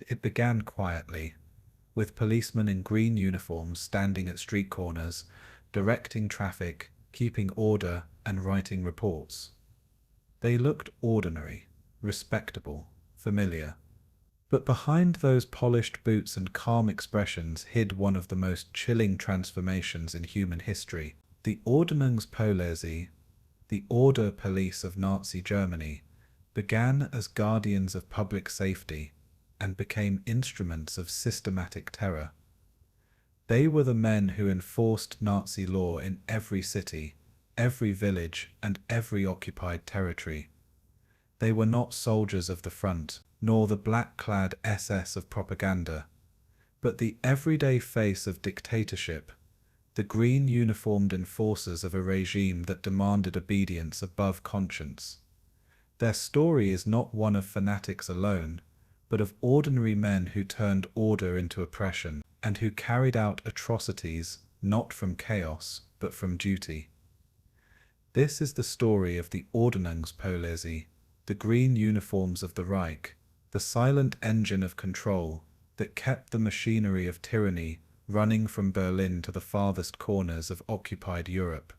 It began quietly, with policemen in green uniforms standing at street corners, directing traffic, keeping order, and writing reports. They looked ordinary, respectable, familiar. But behind those polished boots and calm expressions hid one of the most chilling transformations in human history. The Ordnungspolizei, the order police of Nazi Germany, began as guardians of public safety and became instruments of systematic terror. They were the men who enforced Nazi law in every city, every village, and every occupied territory. They were not soldiers of the front, nor the black-clad SS of propaganda, but the everyday face of dictatorship, the green-uniformed enforcers of a regime that demanded obedience above conscience. Their story is not one of fanatics alone, but of ordinary men who turned order into oppression, and who carried out atrocities not from chaos, but from duty. This is the story of the Ordnungspolizei, the green uniforms of the Reich, the silent engine of control that kept the machinery of tyranny running from Berlin to the farthest corners of occupied Europe.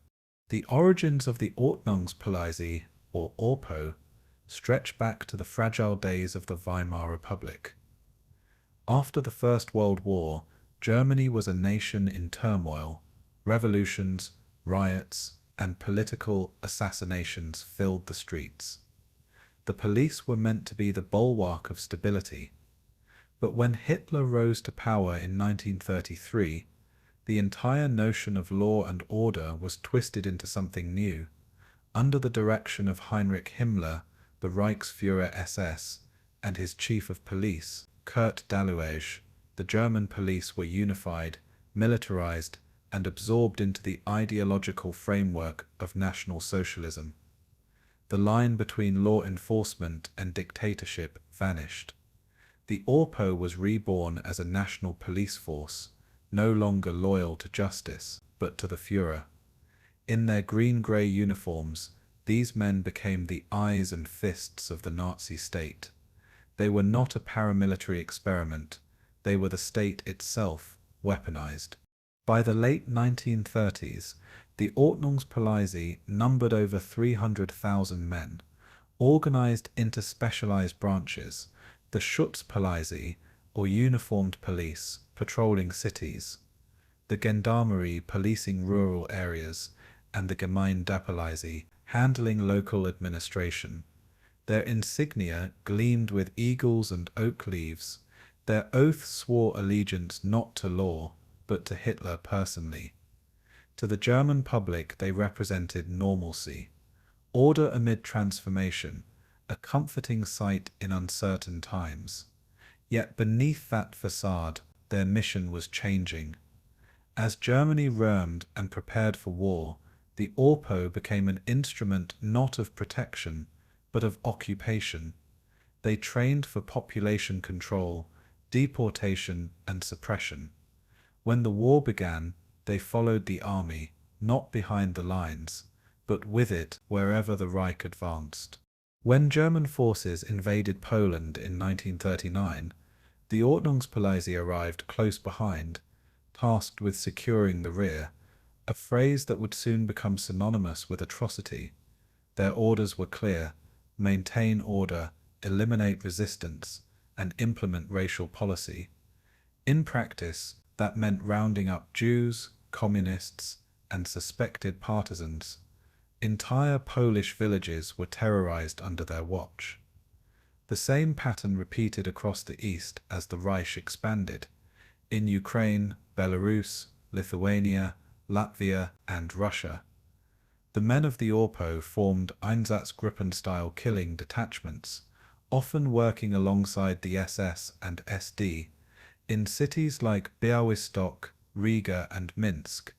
The origins of the Ordnungspolizei, or ORPO, stretch back to the fragile days of the Weimar Republic. After the First World War, Germany was a nation in turmoil. Revolutions, riots, and political assassinations filled the streets. The police were meant to be the bulwark of stability. But when Hitler rose to power in 1933, the entire notion of law and order was twisted into something new. Under the direction of Heinrich Himmler, the Reichsführer SS, and his chief of police, Kurt Daluege, the German police were unified, militarized, and absorbed into the ideological framework of National Socialism. The line between law enforcement and dictatorship vanished. The ORPO was reborn as a national police force, no longer loyal to justice, but to the Führer. In their green-grey uniforms, these men became the eyes and fists of the Nazi state. They were not a paramilitary experiment, they were the state itself, weaponized. By the late 1930s, the Ordnungspolizei numbered over 300,000 men, organized into specialized branches, the Schutzpolizei, or uniformed police, patrolling cities, the Gendarmerie policing rural areas, and the Gemeindepolizei, handling local administration. Their insignia gleamed with eagles and oak leaves. Their oath swore allegiance not to law, but to Hitler personally. To the German public they represented normalcy, order amid transformation, a comforting sight in uncertain times. Yet beneath that facade, their mission was changing. As Germany roamed and prepared for war, the ORPO became an instrument not of protection, but of occupation. They trained for population control, deportation, and suppression. When the war began, they followed the army, not behind the lines, but with it wherever the Reich advanced. When German forces invaded Poland in 1939, the Ordnungspolizei arrived close behind, tasked with securing the rear, a phrase that would soon become synonymous with atrocity. Their orders were clear: maintain order, eliminate resistance, and implement racial policy. In practice, that meant rounding up Jews, communists, and suspected partisans. Entire Polish villages were terrorized under their watch. The same pattern repeated across the East as the Reich expanded. In Ukraine, Belarus, Lithuania, Latvia, and Russia. The men of the ORPO formed Einsatzgruppen-style killing detachments, often working alongside the SS and SD. In cities like Białystok, Riga, and Minsk,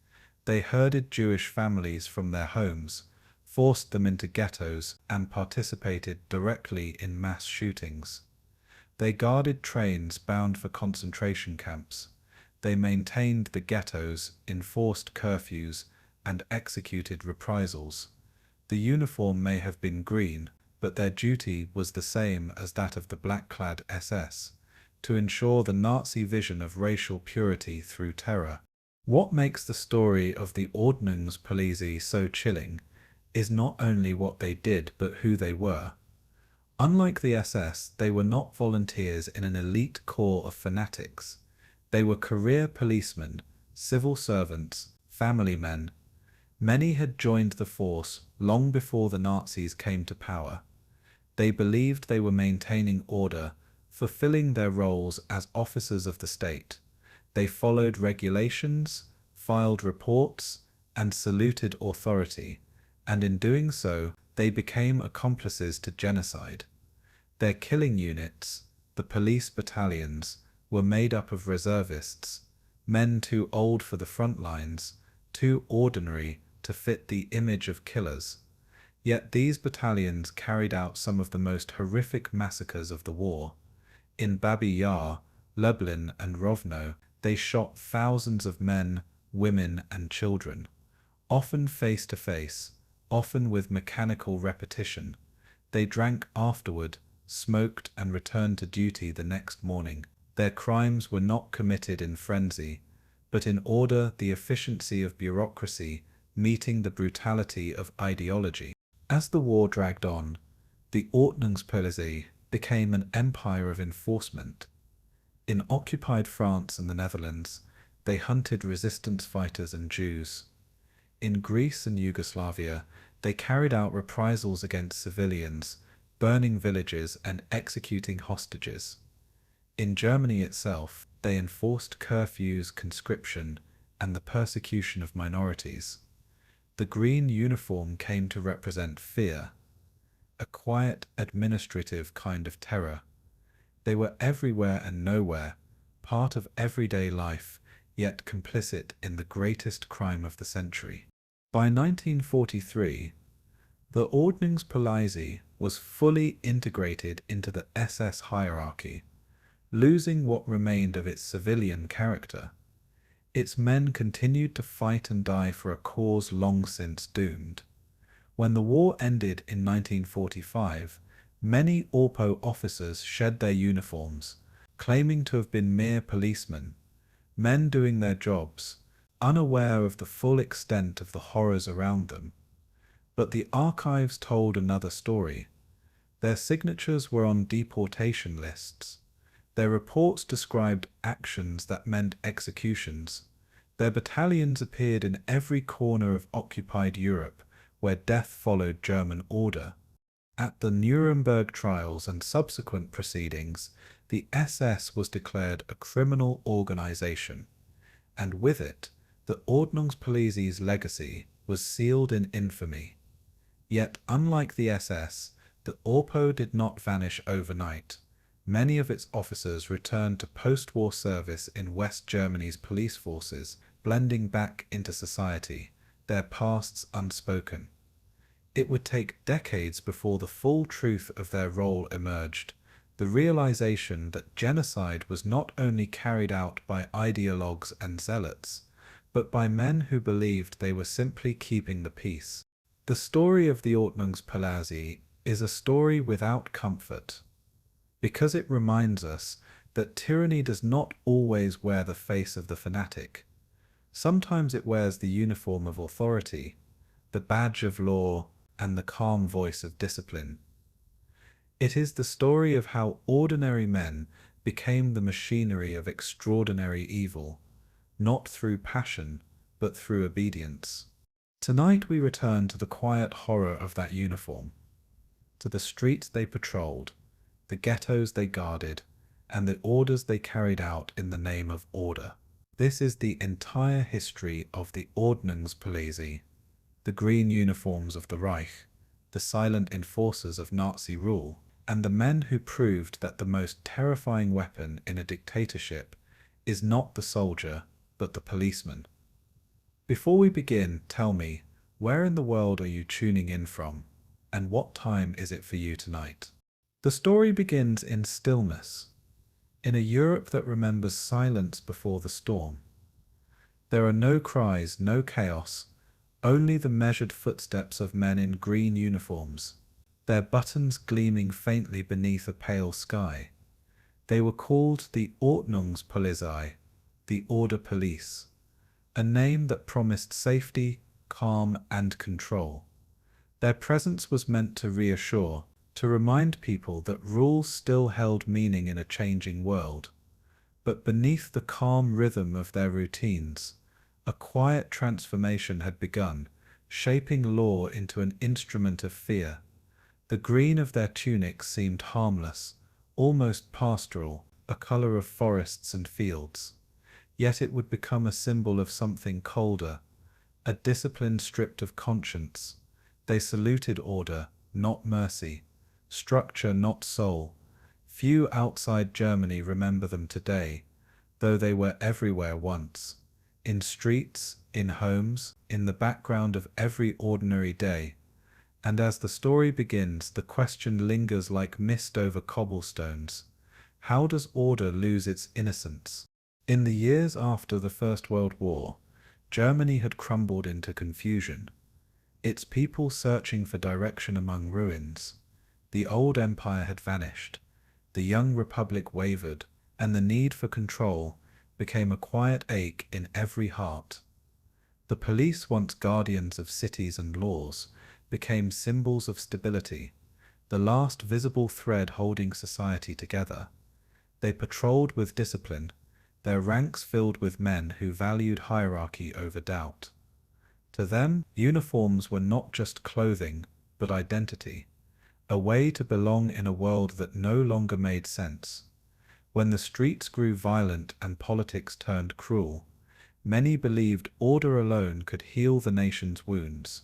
they herded Jewish families from their homes, forced them into ghettos, and participated directly in mass shootings. They guarded trains bound for concentration camps. They maintained the ghettos, enforced curfews, and executed reprisals. The uniform may have been green, but their duty was the same as that of the black-clad SS, to ensure the Nazi vision of racial purity through terror. What makes the story of the Ordnungspolizei so chilling is not only what they did but who they were. Unlike the SS, they were not volunteers in an elite corps of fanatics. They were career policemen, civil servants, family men. Many had joined the force long before the Nazis came to power. They believed they were maintaining order, fulfilling their roles as officers of the state. They followed regulations, filed reports, and saluted authority, and in doing so, they became accomplices to genocide. Their killing units, the police battalions, were made up of reservists, men too old for the front lines, too ordinary to fit the image of killers. Yet these battalions carried out some of the most horrific massacres of the war. In Babi Yar, Lublin, and Rovno, they shot thousands of men, women, and children, often face to face, often with mechanical repetition. They drank afterward, smoked, and returned to duty the next morning. Their crimes were not committed in frenzy, but in order, the efficiency of bureaucracy meeting the brutality of ideology. As the war dragged on, the Ordnungspolizei became an empire of enforcement. In occupied France and the Netherlands, they hunted resistance fighters and Jews. In Greece and Yugoslavia, they carried out reprisals against civilians, burning villages and executing hostages. In Germany itself, they enforced curfews, conscription, and the persecution of minorities. The green uniform came to represent fear, a quiet, administrative kind of terror. They were everywhere and nowhere, part of everyday life, yet complicit in the greatest crime of the century. By 1943, the Ordnungspolizei was fully integrated into the SS hierarchy, losing what remained of its civilian character. Its men continued to fight and die for a cause long since doomed. When the war ended in 1945, many ORPO officers shed their uniforms, claiming to have been mere policemen, men doing their jobs, unaware of the full extent of the horrors around them. But the archives told another story. Their signatures were on deportation lists. Their reports described actions that meant executions. Their battalions appeared in every corner of occupied Europe, where death followed German order. At the Nuremberg trials and subsequent proceedings, the SS was declared a criminal organization, and with it, the Ordnungspolizei's legacy was sealed in infamy. Yet, unlike the SS, the ORPO did not vanish overnight. Many of its officers returned to post-war service in West Germany's police forces, blending back into society, their pasts unspoken. It would take decades before the full truth of their role emerged, the realization that genocide was not only carried out by ideologues and zealots, but by men who believed they were simply keeping the peace. The story of the Ordnungspolizei is a story without comfort, because it reminds us that tyranny does not always wear the face of the fanatic. Sometimes it wears the uniform of authority, the badge of law, and the calm voice of discipline. It is the story of how ordinary men became the machinery of extraordinary evil, not through passion, but through obedience. Tonight we return to the quiet horror of that uniform, to the streets they patrolled, the ghettos they guarded, and the orders they carried out in the name of order. This is the entire history of the Ordnungspolizei, the green uniforms of the Reich, the silent enforcers of Nazi rule, and the men who proved that the most terrifying weapon in a dictatorship is not the soldier, but the policeman. Before we begin, tell me, where in the world are you tuning in from, and what time is it for you tonight? The story begins in stillness, in a Europe that remembers silence before the storm. There are no cries, no chaos, only the measured footsteps of men in green uniforms, their buttons gleaming faintly beneath a pale sky. They were called the Ordnungspolizei, the Order Police, a name that promised safety, calm, and control. Their presence was meant to reassure, to remind people that rules still held meaning in a changing world. But beneath the calm rhythm of their routines, a quiet transformation had begun, shaping law into an instrument of fear. The green of their tunics seemed harmless, almost pastoral, a color of forests and fields. Yet it would become a symbol of something colder, a discipline stripped of conscience. They saluted order, not mercy, structure, not soul. Few outside Germany remember them today, though they were everywhere once. In streets, in homes, in the background of every ordinary day. And as the story begins, the question lingers like mist over cobblestones. How does order lose its innocence? In the years after the First World War, Germany had crumbled into confusion, its people searching for direction among ruins. The old empire had vanished, the young republic wavered, and the need for control became a quiet ache in every heart. The police, once guardians of cities and laws, became symbols of stability, the last visible thread holding society together. They patrolled with discipline, their ranks filled with men who valued hierarchy over doubt. To them, uniforms were not just clothing, but identity, a way to belong in a world that no longer made sense. When the streets grew violent and politics turned cruel, many believed order alone could heal the nation's wounds.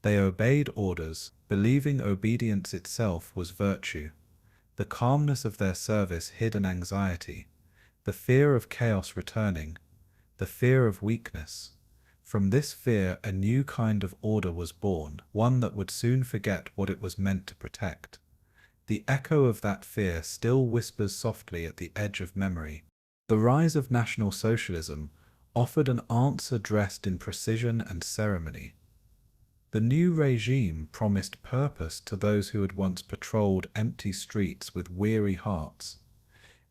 They obeyed orders, believing obedience itself was virtue. The calmness of their service hid an anxiety, the fear of chaos returning, the fear of weakness. From this fear, a new kind of order was born, one that would soon forget what it was meant to protect. The echo of that fear still whispers softly at the edge of memory. The rise of National Socialism offered an answer dressed in precision and ceremony. The new regime promised purpose to those who had once patrolled empty streets with weary hearts.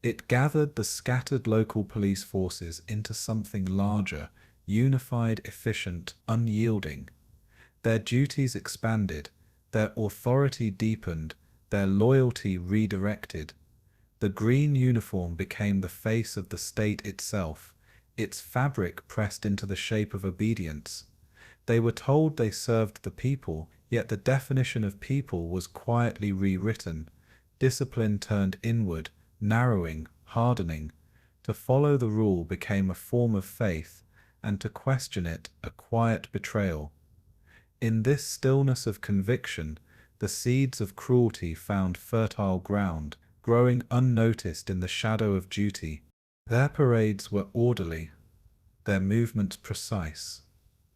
It gathered the scattered local police forces into something larger, unified, efficient, unyielding. Their duties expanded, their authority deepened, their loyalty redirected. The green uniform became the face of the state itself, its fabric pressed into the shape of obedience. They were told they served the people, yet the definition of people was quietly rewritten. Discipline turned inward, narrowing, hardening. To follow the rule became a form of faith, and to question it a quiet betrayal. In this stillness of conviction, the seeds of cruelty found fertile ground, growing unnoticed in the shadow of duty. Their parades were orderly, their movements precise,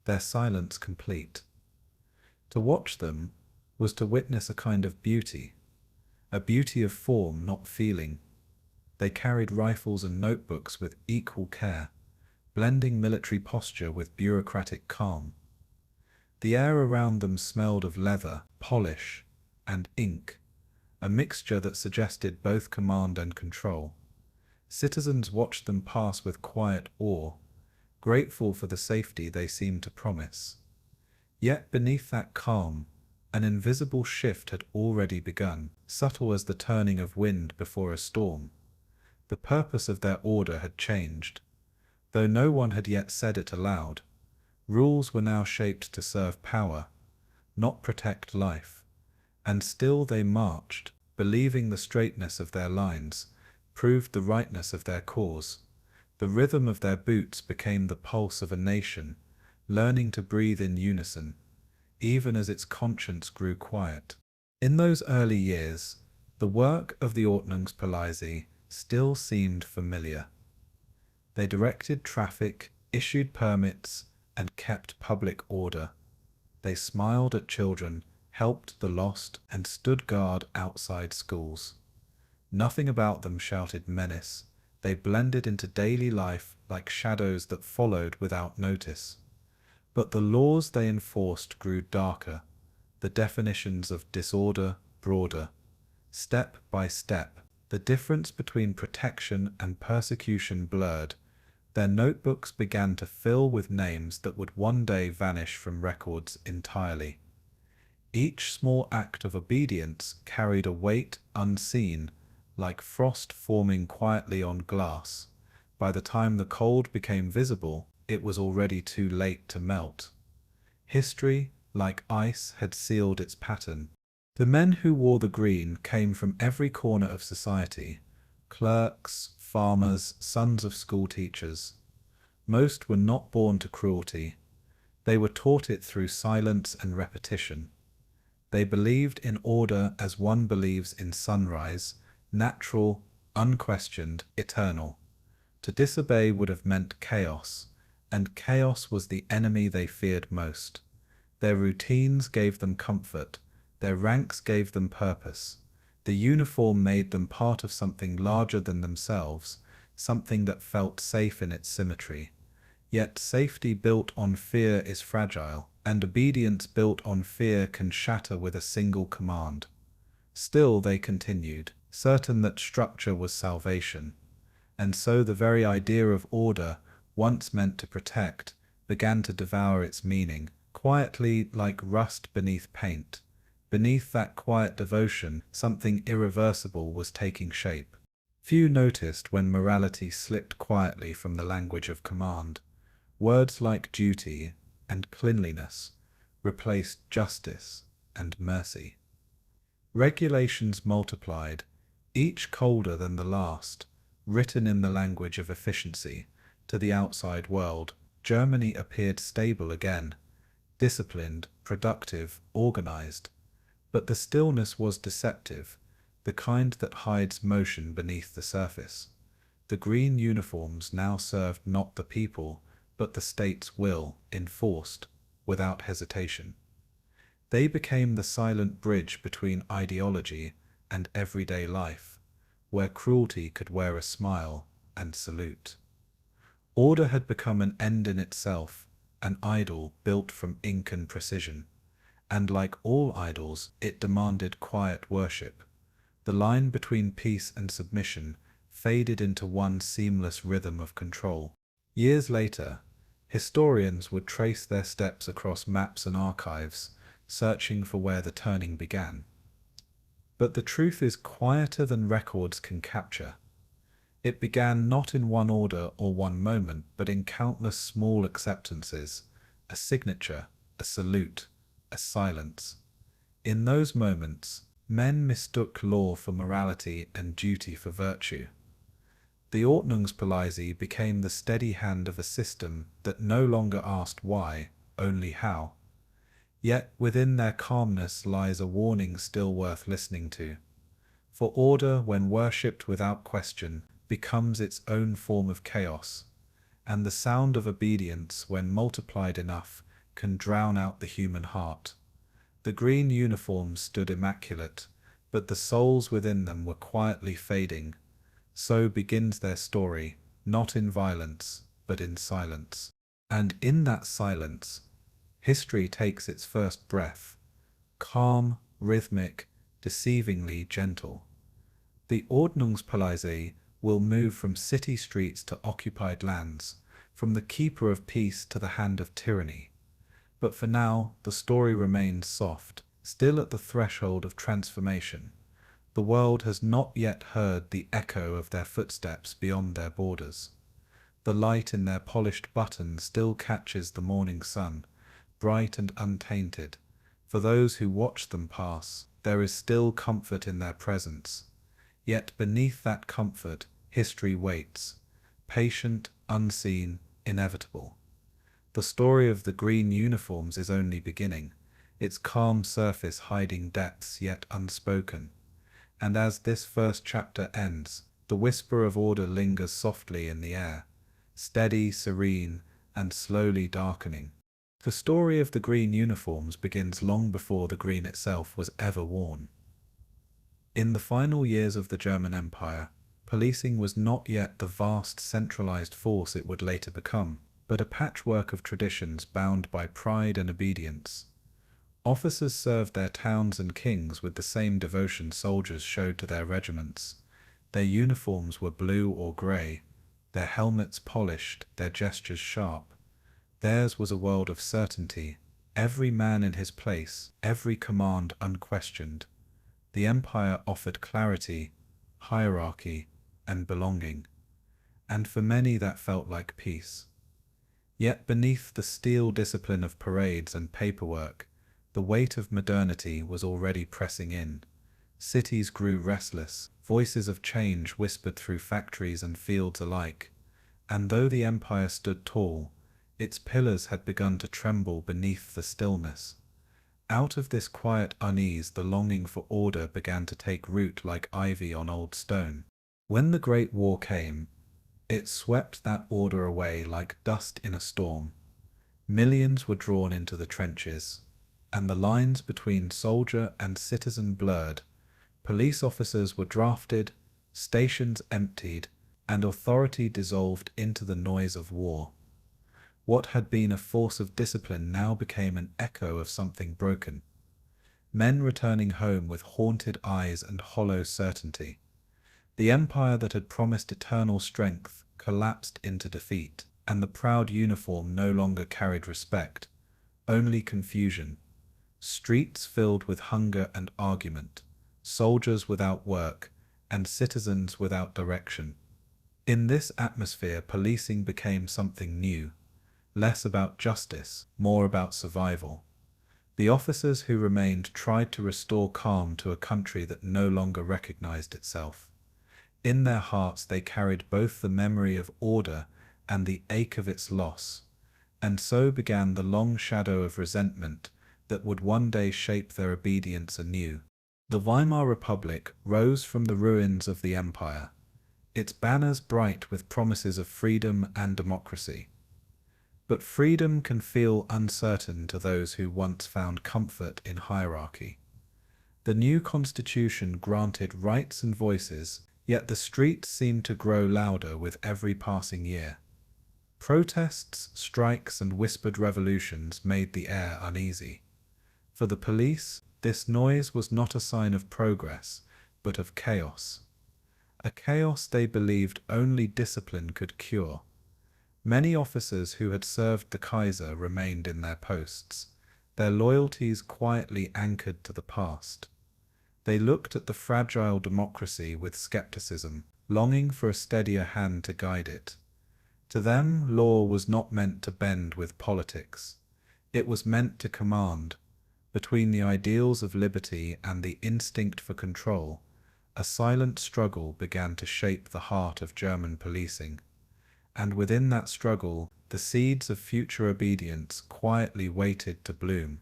their silence complete. To watch them was to witness a kind of beauty, a beauty of form, not feeling. They carried rifles and notebooks with equal care, blending military posture with bureaucratic calm. The air around them smelled of leather, polish, and ink, a mixture that suggested both command and control. Citizens watched them pass with quiet awe, grateful for the safety they seemed to promise. Yet beneath that calm, an invisible shift had already begun, subtle as the turning of wind before a storm. The purpose of their order had changed. Though no one had yet said it aloud, rules were now shaped to serve power, not protect life. And still they marched, believing the straightness of their lines proved the rightness of their cause. The rhythm of their boots became the pulse of a nation, learning to breathe in unison, even as its conscience grew quiet. In those early years, the work of the Ordnungspolizei still seemed familiar. They directed traffic, issued permits, and kept public order. They smiled at children, helped the lost, and stood guard outside schools. Nothing about them shouted menace. They blended into daily life like shadows that followed without notice. But the laws they enforced grew darker, the definitions of disorder broader. Step by step, The difference between protection and persecution blurred. Their notebooks began to fill with names that would one day vanish from records entirely. Each small act of obedience carried a weight unseen, like frost forming quietly on glass. By the time the cold became visible, it was already too late to melt. History, like ice, had sealed its pattern. The men who wore the green came from every corner of society: clerks, farmers, sons of schoolteachers. Most were not born to cruelty. They were taught it through silence and repetition. They believed in order as one believes in sunrise, natural, unquestioned, eternal. To disobey would have meant chaos, and chaos was the enemy they feared most. Their routines gave them comfort, their ranks gave them purpose. The uniform made them part of something larger than themselves, something that felt safe in its symmetry. Yet safety built on fear is fragile, and obedience built on fear can shatter with a single command. Still they continued, certain that structure was salvation. And so the very idea of order, once meant to protect, began to devour its meaning, quietly like rust beneath paint. Beneath that quiet devotion, something irreversible was taking shape. Few noticed when morality slipped quietly from the language of command. Words like duty and cleanliness replaced justice and mercy. Regulations multiplied, each colder than the last, written in the language of efficiency. To the outside world, Germany appeared stable again, disciplined, productive, organized. But the stillness was deceptive, the kind that hides motion beneath the surface. The green uniforms now served not the people, but the state's will, enforced, without hesitation. They became the silent bridge between ideology and everyday life, where cruelty could wear a smile and salute. Order had become an end in itself, an idol built from ink and precision. And like all idols, it demanded quiet worship. The line between peace and submission faded into one seamless rhythm of control. Years later, historians would trace their steps across maps and archives, searching for where the turning began. But the truth is quieter than records can capture. It began not in one order or one moment, but in countless small acceptances, a signature, a salute, a silence. In those moments, men mistook law for morality and duty for virtue. The Ordnungspolizei became the steady hand of a system that no longer asked why, only how. Yet within their calmness lies a warning still worth listening to. For order, when worshipped without question, becomes its own form of chaos, and the sound of obedience, when multiplied enough, can drown out the human heart. The green uniforms stood immaculate, but the souls within them were quietly fading. So begins their story, not in violence, but in silence. And in that silence, history takes its first breath, calm, rhythmic, deceivingly gentle. The Ordnungspolizei will move from city streets to occupied lands, from the keeper of peace to the hand of tyranny. But for now, the story remains soft, still at the threshold of transformation. The world has not yet heard the echo of their footsteps beyond their borders. The light in their polished buttons still catches the morning sun, bright and untainted. For those who watch them pass, there is still comfort in their presence. Yet beneath that comfort, history waits, patient, unseen, inevitable. The story of the green uniforms is only beginning, its calm surface hiding depths yet unspoken. And as this first chapter ends, the whisper of order lingers softly in the air, steady, serene, and slowly darkening. The story of the green uniforms begins long before the green itself was ever worn. In the final years of the German Empire, policing was not yet the vast centralized force it would later become, but a patchwork of traditions bound by pride and obedience. Officers served their towns and kings with the same devotion soldiers showed to their regiments. Their uniforms were blue or grey, their helmets polished, their gestures sharp. Theirs was a world of certainty, every man in his place, every command unquestioned. The empire offered clarity, hierarchy, and belonging, and for many that felt like peace. Yet beneath the steel discipline of parades and paperwork, the weight of modernity was already pressing in. Cities grew restless, voices of change whispered through factories and fields alike, and though the empire stood tall, its pillars had begun to tremble beneath the stillness. Out of this quiet unease, the longing for order began to take root like ivy on old stone. When the Great War came, it swept that order away like dust in a storm. Millions were drawn into the trenches, and the lines between soldier and citizen blurred. Police officers were drafted, stations emptied, and authority dissolved into the noise of war. What had been a force of discipline now became an echo of something broken. Men returning home with haunted eyes and hollow certainty. The empire that had promised eternal strength collapsed into defeat, and the proud uniform no longer carried respect, only confusion. Streets filled with hunger and argument, soldiers without work, and citizens without direction. In this atmosphere, policing became something new, less about justice, more about survival. The officers who remained tried to restore calm to a country that no longer recognized itself. In their hearts they carried both the memory of order and the ache of its loss, and so began the long shadow of resentment that would one day shape their obedience anew. The Weimar Republic rose from the ruins of the empire, its banners bright with promises of freedom and democracy. But freedom can feel uncertain to those who once found comfort in hierarchy. The new constitution granted rights and voices, yet the streets seemed to grow louder with every passing year. Protests, strikes, and whispered revolutions made the air uneasy. For the police, this noise was not a sign of progress, but of chaos. A chaos they believed only discipline could cure. Many officers who had served the Kaiser remained in their posts, their loyalties quietly anchored to the past. They looked at the fragile democracy with skepticism, longing for a steadier hand to guide it. To them, law was not meant to bend with politics. It was meant to command. Between the ideals of liberty and the instinct for control, a silent struggle began to shape the heart of German policing. And within that struggle, the seeds of future obedience quietly waited to bloom.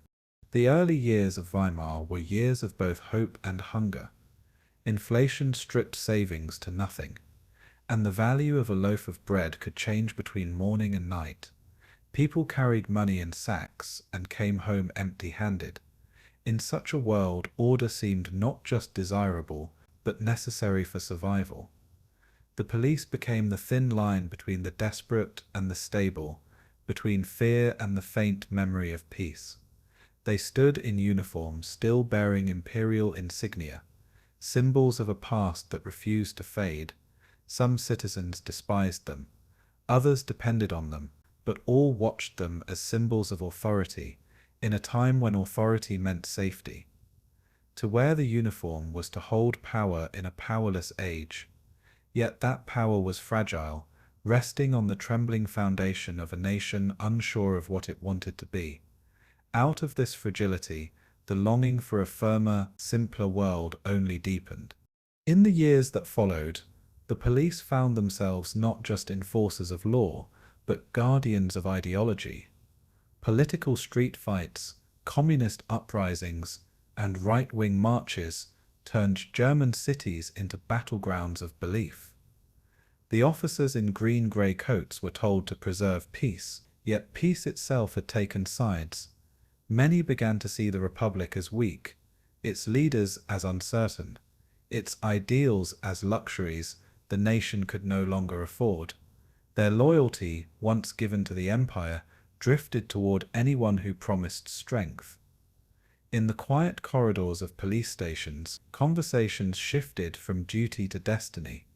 The early years of Weimar were years of both hope and hunger. Inflation stripped savings to nothing, and the value of a loaf of bread could change between morning and night. People carried money in sacks and came home empty-handed. In such a world, order seemed not just desirable, but necessary for survival. The police became the thin line between the desperate and the stable, between fear and the faint memory of peace. They stood in uniform, still bearing imperial insignia, symbols of a past that refused to fade. Some citizens despised them, others depended on them, but all watched them as symbols of authority, in a time when authority meant safety. To wear the uniform was to hold power in a powerless age. Yet that power was fragile, resting on the trembling foundation of a nation unsure of what it wanted to be. Out of this fragility, the longing for a firmer, simpler world only deepened. In the years that followed, the police found themselves not just enforcers of law, but guardians of ideology. Political street fights, communist uprisings, and right-wing marches turned German cities into battlegrounds of belief. The officers in green-grey coats were told to preserve peace, yet peace itself had taken sides. Many began to see the Republic as weak, its leaders as uncertain, its ideals as luxuries the nation could no longer afford. Their loyalty, once given to the empire, drifted toward anyone who promised strength. In the quiet corridors of police stations, conversations shifted from duty to destiny.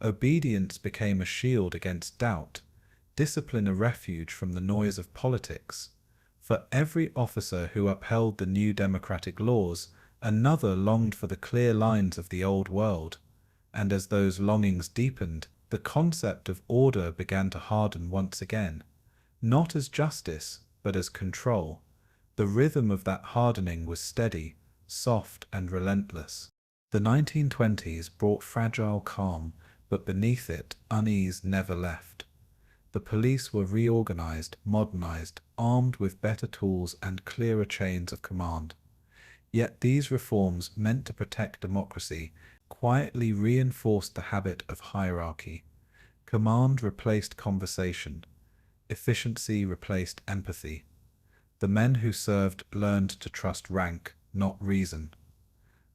Obedience became a shield against doubt, discipline a refuge from the noise of politics. For every officer who upheld the new democratic laws, another longed for the clear lines of the old world. And as those longings deepened, the concept of order began to harden once again, not as justice, but as control. The rhythm of that hardening was steady, soft, and relentless. The 1920s brought fragile calm, but beneath it, unease never left. The police were reorganized, modernized, armed with better tools and clearer chains of command. Yet these reforms, meant to protect democracy, quietly reinforced the habit of hierarchy. Command replaced conversation. Efficiency replaced empathy. The men who served learned to trust rank, not reason.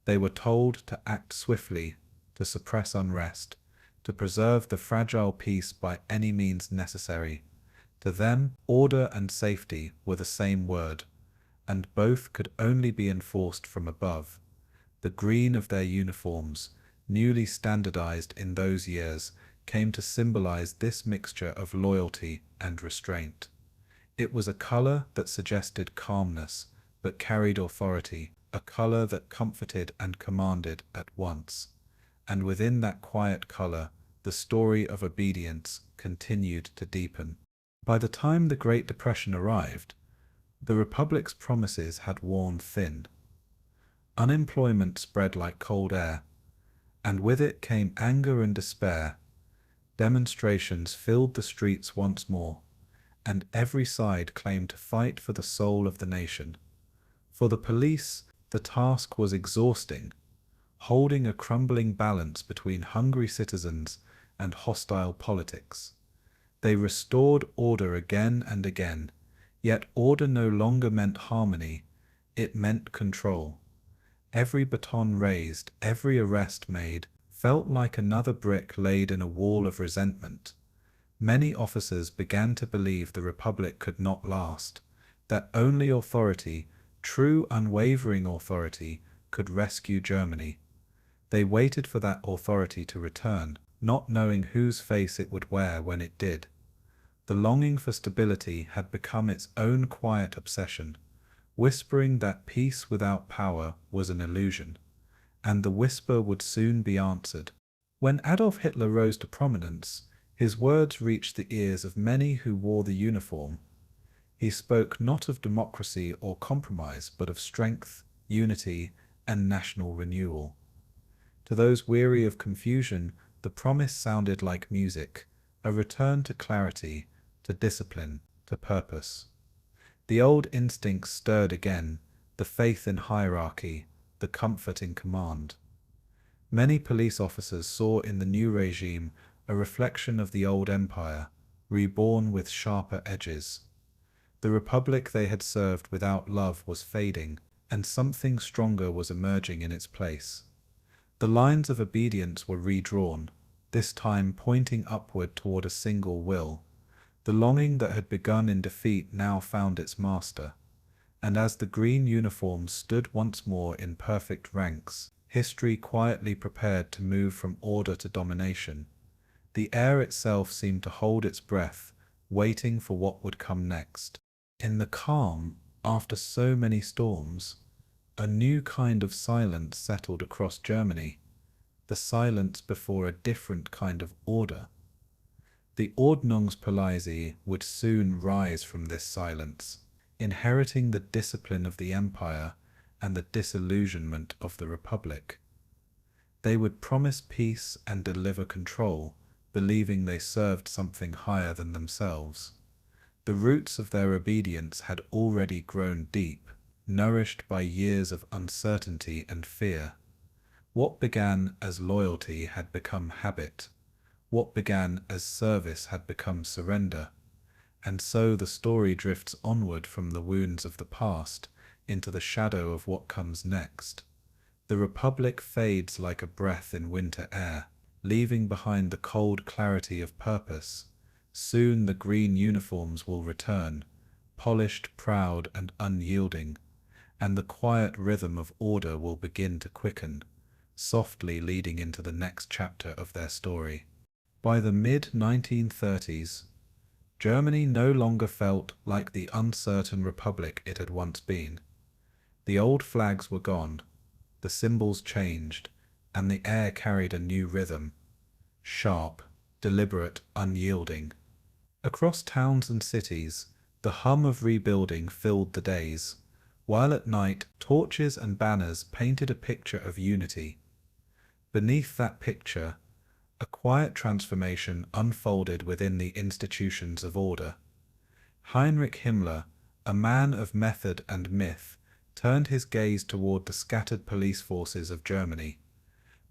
They were told to act swiftly, to suppress unrest, to preserve the fragile peace by any means necessary. To them, order and safety were the same word, and both could only be enforced from above. The green of their uniforms, newly standardized in those years, came to symbolize this mixture of loyalty and restraint. It was a color that suggested calmness, but carried authority, a color that comforted and commanded at once. And within that quiet color, the story of obedience continued to deepen. By the time the Great Depression arrived, the Republic's promises had worn thin. Unemployment spread like cold air, and with it came anger and despair. Demonstrations filled the streets once more, and every side claimed to fight for the soul of the nation. For the police, the task was exhausting, holding a crumbling balance between hungry citizens and hostile politics. They restored order again and again, yet order no longer meant harmony, it meant control. Every baton raised, every arrest made, felt like another brick laid in a wall of resentment. Many officers began to believe the Republic could not last, that only authority, true unwavering authority, could rescue Germany. They waited for that authority to return, not knowing whose face it would wear when it did. The longing for stability had become its own quiet obsession, whispering that peace without power was an illusion, and the whisper would soon be answered. When Adolf Hitler rose to prominence, his words reached the ears of many who wore the uniform. He spoke not of democracy or compromise, but of strength, unity, and national renewal. To those weary of confusion, the promise sounded like music, a return to clarity, to discipline, to purpose. The old instincts stirred again, the faith in hierarchy, the comfort in command. Many police officers saw in the new regime a reflection of the old empire, reborn with sharper edges. The republic they had served without love was fading, and something stronger was emerging in its place. The lines of obedience were redrawn, this time pointing upward toward a single will. The longing that had begun in defeat now found its master, and as the green uniforms stood once more in perfect ranks, history quietly prepared to move from order to domination. The air itself seemed to hold its breath, waiting for what would come next. In the calm, after so many storms, a new kind of silence settled across Germany, the silence before a different kind of order. The Ordnungspolizei would soon rise from this silence, inheriting the discipline of the empire and the disillusionment of the republic. They would promise peace and deliver control, believing they served something higher than themselves. The roots of their obedience had already grown deep, nourished by years of uncertainty and fear. What began as loyalty had become habit. What began as service had become surrender. And so the story drifts onward from the wounds of the past into the shadow of what comes next. The Republic fades like a breath in winter air, leaving behind the cold clarity of purpose. Soon the green uniforms will return, polished, proud, and unyielding, and the quiet rhythm of order will begin to quicken, softly leading into the next chapter of their story. By the mid-1930s, Germany no longer felt like the uncertain republic it had once been. The old flags were gone, the symbols changed, and the air carried a new rhythm, sharp, deliberate, unyielding. Across towns and cities, the hum of rebuilding filled the days, while at night torches and banners painted a picture of unity. Beneath that picture, a quiet transformation unfolded within the institutions of order. Heinrich Himmler, a man of method and myth, turned his gaze toward the scattered police forces of Germany.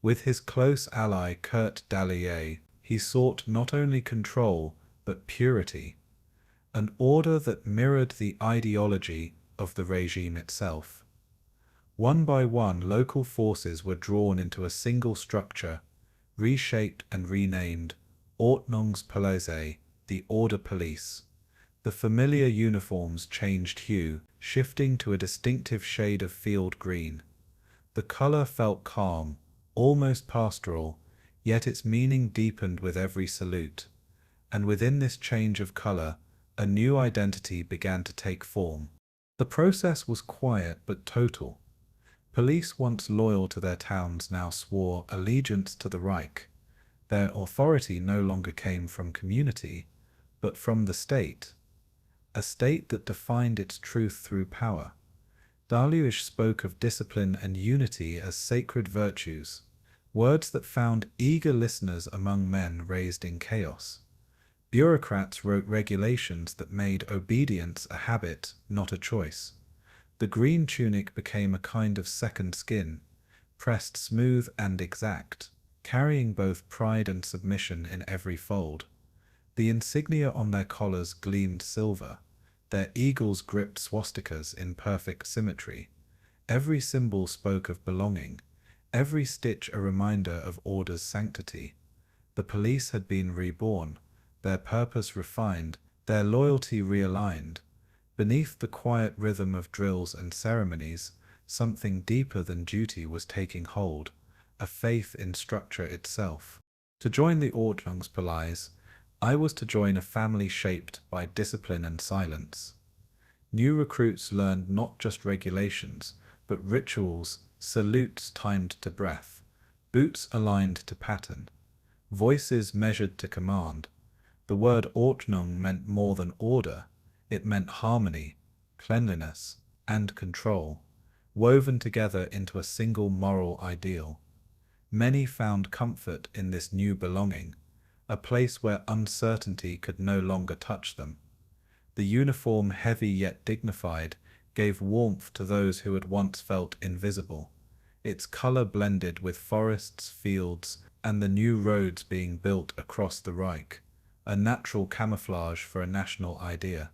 With his close ally Kurt Daluege, he sought not only control, but purity, an order that mirrored the ideology of the regime itself. One by one, local forces were drawn into a single structure, reshaped and renamed Ordnungspolizei, the Order Police. The familiar uniforms changed hue, shifting to a distinctive shade of field green. The color felt calm, almost pastoral, yet its meaning deepened with every salute. And within this change of color, a new identity began to take form. The process was quiet but total. Police once loyal to their towns now swore allegiance to the Reich. Their authority no longer came from community, but from the state, a state that defined its truth through power. Daluege spoke of discipline and unity as sacred virtues, words that found eager listeners among men raised in chaos. Bureaucrats wrote regulations that made obedience a habit, not a choice. The green tunic became a kind of second skin, pressed smooth and exact, carrying both pride and submission in every fold. The insignia on their collars gleamed silver, their eagles gripped swastikas in perfect symmetry. Every symbol spoke of belonging, every stitch a reminder of order's sanctity. The police had been reborn, their purpose refined, their loyalty realigned. Beneath the quiet rhythm of drills and ceremonies, something deeper than duty was taking hold, a faith in structure itself. To join the Ordnungspolizei, I was to join a family shaped by discipline and silence. New recruits learned not just regulations, but rituals, salutes timed to breath, boots aligned to pattern, voices measured to command. The word Ordnung meant more than order. It meant harmony, cleanliness, and control, woven together into a single moral ideal. Many found comfort in this new belonging, a place where uncertainty could no longer touch them. The uniform, heavy yet dignified, gave warmth to those who had once felt invisible. Its color blended with forests, fields, and the new roads being built across the Reich, a natural camouflage for a national idea.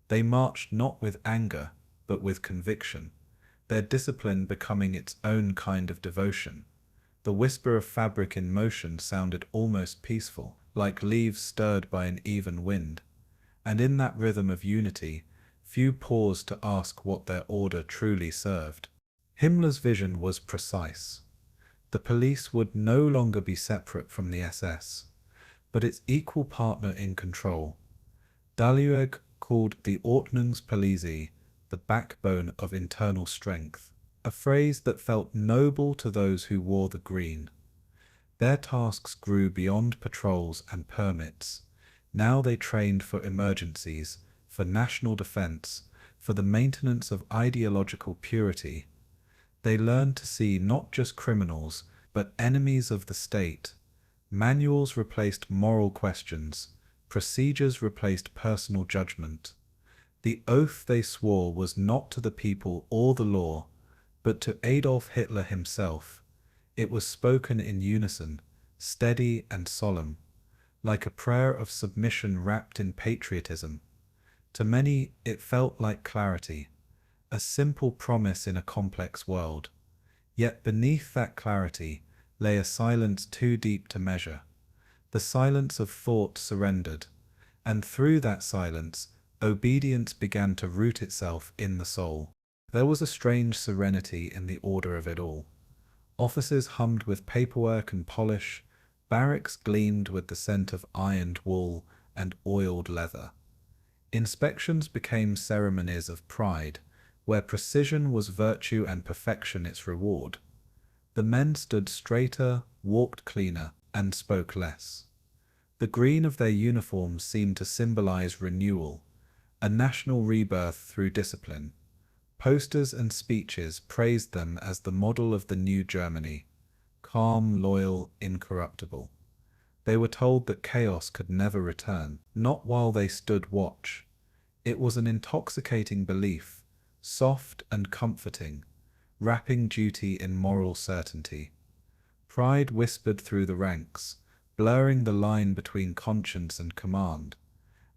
They marched not with anger, but with conviction, their discipline becoming its own kind of devotion. The whisper of fabric in motion sounded almost peaceful, like leaves stirred by an even wind. And in that rhythm of unity, few paused to ask what their order truly served. Himmler's vision was precise. The police would no longer be separate from the SS, but its equal partner in control. Daluege called the Ordnungspolizei the backbone of internal strength, a phrase that felt noble to those who wore the green. Their tasks grew beyond patrols and permits. Now they trained for emergencies, for national defense, for the maintenance of ideological purity. They learned to see not just criminals, but enemies of the state. Manuals replaced moral questions. Procedures replaced personal judgment. The oath they swore was not to the people or the law, but to Adolf Hitler himself. It was spoken in unison, steady and solemn, like a prayer of submission wrapped in patriotism. To many, it felt like clarity, a simple promise in a complex world. Yet beneath that clarity lay a silence too deep to measure. The silence of thought surrendered, and through that silence, obedience began to root itself in the soul. There was a strange serenity in the order of it all. Offices hummed with paperwork and polish, barracks gleamed with the scent of ironed wool and oiled leather. Inspections became ceremonies of pride, where precision was virtue and perfection its reward. The men stood straighter, walked cleaner, and spoke less. The green of their uniforms seemed to symbolize renewal, a national rebirth through discipline. Posters and speeches praised them as the model of the new Germany, calm, loyal, incorruptible. They were told that chaos could never return, not while they stood watch. It was an intoxicating belief, soft and comforting, wrapping duty in moral certainty. Pride whispered through the ranks, blurring the line between conscience and command.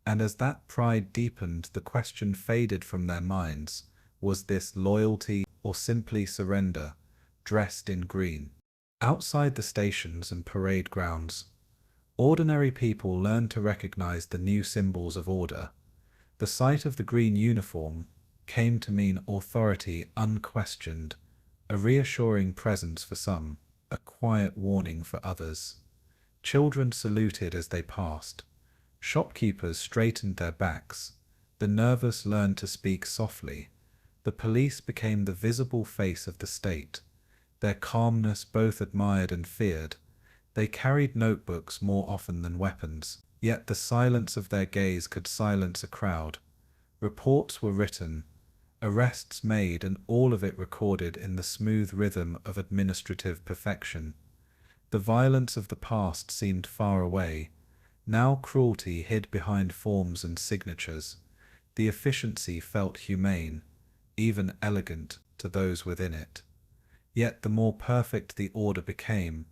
And as that pride deepened, the question faded from their minds: was this loyalty or simply surrender, dressed in green? Outside the stations and parade grounds, ordinary people learned to recognize the new symbols of order. The sight of the green uniform came to mean authority unquestioned, a reassuring presence for some, a quiet warning for others. Children saluted as they passed. Shopkeepers straightened their backs. The nervous learned to speak softly. The police became the visible face of the state. Their calmness both admired and feared. They carried notebooks more often than weapons, yet the silence of their gaze could silence a crowd. Reports were written, arrests made, and all of it recorded in the smooth rhythm of administrative perfection. The violence of the past seemed far away. Now cruelty hid behind forms and signatures. The efficiency felt humane, even elegant, to those within it. Yet the more perfect the order became,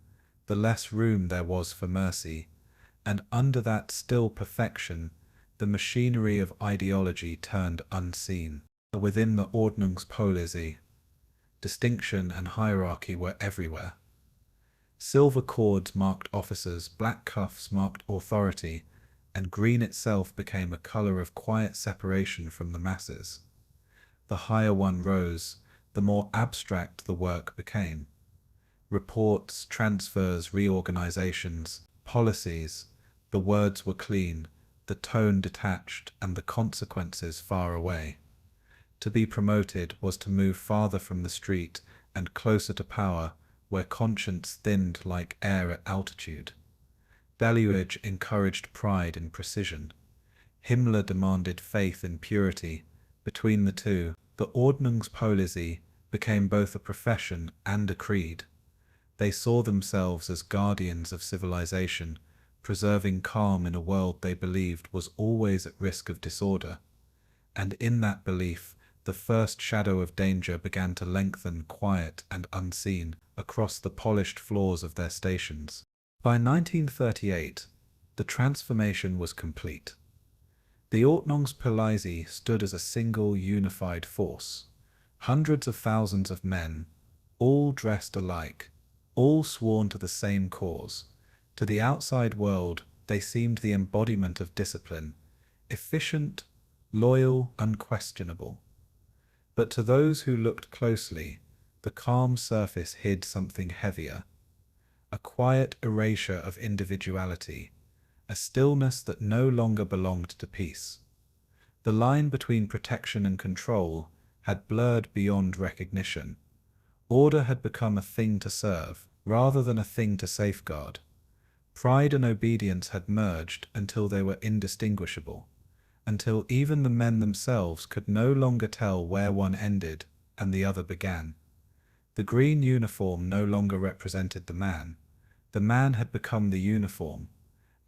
the less room there was for mercy, and under that still perfection, the machinery of ideology turned unseen. Within the Ordnungspolizei, distinction and hierarchy were everywhere. Silver cords marked officers, black cuffs marked authority, and green itself became a color of quiet separation from the masses. The higher one rose, the more abstract the work became. Reports, transfers, reorganizations, policies, the words were clean, the tone detached, and the consequences far away. To be promoted was to move farther from the street and closer to power, where conscience thinned like air at altitude. Daluege encouraged pride in precision. Himmler demanded faith in purity. Between the two, the Ordnungspolizei became both a profession and a creed. They saw themselves as guardians of civilization, preserving calm in a world they believed was always at risk of disorder. And in that belief, the first shadow of danger began to lengthen, quiet and unseen, across the polished floors of their stations. By 1938, the transformation was complete. The Ordnungspolizei stood as a single unified force. Hundreds of thousands of men, all dressed alike, all sworn to the same cause. To the outside world, they seemed the embodiment of discipline, efficient, loyal, unquestionable. But to those who looked closely, the calm surface hid something heavier, a quiet erasure of individuality, a stillness that no longer belonged to peace. The line between protection and control had blurred beyond recognition. Order had become a thing to serve, rather than a thing to safeguard. Pride and obedience had merged until they were indistinguishable, until even the men themselves could no longer tell where one ended and the other began. The green uniform no longer represented the man had become the uniform,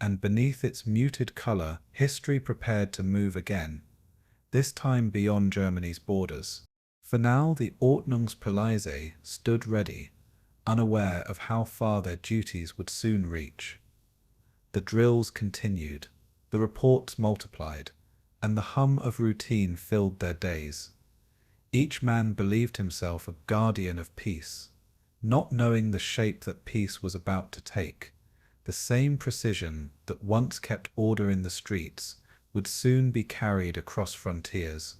and beneath its muted color, history prepared to move again, this time beyond Germany's borders. For now, the Ordnungspolizei stood ready, unaware of how far their duties would soon reach. The drills continued, the reports multiplied, and the hum of routine filled their days. Each man believed himself a guardian of peace, not knowing the shape that peace was about to take. The same precision that once kept order in the streets would soon be carried across frontiers.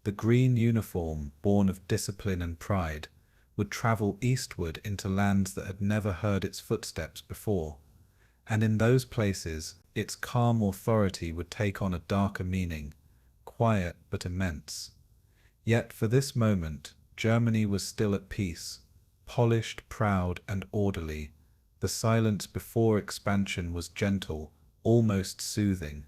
The green uniform, born of discipline and pride, would travel eastward into lands that had never heard its footsteps before, and in those places its calm authority would take on a darker meaning, quiet but immense. Yet for this moment, Germany was still at peace, polished, proud, and orderly. The silence before expansion was gentle, almost soothing.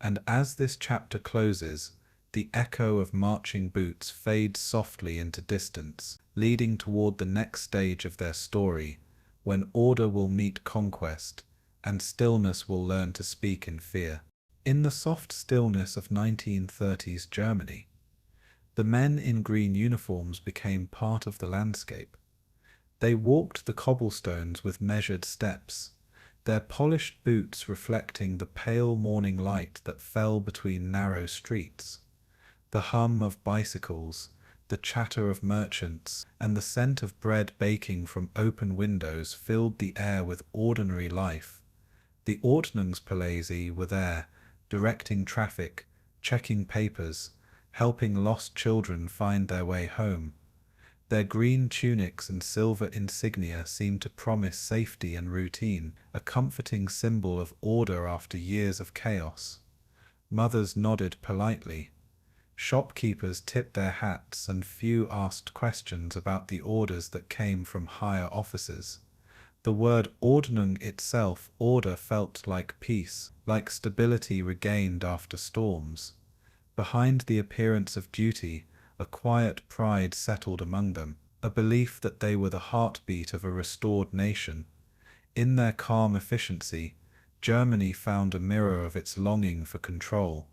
And as this chapter closes, the echo of marching boots fades softly into distance, leading toward the next stage of their story, when order will meet conquest, and stillness will learn to speak in fear. In the soft stillness of 1930s Germany, the men in green uniforms became part of the landscape. They walked the cobblestones with measured steps, their polished boots reflecting the pale morning light that fell between narrow streets. The hum of bicycles, the chatter of merchants, and the scent of bread baking from open windows filled the air with ordinary life. The Ordnungspolizei were there, directing traffic, checking papers, helping lost children find their way home. Their green tunics and silver insignia seemed to promise safety and routine, a comforting symbol of order after years of chaos. Mothers nodded politely. Shopkeepers tipped their hats, and few asked questions about the orders that came from higher officers. The word Ordnung itself, order, felt like peace, like stability regained after storms. Behind the appearance of duty, a quiet pride settled among them, a belief that they were the heartbeat of a restored nation. In their calm efficiency, Germany found a mirror of its longing for control.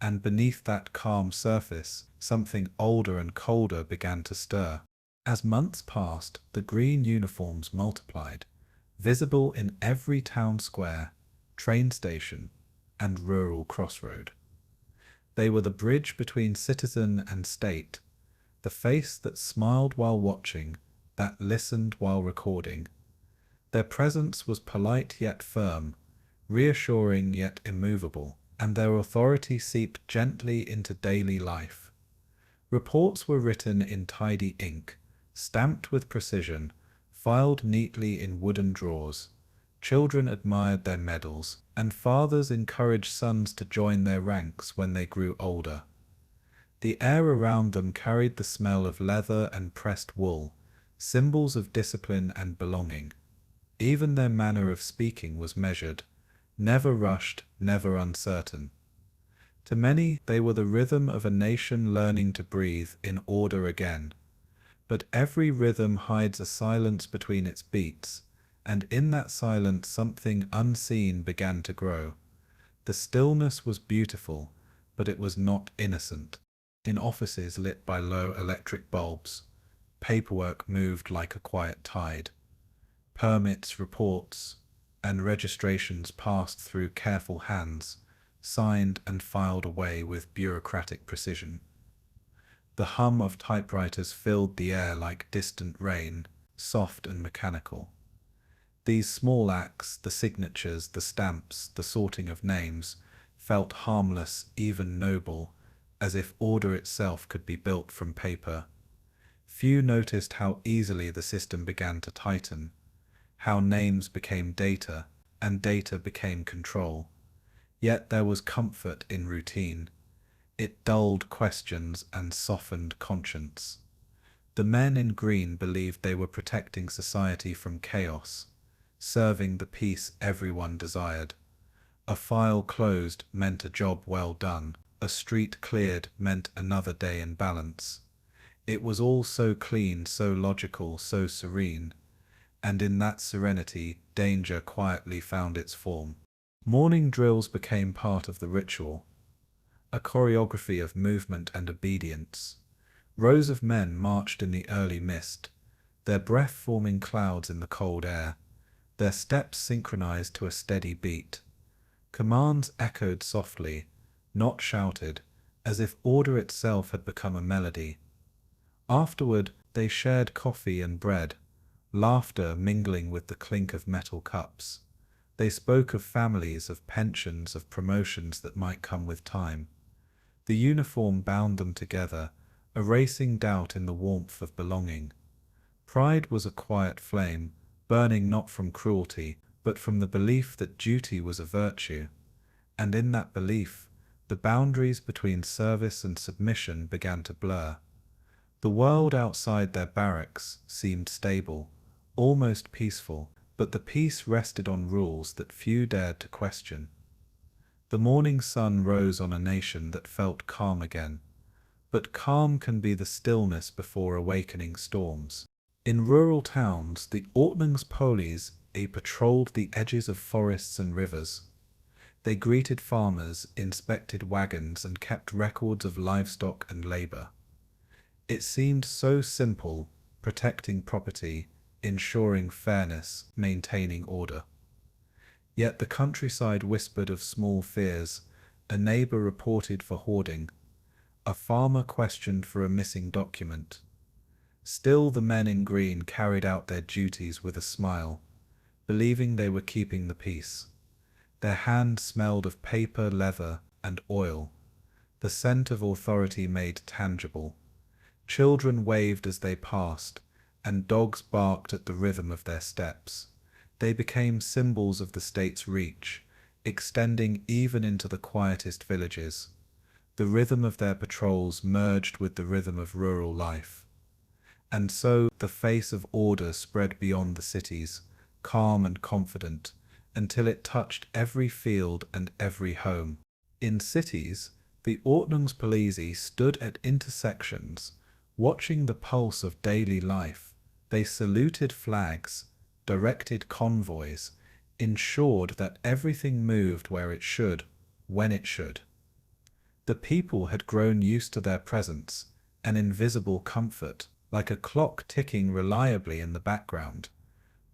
And beneath that calm surface, something older and colder began to stir. As months passed, the green uniforms multiplied, visible in every town square, train station, and rural crossroad. They were the bridge between citizen and state, the face that smiled while watching, that listened while recording. Their presence was polite yet firm, reassuring yet immovable, and their authority seeped gently into daily life. Reports were written in tidy ink, stamped with precision, filed neatly in wooden drawers. Children admired their medals, and fathers encouraged sons to join their ranks when they grew older. The air around them carried the smell of leather and pressed wool, symbols of discipline and belonging. Even their manner of speaking was measured, never rushed, never uncertain. To many, they were the rhythm of a nation learning to breathe in order again. But every rhythm hides a silence between its beats, and in that silence something unseen began to grow. The stillness was beautiful, but it was not innocent. In offices lit by low electric bulbs, paperwork moved like a quiet tide. Permits, reports, and registrations passed through careful hands, signed and filed away with bureaucratic precision. The hum of typewriters filled the air like distant rain, soft and mechanical. These small acts, the signatures, the stamps, the sorting of names, felt harmless, even noble, as if order itself could be built from paper. Few noticed how easily the system began to tighten, how names became data, and data became control. Yet there was comfort in routine. It dulled questions and softened conscience. The men in green believed they were protecting society from chaos, serving the peace everyone desired. A file closed meant a job well done. A street cleared meant another day in balance. It was all so clean, so logical, so serene. And in that serenity, danger quietly found its form. Morning drills became part of the ritual, a choreography of movement and obedience. Rows of men marched in the early mist, their breath forming clouds in the cold air, their steps synchronized to a steady beat. Commands echoed softly, not shouted, as if order itself had become a melody. Afterward, they shared coffee and bread, laughter mingling with the clink of metal cups. They spoke of families, of pensions, of promotions that might come with time. The uniform bound them together, erasing doubt in the warmth of belonging. Pride was a quiet flame, burning not from cruelty, but from the belief that duty was a virtue. And in that belief, the boundaries between service and submission began to blur. The world outside their barracks seemed stable, almost peaceful, but the peace rested on rules that few dared to question. The morning sun rose on a nation that felt calm again, but calm can be the stillness before awakening storms. In rural towns, the Ordnungspolizei patrolled the edges of forests and rivers. They greeted farmers, inspected wagons, and kept records of livestock and labor. It seemed so simple, protecting property, ensuring fairness, maintaining order. Yet the countryside whispered of small fears. A neighbor reported for hoarding. A farmer questioned for a missing document. Still the men in green carried out their duties with a smile, believing they were keeping the peace. Their hands smelled of paper, leather, and oil, the scent of authority made tangible. Children waved as they passed, and dogs barked at the rhythm of their steps. They became symbols of the state's reach, extending even into the quietest villages. The rhythm of their patrols merged with the rhythm of rural life. And so the face of order spread beyond the cities, calm and confident, until it touched every field and every home. In cities, the Ordnungspolizei stood at intersections, watching the pulse of daily life. They saluted flags, directed convoys, ensured that everything moved where it should, when it should. The people had grown used to their presence, an invisible comfort, like a clock ticking reliably in the background.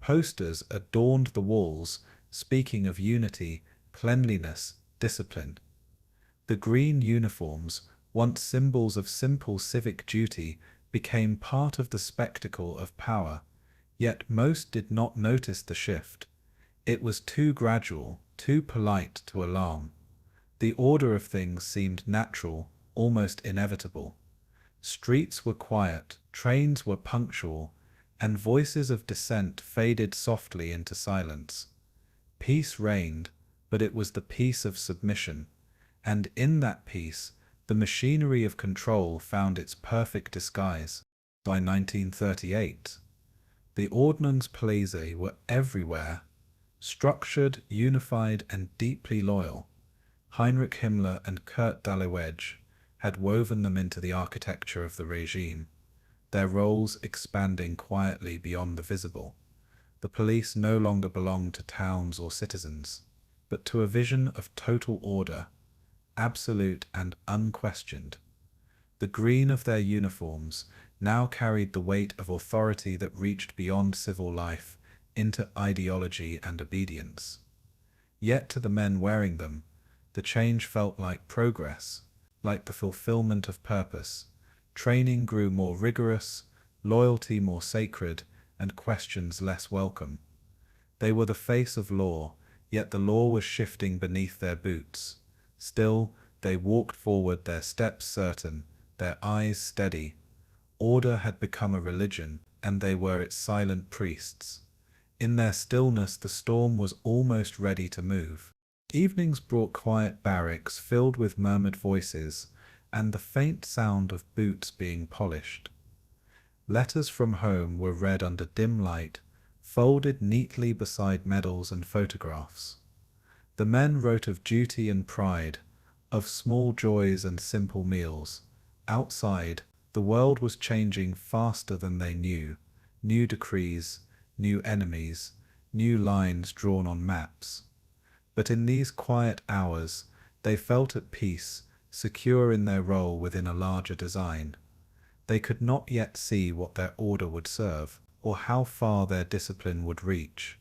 Posters adorned the walls, speaking of unity, cleanliness, discipline. The green uniforms, once symbols of simple civic duty, became part of the spectacle of power, yet most did not notice the shift. It was too gradual, too polite to alarm. The order of things seemed natural, almost inevitable. Streets were quiet, trains were punctual, and voices of dissent faded softly into silence. Peace reigned, but it was the peace of submission, and in that peace, the machinery of control found its perfect disguise. By 1938, the Ordnungspolizei were everywhere, structured, unified, and deeply loyal. Heinrich Himmler and Kurt Daluege had woven them into the architecture of the regime, their roles expanding quietly beyond the visible. The police no longer belonged to towns or citizens, but to a vision of total order, absolute and unquestioned. The green of their uniforms now carried the weight of authority that reached beyond civil life into ideology and obedience. Yet to the men wearing them, the change felt like progress, like the fulfillment of purpose. Training grew more rigorous, loyalty more sacred, and questions less welcome. They were the face of law, yet the law was shifting beneath their boots. Still, they walked forward, their steps certain, their eyes steady. Order had become a religion, and they were its silent priests. In their stillness, the storm was almost ready to move. Evenings brought quiet barracks filled with murmured voices, and the faint sound of boots being polished. Letters from home were read under dim light, folded neatly beside medals and photographs. The men wrote of duty and pride, of small joys and simple meals. Outside, the world was changing faster than they knew. New decrees, new enemies, new lines drawn on maps. But in these quiet hours, they felt at peace, secure in their role within a larger design. They could not yet see what their order would serve, or how far their discipline would reach.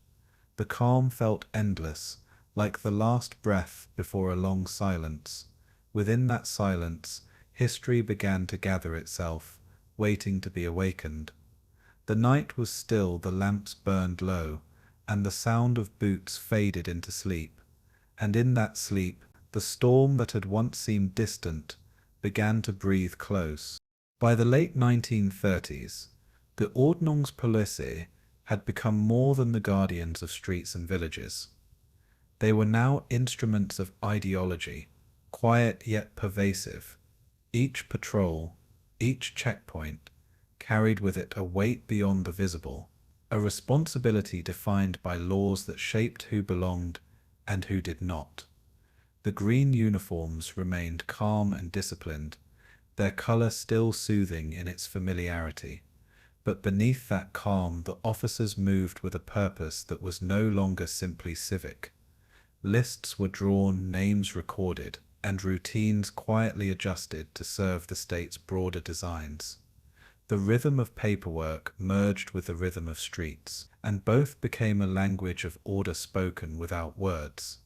The calm felt endless, like the last breath before a long silence. Within that silence, history began to gather itself, waiting to be awakened. The night was still, the lamps burned low, and the sound of boots faded into sleep. And in that sleep, the storm that had once seemed distant began to breathe close. By the late 1930s, the Ordnungspolizei had become more than the guardians of streets and villages. They were now instruments of ideology, quiet yet pervasive. Each patrol, each checkpoint, carried with it a weight beyond the visible, a responsibility defined by laws that shaped who belonged and who did not. The green uniforms remained calm and disciplined, their color still soothing in its familiarity. But beneath that calm, the officers moved with a purpose that was no longer simply civic. Lists were drawn, names recorded, and routines quietly adjusted to serve the state's broader designs. The rhythm of paperwork merged with the rhythm of streets, and both became a language of order spoken without words.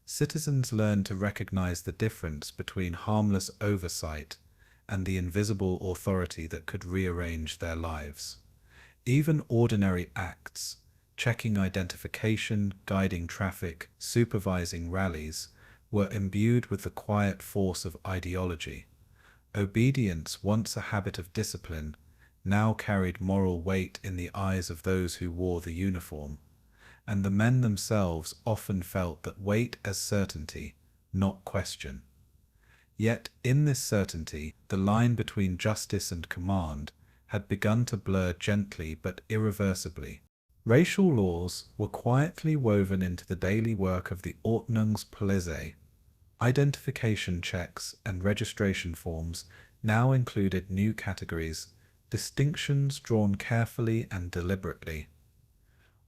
Citizens learned to recognize the difference between harmless oversight and the invisible authority that could rearrange their lives. Even ordinary acts, checking identification, guiding traffic, supervising rallies, were imbued with the quiet force of ideology. Obedience, once a habit of discipline, now carried moral weight in the eyes of those who wore the uniform, and the men themselves often felt that weight as certainty, not question. Yet in this certainty, the line between justice and command had begun to blur gently but irreversibly. Racial laws were quietly woven into the daily work of the Ordnungspolizei. Identification checks and registration forms now included new categories, distinctions drawn carefully and deliberately.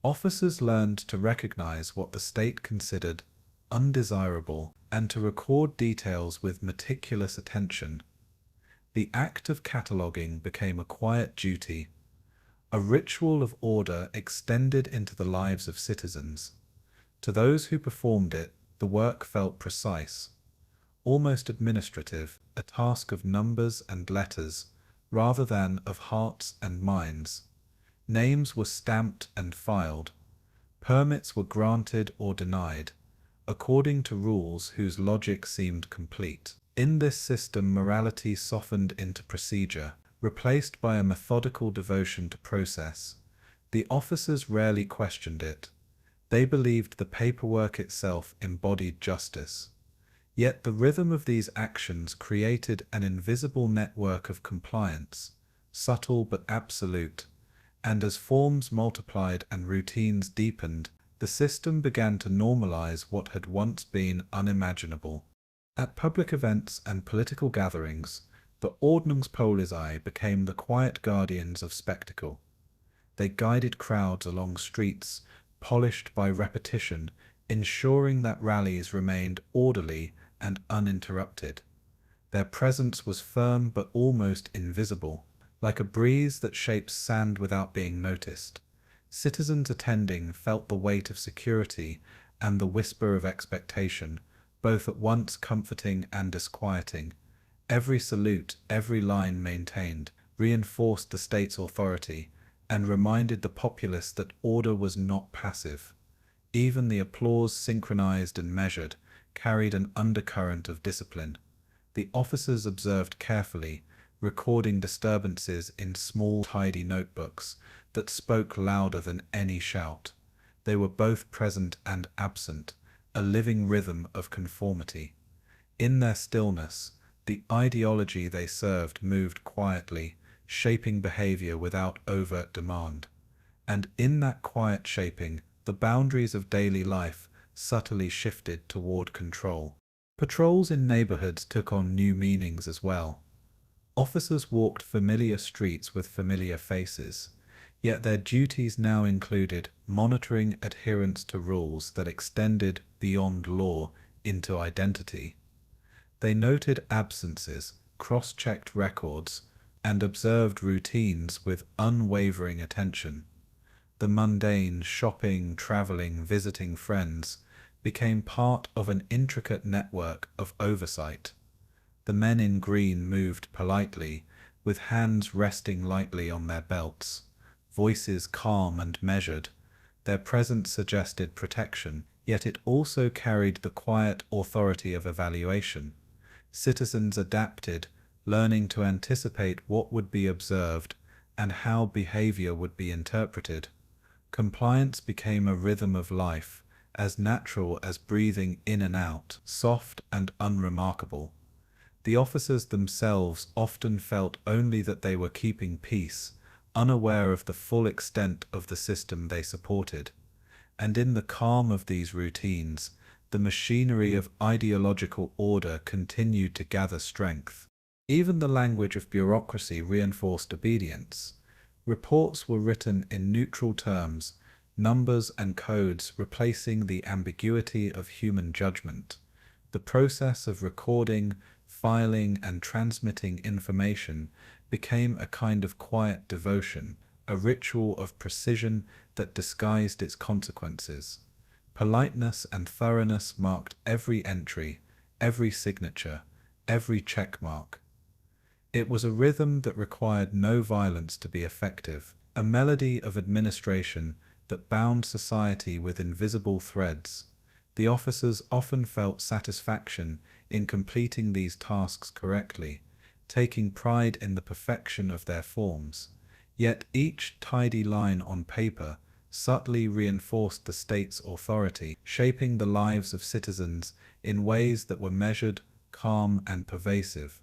Officers learned to recognize what the state considered undesirable and to record details with meticulous attention. The act of cataloging became a quiet duty, a ritual of order extended into the lives of citizens. To those who performed it, the work felt precise, almost administrative, a task of numbers and letters, rather than of hearts and minds. Names were stamped and filed. Permits were granted or denied, according to rules whose logic seemed complete. In this system, morality softened into procedure, replaced by a methodical devotion to process. The officers rarely questioned it. They believed the paperwork itself embodied justice. Yet the rhythm of these actions created an invisible network of compliance, subtle but absolute, and as forms multiplied and routines deepened, the system began to normalize what had once been unimaginable. At public events and political gatherings, the Ordnungspolizei became the quiet guardians of spectacle. They guided crowds along streets, polished by repetition, ensuring that rallies remained orderly and uninterrupted. Their presence was firm but almost invisible, like a breeze that shapes sand without being noticed. Citizens attending felt the weight of security and the whisper of expectation, both at once comforting and disquieting. Every salute, every line maintained, reinforced the state's authority and reminded the populace that order was not passive. Even the applause, synchronized and measured, carried an undercurrent of discipline. The officers observed carefully, recording disturbances in small, tidy notebooks that spoke louder than any shout. They were both present and absent, a living rhythm of conformity. In their stillness, the ideology they served moved quietly, shaping behavior without overt demand. And in that quiet shaping, the boundaries of daily life subtly shifted toward control. Patrols in neighborhoods took on new meanings as well. Officers walked familiar streets with familiar faces, yet their duties now included monitoring adherence to rules that extended beyond law into identity. They noted absences, cross-checked records, and observed routines with unwavering attention. The mundane, shopping, traveling, visiting friends, became part of an intricate network of oversight. The men in green moved politely, with hands resting lightly on their belts, voices calm and measured. Their presence suggested protection, yet it also carried the quiet authority of evaluation. Citizens adapted, learning to anticipate what would be observed and how behavior would be interpreted. Compliance became a rhythm of life, as natural as breathing in and out, soft and unremarkable. The officers themselves often felt only that they were keeping peace, unaware of the full extent of the system they supported. And in the calm of these routines, the machinery of ideological order continued to gather strength. Even the language of bureaucracy reinforced obedience. Reports were written in neutral terms, numbers and codes replacing the ambiguity of human judgment. The process of recording, filing, and transmitting information became a kind of quiet devotion, a ritual of precision that disguised its consequences. Politeness and thoroughness marked every entry, every signature, every checkmark. It was a rhythm that required no violence to be effective, a melody of administration that bound society with invisible threads. The officers often felt satisfaction in completing these tasks correctly, taking pride in the perfection of their forms. Yet each tidy line on paper subtly reinforced the state's authority, shaping the lives of citizens in ways that were measured, calm, and pervasive.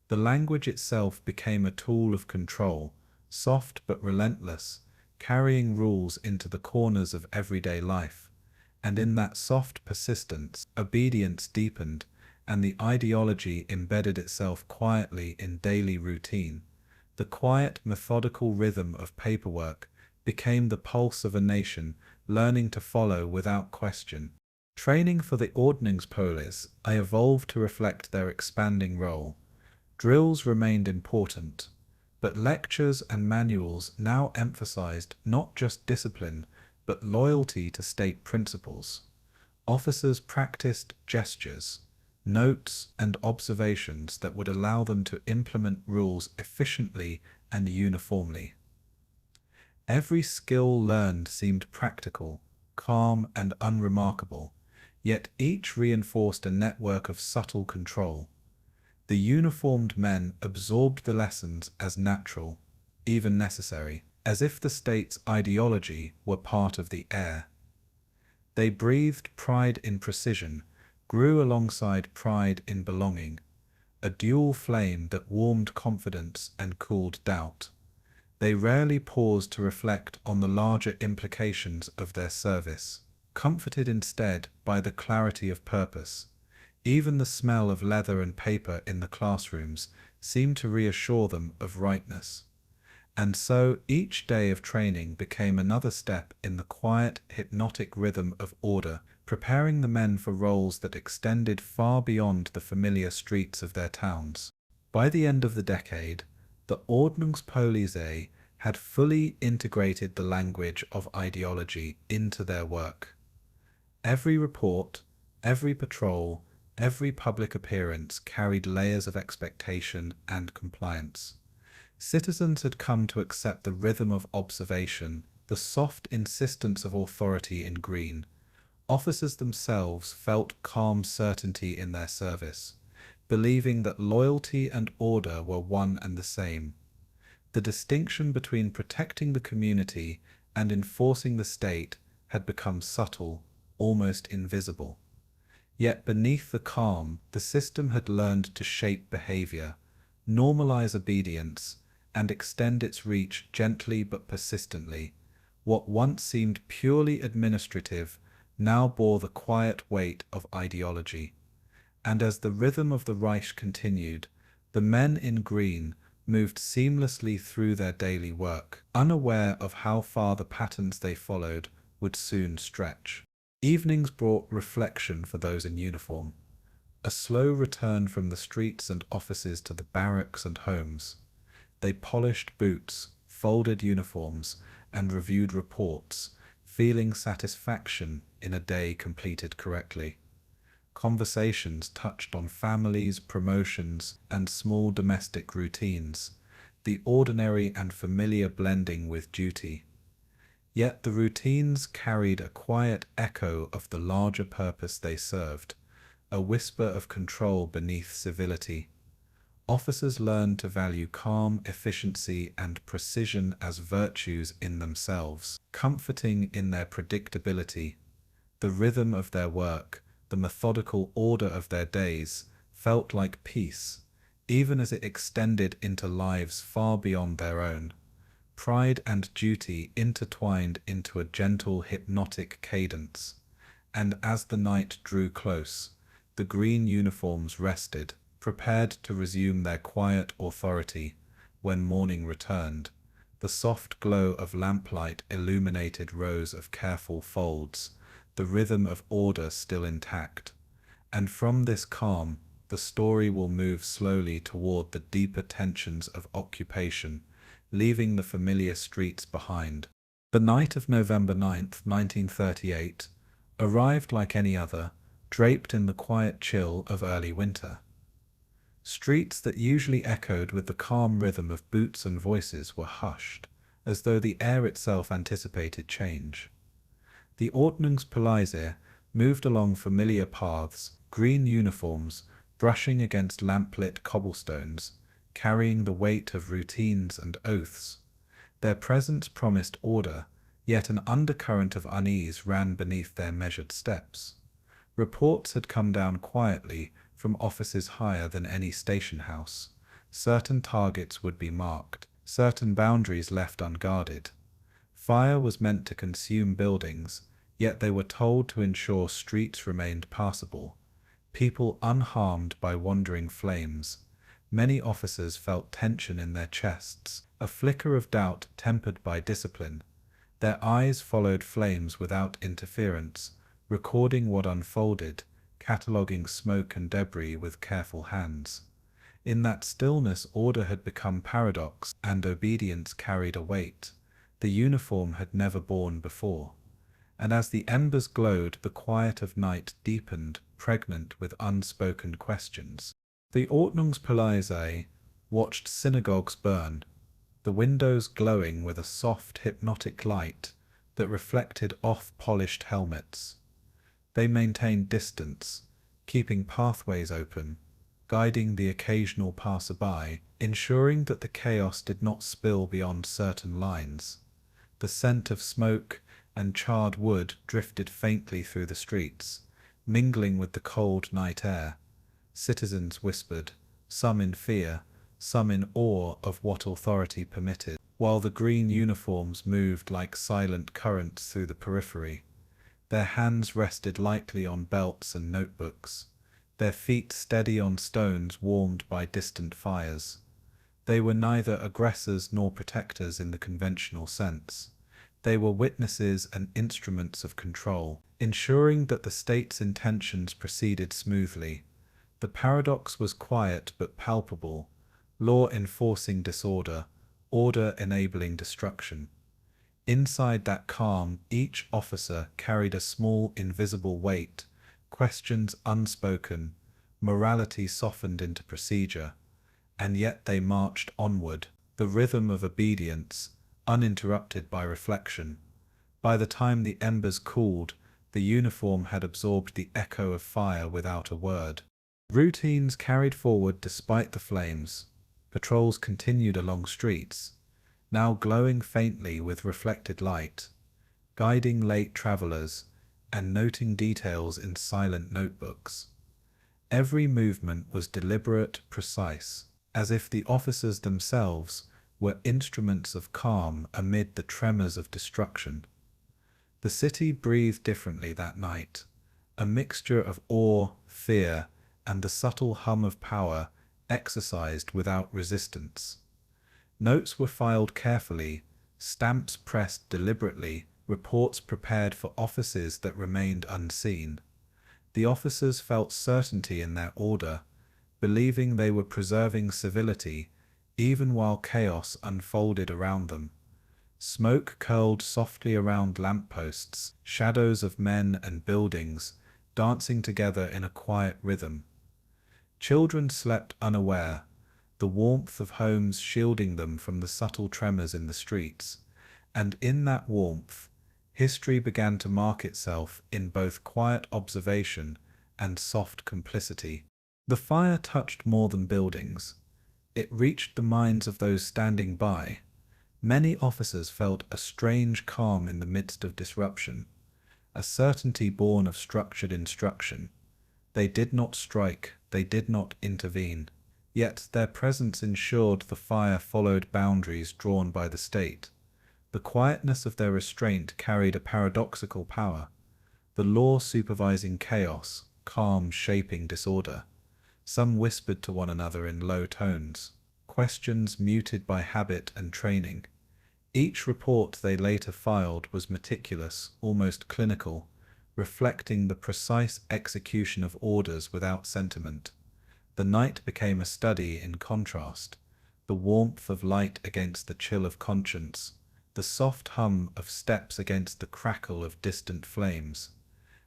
The language itself became a tool of control, soft but relentless, carrying rules into the corners of everyday life. And in that soft persistence, obedience deepened, and the ideology embedded itself quietly in daily routine. The quiet, methodical rhythm of paperwork became the pulse of a nation, learning to follow without question. Training for the Ordnungspolizei evolved to reflect their expanding role. Drills remained important, but lectures and manuals now emphasized not just discipline, but loyalty to state principles. Officers practiced gestures, notes, and observations that would allow them to implement rules efficiently and uniformly. Every skill learned seemed practical, calm, and unremarkable, yet each reinforced a network of subtle control. The uniformed men absorbed the lessons as natural, even necessary, as if the state's ideology were part of the air. They breathed pride in precision, grew alongside pride in belonging, a dual flame that warmed confidence and cooled doubt. They rarely paused to reflect on the larger implications of their service, comforted instead by the clarity of purpose. Even the smell of leather and paper in the classrooms seemed to reassure them of rightness. And so each day of training became another step in the quiet, hypnotic rhythm of order, preparing the men for roles that extended far beyond the familiar streets of their towns. By the end of the decade, the Ordnungspolizei had fully integrated the language of ideology into their work. Every report, every patrol, every public appearance carried layers of expectation and compliance. Citizens had come to accept the rhythm of observation, the soft insistence of authority in green. Officers themselves felt calm certainty in their service, believing that loyalty and order were one and the same. The distinction between protecting the community and enforcing the state had become subtle, almost invisible. Yet beneath the calm, the system had learned to shape behavior, normalize obedience, and extend its reach gently but persistently. What once seemed purely administrative now bore the quiet weight of ideology. And as the rhythm of the Reich continued, the men in green moved seamlessly through their daily work, unaware of how far the patterns they followed would soon stretch. Evenings brought reflection for those in uniform, a slow return from the streets and offices to the barracks and homes. They polished boots, folded uniforms, and reviewed reports, feeling satisfaction in a day completed correctly. Conversations touched on families, promotions, and small domestic routines, the ordinary and familiar blending with duty. Yet the routines carried a quiet echo of the larger purpose they served, a whisper of control beneath civility. Officers learned to value calm, efficiency, and precision as virtues in themselves, comforting in their predictability. The rhythm of their work, the methodical order of their days, felt like peace, even as it extended into lives far beyond their own. Pride and duty intertwined into a gentle, hypnotic cadence. And as the night drew close, the green uniforms rested, prepared to resume their quiet authority. When morning returned, the soft glow of lamplight illuminated rows of careful folds, the rhythm of order still intact. And from this calm, the story will move slowly toward the deeper tensions of occupation, leaving the familiar streets behind. The night of November 9th, 1938, arrived like any other, draped in the quiet chill of early winter. Streets that usually echoed with the calm rhythm of boots and voices were hushed, as though the air itself anticipated change. The Ordnungspolizei moved along familiar paths, green uniforms, brushing against lamplit cobblestones, carrying the weight of routines and oaths. Their presence promised order, yet an undercurrent of unease ran beneath their measured steps. Reports had come down quietly from offices higher than any station house. Certain targets would be marked, certain boundaries left unguarded. Fire was meant to consume buildings, yet they were told to ensure streets remained passable, people unharmed by wandering flames. Many officers felt tension in their chests, a flicker of doubt tempered by discipline. Their eyes followed flames without interference, recording what unfolded, cataloguing smoke and debris with careful hands. In that stillness, order had become paradox, and obedience carried a weight the uniform had never borne before. And as the embers glowed, the quiet of night deepened, pregnant with unspoken questions. The Ordnungspolizei watched synagogues burn, the windows glowing with a soft, hypnotic light that reflected off-polished helmets. They maintained distance, keeping pathways open, guiding the occasional passerby, ensuring that the chaos did not spill beyond certain lines. The scent of smoke and charred wood drifted faintly through the streets, mingling with the cold night air. Citizens whispered, some in fear, some in awe of what authority permitted, while the green uniforms moved like silent currents through the periphery. Their hands rested lightly on belts and notebooks, their feet steady on stones warmed by distant fires. They were neither aggressors nor protectors in the conventional sense. They were witnesses and instruments of control, ensuring that the state's intentions proceeded smoothly. The paradox was quiet but palpable, law enforcing disorder, order enabling destruction. Inside that calm, each officer carried a small invisible weight, questions unspoken, morality softened into procedure, and yet they marched onward, the rhythm of obedience, uninterrupted by reflection. By the time the embers cooled, the uniform had absorbed the echo of fire without a word. Routines carried forward despite the flames. Patrols continued along streets, now glowing faintly with reflected light, guiding late travelers and noting details in silent notebooks. Every movement was deliberate, precise, as if the officers themselves were instruments of calm amid the tremors of destruction. The city breathed differently that night, a mixture of awe, fear, and the subtle hum of power exercised without resistance. Notes were filed carefully, stamps pressed deliberately, reports prepared for offices that remained unseen. The officers felt certainty in their order, believing they were preserving civility, even while chaos unfolded around them. Smoke curled softly around lampposts, shadows of men and buildings, dancing together in a quiet rhythm. Children slept unaware, the warmth of homes shielding them from the subtle tremors in the streets, and in that warmth, history began to mark itself in both quiet observation and soft complicity. The fire touched more than buildings. It reached the minds of those standing by. Many officers felt a strange calm in the midst of disruption, a certainty born of structured instruction. They did not strike, they did not intervene. Yet their presence ensured the fire followed boundaries drawn by the state. The quietness of their restraint carried a paradoxical power, the law supervising chaos, calm shaping disorder. Some whispered to one another in low tones, questions muted by habit and training. Each report they later filed was meticulous, almost clinical, reflecting the precise execution of orders without sentiment. The night became a study in contrast, the warmth of light against the chill of conscience, the soft hum of steps against the crackle of distant flames.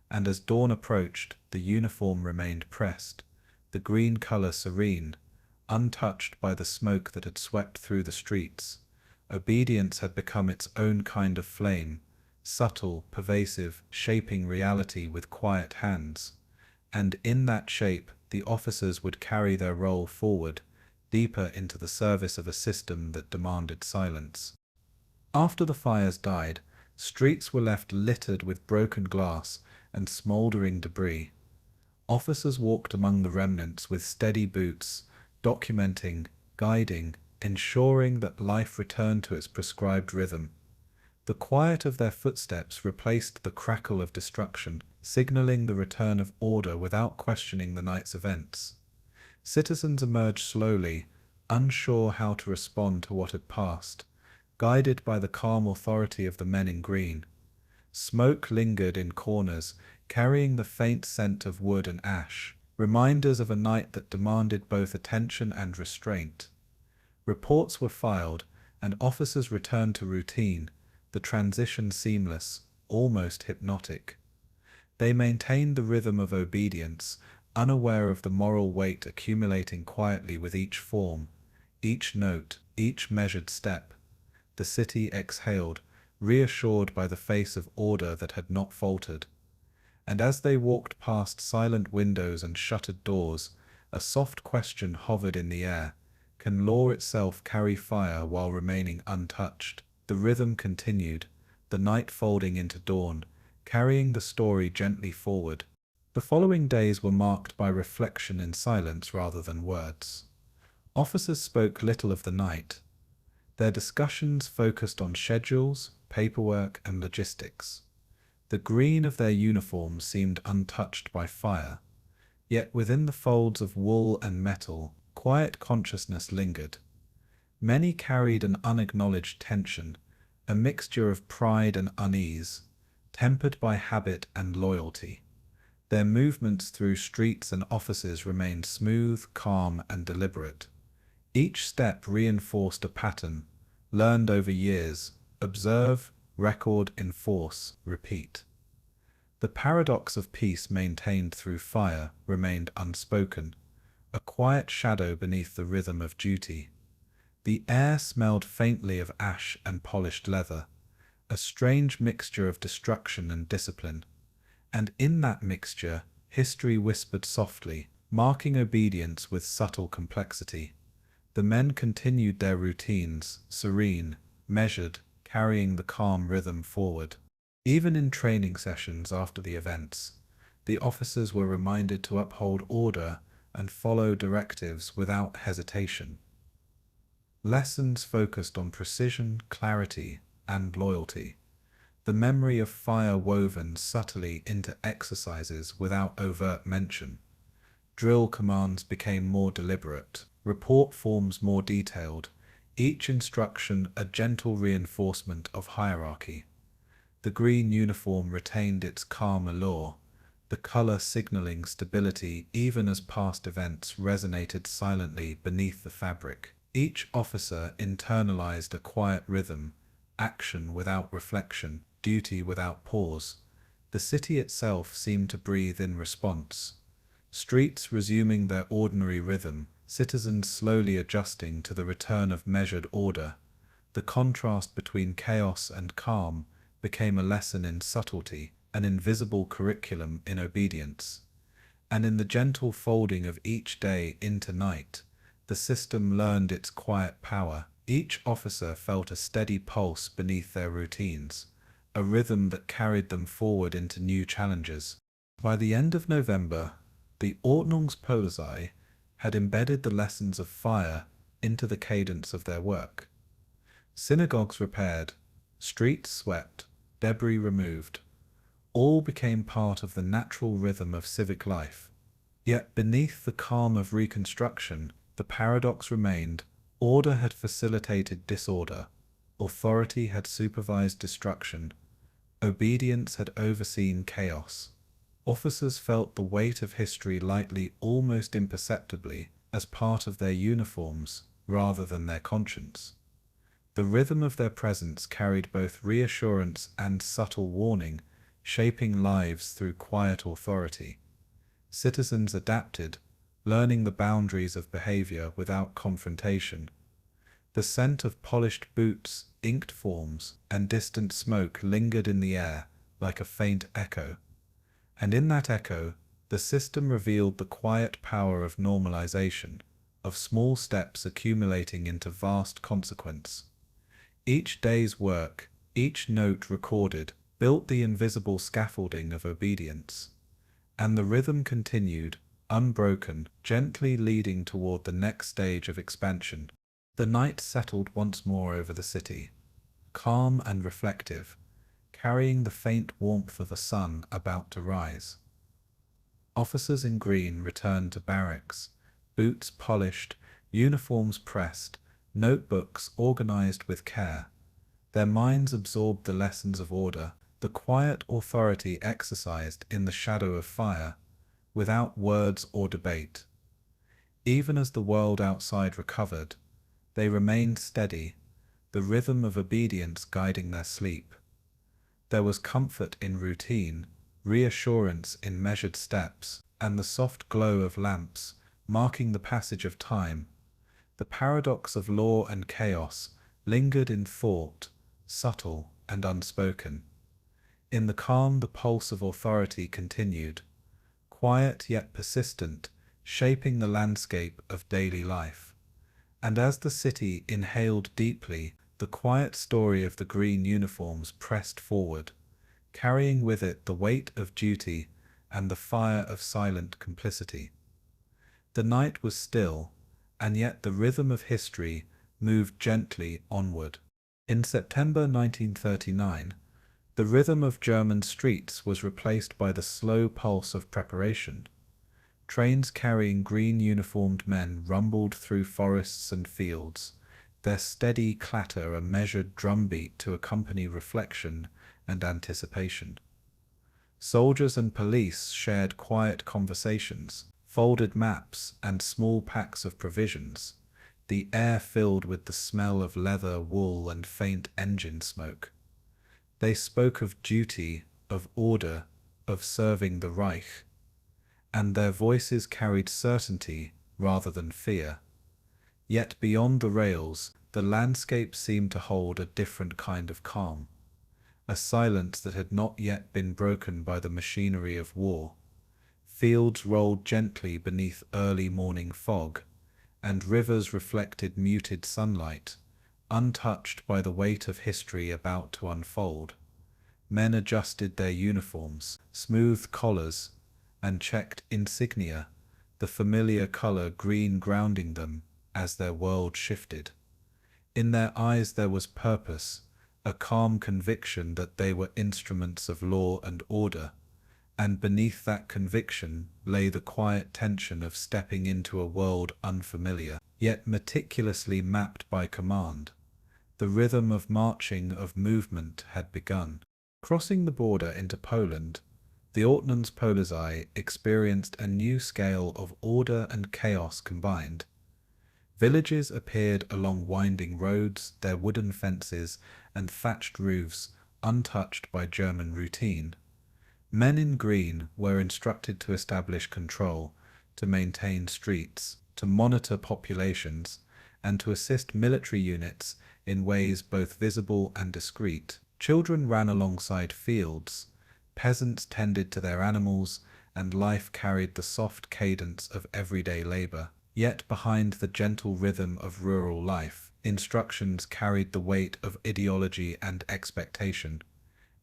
And as dawn approached, the uniform remained pressed, the green color serene, untouched by the smoke that had swept through the streets. Obedience had become its own kind of flame, subtle, pervasive, shaping reality with quiet hands. And in that shape, the officers would carry their role forward, deeper into the service of a system that demanded silence. After the fires died, streets were left littered with broken glass and smoldering debris. Officers walked among the remnants with steady boots, documenting, guiding, ensuring that life returned to its prescribed rhythm. The quiet of their footsteps replaced the crackle of destruction, signaling the return of order without questioning the night's events. Citizens emerged slowly, unsure how to respond to what had passed, guided by the calm authority of the men in green. Smoke lingered in corners, carrying the faint scent of wood and ash, reminders of a night that demanded both attention and restraint. Reports were filed, and officers returned to routine, the transition seamless, almost hypnotic. They maintained the rhythm of obedience, unaware of the moral weight accumulating quietly with each form, each note, each measured step. The city exhaled, reassured by the face of order that had not faltered. And as they walked past silent windows and shuttered doors, a soft question hovered in the air. Can law itself carry fire while remaining untouched? The rhythm continued, the night folding into dawn, carrying the story gently forward. The following days were marked by reflection in silence rather than words. Officers spoke little of the night. Their discussions focused on schedules, paperwork, and logistics. The green of their uniforms seemed untouched by fire, yet within the folds of wool and metal, quiet consciousness lingered. Many carried an unacknowledged tension, a mixture of pride and unease, tempered by habit and loyalty. Their movements through streets and offices remained smooth, calm, and deliberate. Each step reinforced a pattern, learned over years: observe, record, enforce, repeat. The paradox of peace maintained through fire remained unspoken, a quiet shadow beneath the rhythm of duty. The air smelled faintly of ash and polished leather, a strange mixture of destruction and discipline. And in that mixture, history whispered softly, marking obedience with subtle complexity. The men continued their routines, serene, measured, carrying the calm rhythm forward. Even in training sessions after the events, the officers were reminded to uphold order and follow directives without hesitation. Lessons focused on precision, clarity, and loyalty. The memory of fire woven subtly into exercises without overt mention. Drill commands became more deliberate, report forms more detailed, each instruction a gentle reinforcement of hierarchy. The green uniform retained its calm allure, the color signaling stability even as past events resonated silently beneath the fabric. Each officer internalized a quiet rhythm, action without reflection, duty without pause. The city itself seemed to breathe in response. Streets resuming their ordinary rhythm, citizens slowly adjusting to the return of measured order. The contrast between chaos and calm became a lesson in subtlety, an invisible curriculum in obedience. And in the gentle folding of each day into night, the system learned its quiet power. Each officer felt a steady pulse beneath their routines, a rhythm that carried them forward into new challenges. By the end of November, the Ordnungspolizei had embedded the lessons of fire into the cadence of their work. Synagogues repaired, streets swept, debris removed, all became part of the natural rhythm of civic life. Yet beneath the calm of reconstruction, the paradox remained: order had facilitated disorder, authority had supervised destruction, obedience had overseen chaos. Officers felt the weight of history lightly, almost imperceptibly, as part of their uniforms rather than their conscience. The rhythm of their presence carried both reassurance and subtle warning, shaping lives through quiet authority. Citizens adapted, learning the boundaries of behavior without confrontation. The scent of polished boots, inked forms, and distant smoke lingered in the air like a faint echo. And in that echo, the system revealed the quiet power of normalization, of small steps accumulating into vast consequence. Each day's work, each note recorded, built the invisible scaffolding of obedience. And the rhythm continued, unbroken, gently leading toward the next stage of expansion. The night settled once more over the city, calm and reflective, carrying the faint warmth of a sun about to rise. Officers in green returned to barracks, boots polished, uniforms pressed, notebooks organized with care. Their minds absorbed the lessons of order, the quiet authority exercised in the shadow of fire, without words or debate. Even as the world outside recovered, they remained steady, the rhythm of obedience guiding their sleep. There was comfort in routine, reassurance in measured steps, and the soft glow of lamps, marking the passage of time. The paradox of law and chaos lingered in thought, subtle and unspoken. In the calm, the pulse of authority continued, quiet yet persistent, shaping the landscape of daily life. And as the city inhaled deeply, the quiet story of the green uniforms pressed forward, carrying with it the weight of duty and the fire of silent complicity. The night was still, and yet the rhythm of history moved gently onward. In September 1939, the rhythm of German streets was replaced by the slow pulse of preparation. Trains carrying green uniformed men rumbled through forests and fields, their steady clatter a measured drumbeat to accompany reflection and anticipation. Soldiers and police shared quiet conversations, folded maps, and small packs of provisions, the air filled with the smell of leather, wool, and faint engine smoke. They spoke of duty, of order, of serving the Reich, and their voices carried certainty rather than fear. Yet beyond the rails, the landscape seemed to hold a different kind of calm, a silence that had not yet been broken by the machinery of war. Fields rolled gently beneath early morning fog, and rivers reflected muted sunlight, untouched by the weight of history about to unfold. Men adjusted their uniforms, smoothed collars, and checked insignia, the familiar color green grounding them as their world shifted. In their eyes there was purpose, a calm conviction that they were instruments of law and order, and beneath that conviction lay the quiet tension of stepping into a world unfamiliar, yet meticulously mapped by command. The rhythm of marching, of movement had begun. Crossing the border into Poland, the Ordnungspolizei experienced a new scale of order and chaos combined. Villages appeared along winding roads, their wooden fences and thatched roofs untouched by German routine. Men in green were instructed to establish control, to maintain streets, to monitor populations, and to assist military units in ways both visible and discreet. Children ran alongside fields, peasants tended to their animals, and life carried the soft cadence of everyday labor. Yet behind the gentle rhythm of rural life, instructions carried the weight of ideology and expectation.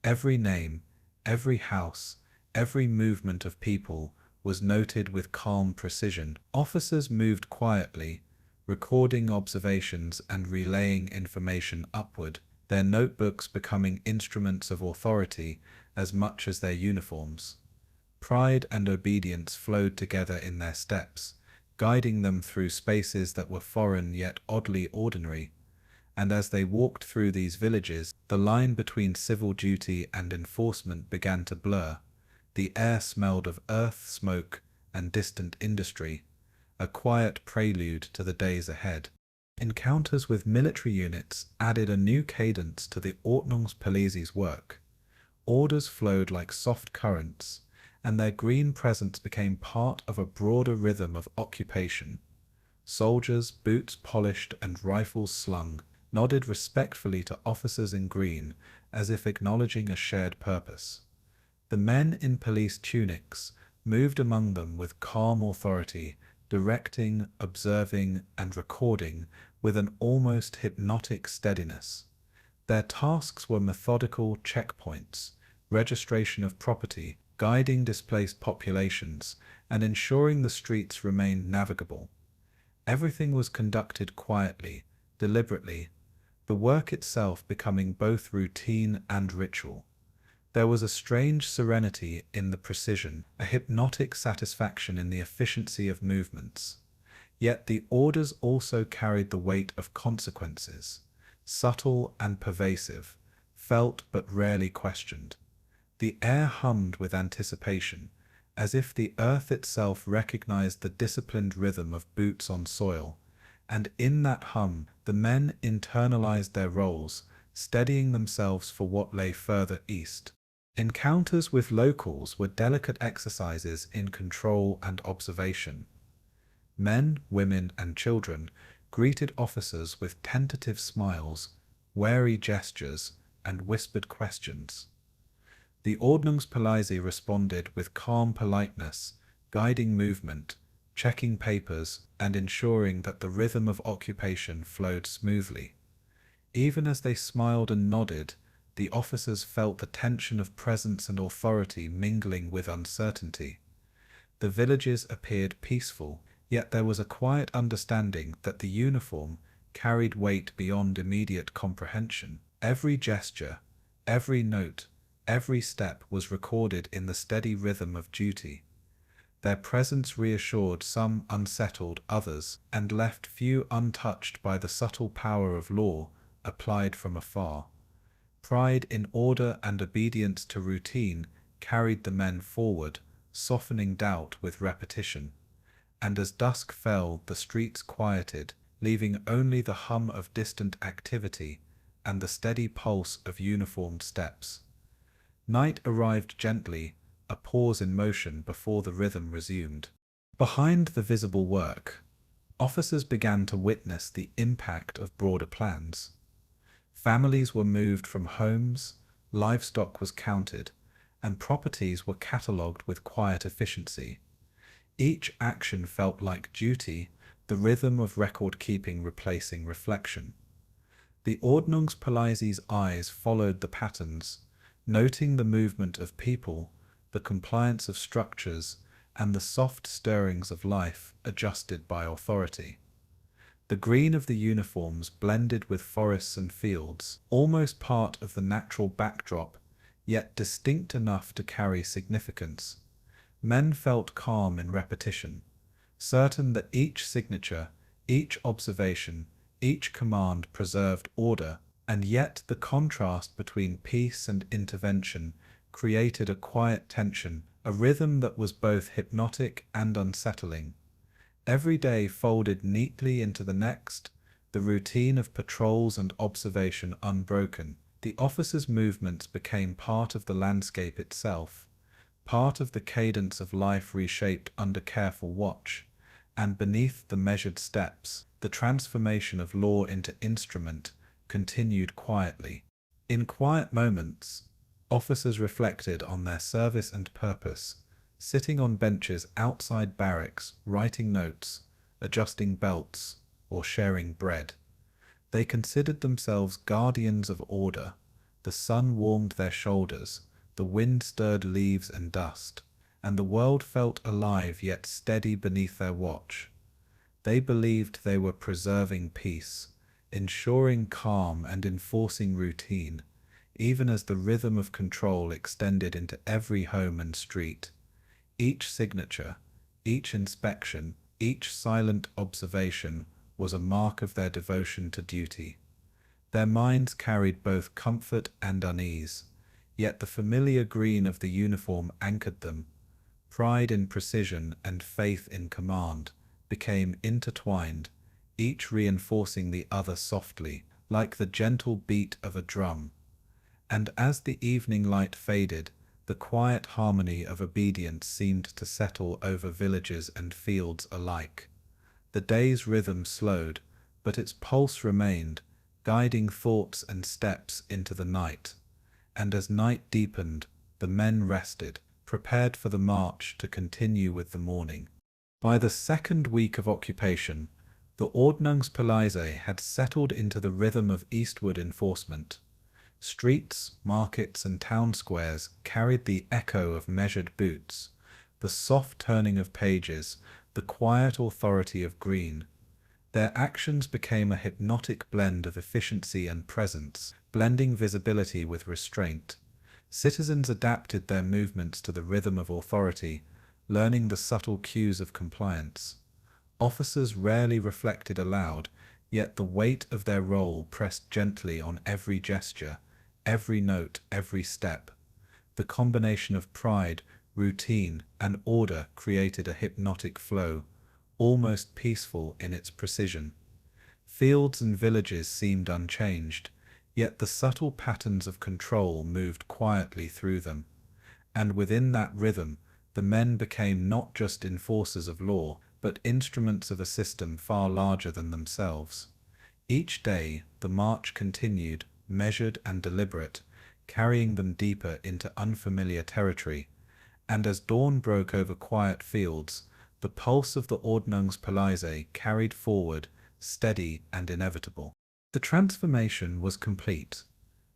Every name, every house, every movement of people was noted with calm precision. Officers moved quietly, recording observations and relaying information upward, their notebooks becoming instruments of authority as much as their uniforms. Pride and obedience flowed together in their steps, guiding them through spaces that were foreign yet oddly ordinary. And as they walked through these villages, the line between civil duty and enforcement began to blur. The air smelled of earth, smoke, and distant industry, a quiet prelude to the days ahead. Encounters with military units added a new cadence to the Ordnungspolizei's work. Orders flowed like soft currents, and their green presence became part of a broader rhythm of occupation. Soldiers, boots polished and rifles slung, nodded respectfully to officers in green, as if acknowledging a shared purpose. The men in police tunics moved among them with calm authority, directing, observing, and recording with an almost hypnotic steadiness. Their tasks were methodical checkpoints, registration of property, guiding displaced populations, and ensuring the streets remained navigable. Everything was conducted quietly, deliberately, the work itself becoming both routine and ritual. There was a strange serenity in the precision, a hypnotic satisfaction in the efficiency of movements. Yet the orders also carried the weight of consequences, subtle and pervasive, felt but rarely questioned. The air hummed with anticipation, as if the earth itself recognized the disciplined rhythm of boots on soil, and in that hum the men internalized their roles, steadying themselves for what lay further east. Encounters with locals were delicate exercises in control and observation. Men, women, and children greeted officers with tentative smiles, wary gestures, and whispered questions. The Ordnungspolizei responded with calm politeness, guiding movement, checking papers, and ensuring that the rhythm of occupation flowed smoothly. Even as they smiled and nodded, the officers felt the tension of presence and authority mingling with uncertainty. The villages appeared peaceful, yet there was a quiet understanding that the uniform carried weight beyond immediate comprehension. Every gesture, every note, every step was recorded in the steady rhythm of duty. Their presence reassured some, unsettled others, and left few untouched by the subtle power of law applied from afar. Pride in order and obedience to routine carried the men forward, softening doubt with repetition. And as dusk fell, the streets quieted, leaving only the hum of distant activity and the steady pulse of uniformed steps. Night arrived gently, a pause in motion before the rhythm resumed. Behind the visible work, officers began to witness the impact of broader plans. Families were moved from homes, livestock was counted, and properties were catalogued with quiet efficiency. Each action felt like duty, the rhythm of record-keeping replacing reflection. The Ordnungspolizei's eyes followed the patterns, noting the movement of people, the compliance of structures, and the soft stirrings of life adjusted by authority. The green of the uniforms blended with forests and fields, almost part of the natural backdrop, yet distinct enough to carry significance. Men felt calm in repetition, certain that each signature, each observation, each command preserved order, and yet the contrast between peace and intervention created a quiet tension, a rhythm that was both hypnotic and unsettling. Every day folded neatly into the next, the routine of patrols and observation unbroken. The officers' movements became part of the landscape itself, part of the cadence of life reshaped under careful watch, and beneath the measured steps, the transformation of law into instrument continued quietly. In quiet moments, officers reflected on their service and purpose, sitting on benches outside barracks, writing notes, adjusting belts, or sharing bread. They considered themselves guardians of order. The sun warmed their shoulders, the wind stirred leaves and dust, and the world felt alive yet steady beneath their watch. They believed they were preserving peace, ensuring calm and enforcing routine, even as the rhythm of control extended into every home and street. Each signature, each inspection, each silent observation was a mark of their devotion to duty. Their minds carried both comfort and unease, yet the familiar green of the uniform anchored them. Pride in precision and faith in command became intertwined, each reinforcing the other softly, like the gentle beat of a drum. And as the evening light faded, the quiet harmony of obedience seemed to settle over villages and fields alike. The day's rhythm slowed, but its pulse remained, guiding thoughts and steps into the night. And as night deepened, the men rested, prepared for the march to continue with the morning. By the second week of occupation, the Ordnungspolizei had settled into the rhythm of Eastward enforcement. Streets, markets, and town squares carried the echo of measured boots, the soft turning of pages, the quiet authority of green. Their actions became a hypnotic blend of efficiency and presence, blending visibility with restraint. Citizens adapted their movements to the rhythm of authority, learning the subtle cues of compliance. Officers rarely reflected aloud, yet the weight of their role pressed gently on every gesture, every note, every step. The combination of pride, routine, and order created a hypnotic flow, almost peaceful in its precision. Fields and villages seemed unchanged, yet the subtle patterns of control moved quietly through them. And within that rhythm, the men became not just enforcers of law, but instruments of a system far larger than themselves. Each day, the march continued, measured and deliberate, carrying them deeper into unfamiliar territory. And as dawn broke over quiet fields, the pulse of the Ordnungspolizei carried forward, steady and inevitable. The transformation was complete.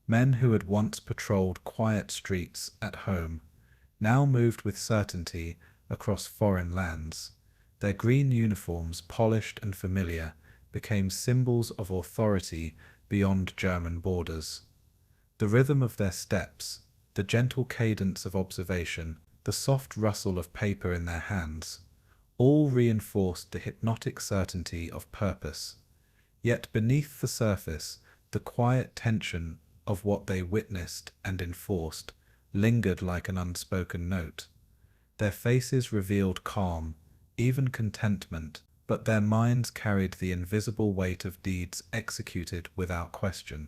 Men who had once patrolled quiet streets at home now moved with certainty across foreign lands. Their green uniforms, polished and familiar, became symbols of authority beyond German borders. The rhythm of their steps, the gentle cadence of observation, the soft rustle of paper in their hands, all reinforced the hypnotic certainty of purpose. Yet beneath the surface, the quiet tension of what they witnessed and enforced lingered like an unspoken note. Their faces revealed calm, even contentment, but their minds carried the invisible weight of deeds executed without question.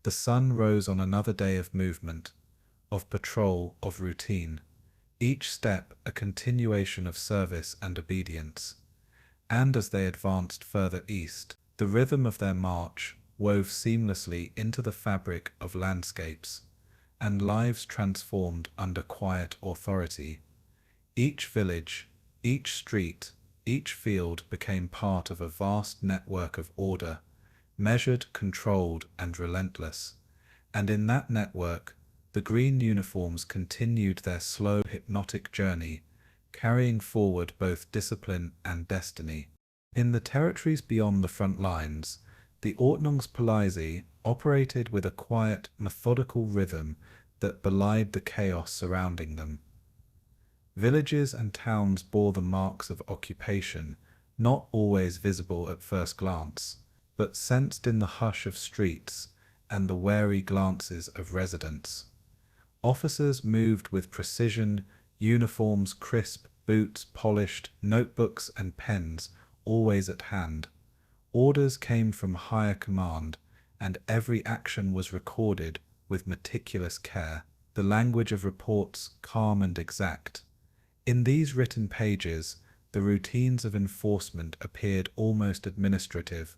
The sun rose on another day of movement, of patrol, of routine, each step a continuation of service and obedience. And as they advanced further east, the rhythm of their march wove seamlessly into the fabric of landscapes, and lives transformed under quiet authority. Each village, each street, each field became part of a vast network of order, measured, controlled, and relentless. And in that network, the green uniforms continued their slow, hypnotic journey, carrying forward both discipline and destiny. In the territories beyond the front lines, the Ordnungspolizei operated with a quiet, methodical rhythm that belied the chaos surrounding them. Villages and towns bore the marks of occupation, not always visible at first glance, but sensed in the hush of streets and the wary glances of residents. Officers moved with precision, uniforms crisp, boots polished, notebooks and pens always at hand. Orders came from higher command, and every action was recorded with meticulous care, the language of reports calm and exact. In these written pages, the routines of enforcement appeared almost administrative,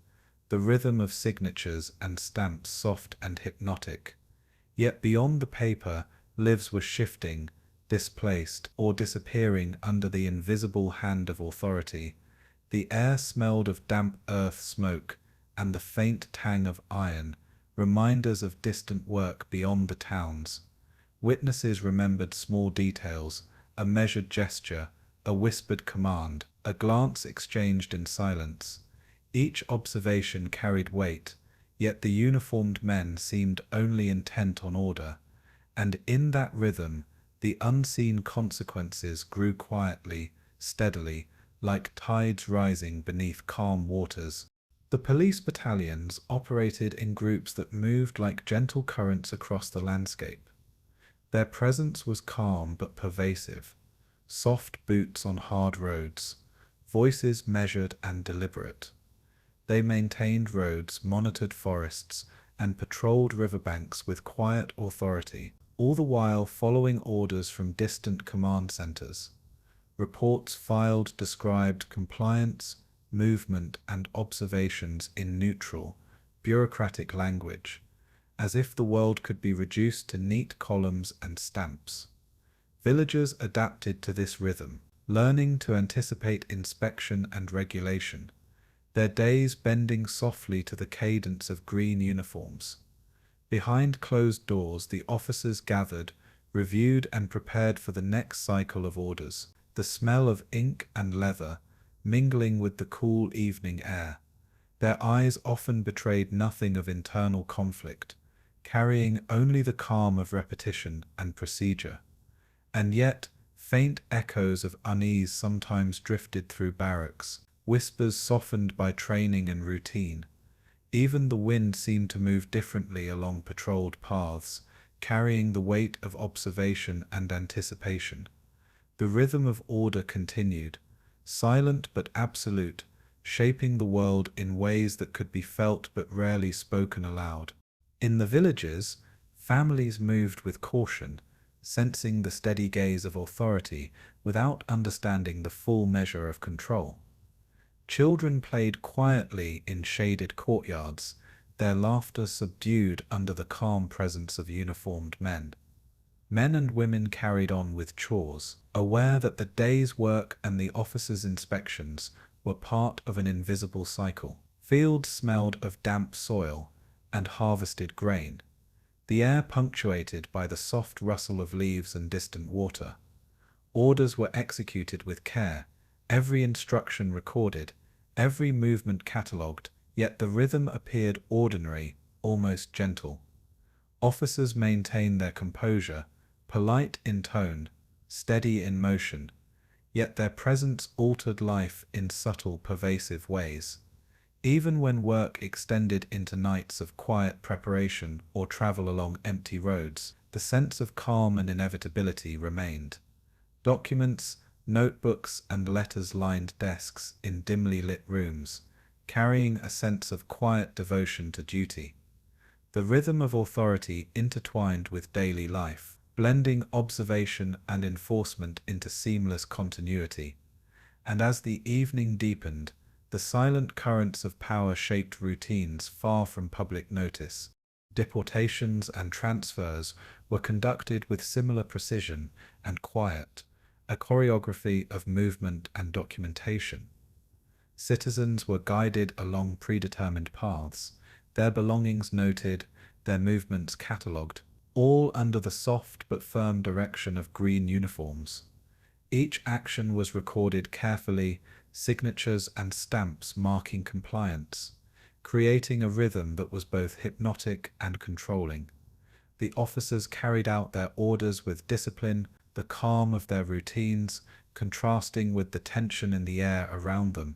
the rhythm of signatures and stamps soft and hypnotic. Yet beyond the paper, lives were shifting, displaced, or disappearing under the invisible hand of authority. The air smelled of damp earth smoke and the faint tang of iron, reminders of distant work beyond the towns. Witnesses remembered small details, a measured gesture, a whispered command, a glance exchanged in silence. Each observation carried weight, yet the uniformed men seemed only intent on order, and in that rhythm the unseen consequences grew quietly, steadily, like tides rising beneath calm waters. The police battalions operated in groups that moved like gentle currents across the landscape. Their presence was calm but pervasive, soft boots on hard roads, voices measured and deliberate. They maintained roads, monitored forests, and patrolled riverbanks with quiet authority, all the while following orders from distant command centers. Reports filed described compliance, movement, and observations in neutral, bureaucratic language, as if the world could be reduced to neat columns and stamps. Villagers adapted to this rhythm, learning to anticipate inspection and regulation, their days bending softly to the cadence of green uniforms. Behind closed doors, the officers gathered, reviewed, and prepared for the next cycle of orders, the smell of ink and leather mingling with the cool evening air. Their eyes often betrayed nothing of internal conflict, carrying only the calm of repetition and procedure. And yet, faint echoes of unease sometimes drifted through barracks, whispers softened by training and routine. Even the wind seemed to move differently along patrolled paths, carrying the weight of observation and anticipation. The rhythm of order continued, silent but absolute, shaping the world in ways that could be felt but rarely spoken aloud. In the villages, families moved with caution, sensing the steady gaze of authority without understanding the full measure of control. Children played quietly in shaded courtyards, their laughter subdued under the calm presence of uniformed men. Men and women carried on with chores, aware that the day's work and the officers' inspections were part of an invisible cycle. Fields smelled of damp soil and harvested grain, the air punctuated by the soft rustle of leaves and distant water. Orders were executed with care, every instruction recorded, every movement catalogued, yet the rhythm appeared ordinary, almost gentle. Officers maintained their composure, polite in tone, steady in motion, yet their presence altered life in subtle, pervasive ways. Even when work extended into nights of quiet preparation or travel along empty roads, the sense of calm and inevitability remained. Documents, notebooks, and letters lined desks in dimly lit rooms, carrying a sense of quiet devotion to duty. The rhythm of authority intertwined with daily life, blending observation and enforcement into seamless continuity. And as the evening deepened, the silent currents of power shaped routines far from public notice. Deportations and transfers were conducted with similar precision and quiet, a choreography of movement and documentation. Citizens were guided along predetermined paths, their belongings noted, their movements catalogued, all under the soft but firm direction of green uniforms. Each action was recorded carefully, signatures and stamps marking compliance, creating a rhythm that was both hypnotic and controlling. The officers carried out their orders with discipline, the calm of their routines contrasting with the tension in the air around them.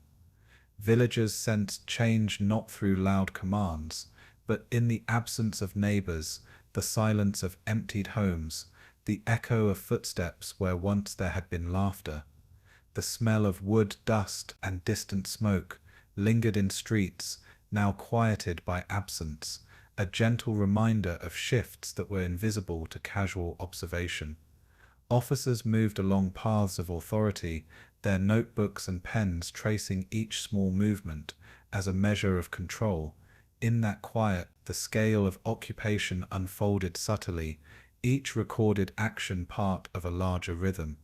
Villagers sensed change not through loud commands, but in the absence of neighbors, the silence of emptied homes, the echo of footsteps where once there had been laughter. The smell of wood dust and distant smoke lingered in streets, now quieted by absence, a gentle reminder of shifts that were invisible to casual observation. Officers moved along paths of authority, their notebooks and pens tracing each small movement as a measure of control. In that quiet, the scale of occupation unfolded subtly, each recorded action part of a larger rhythm.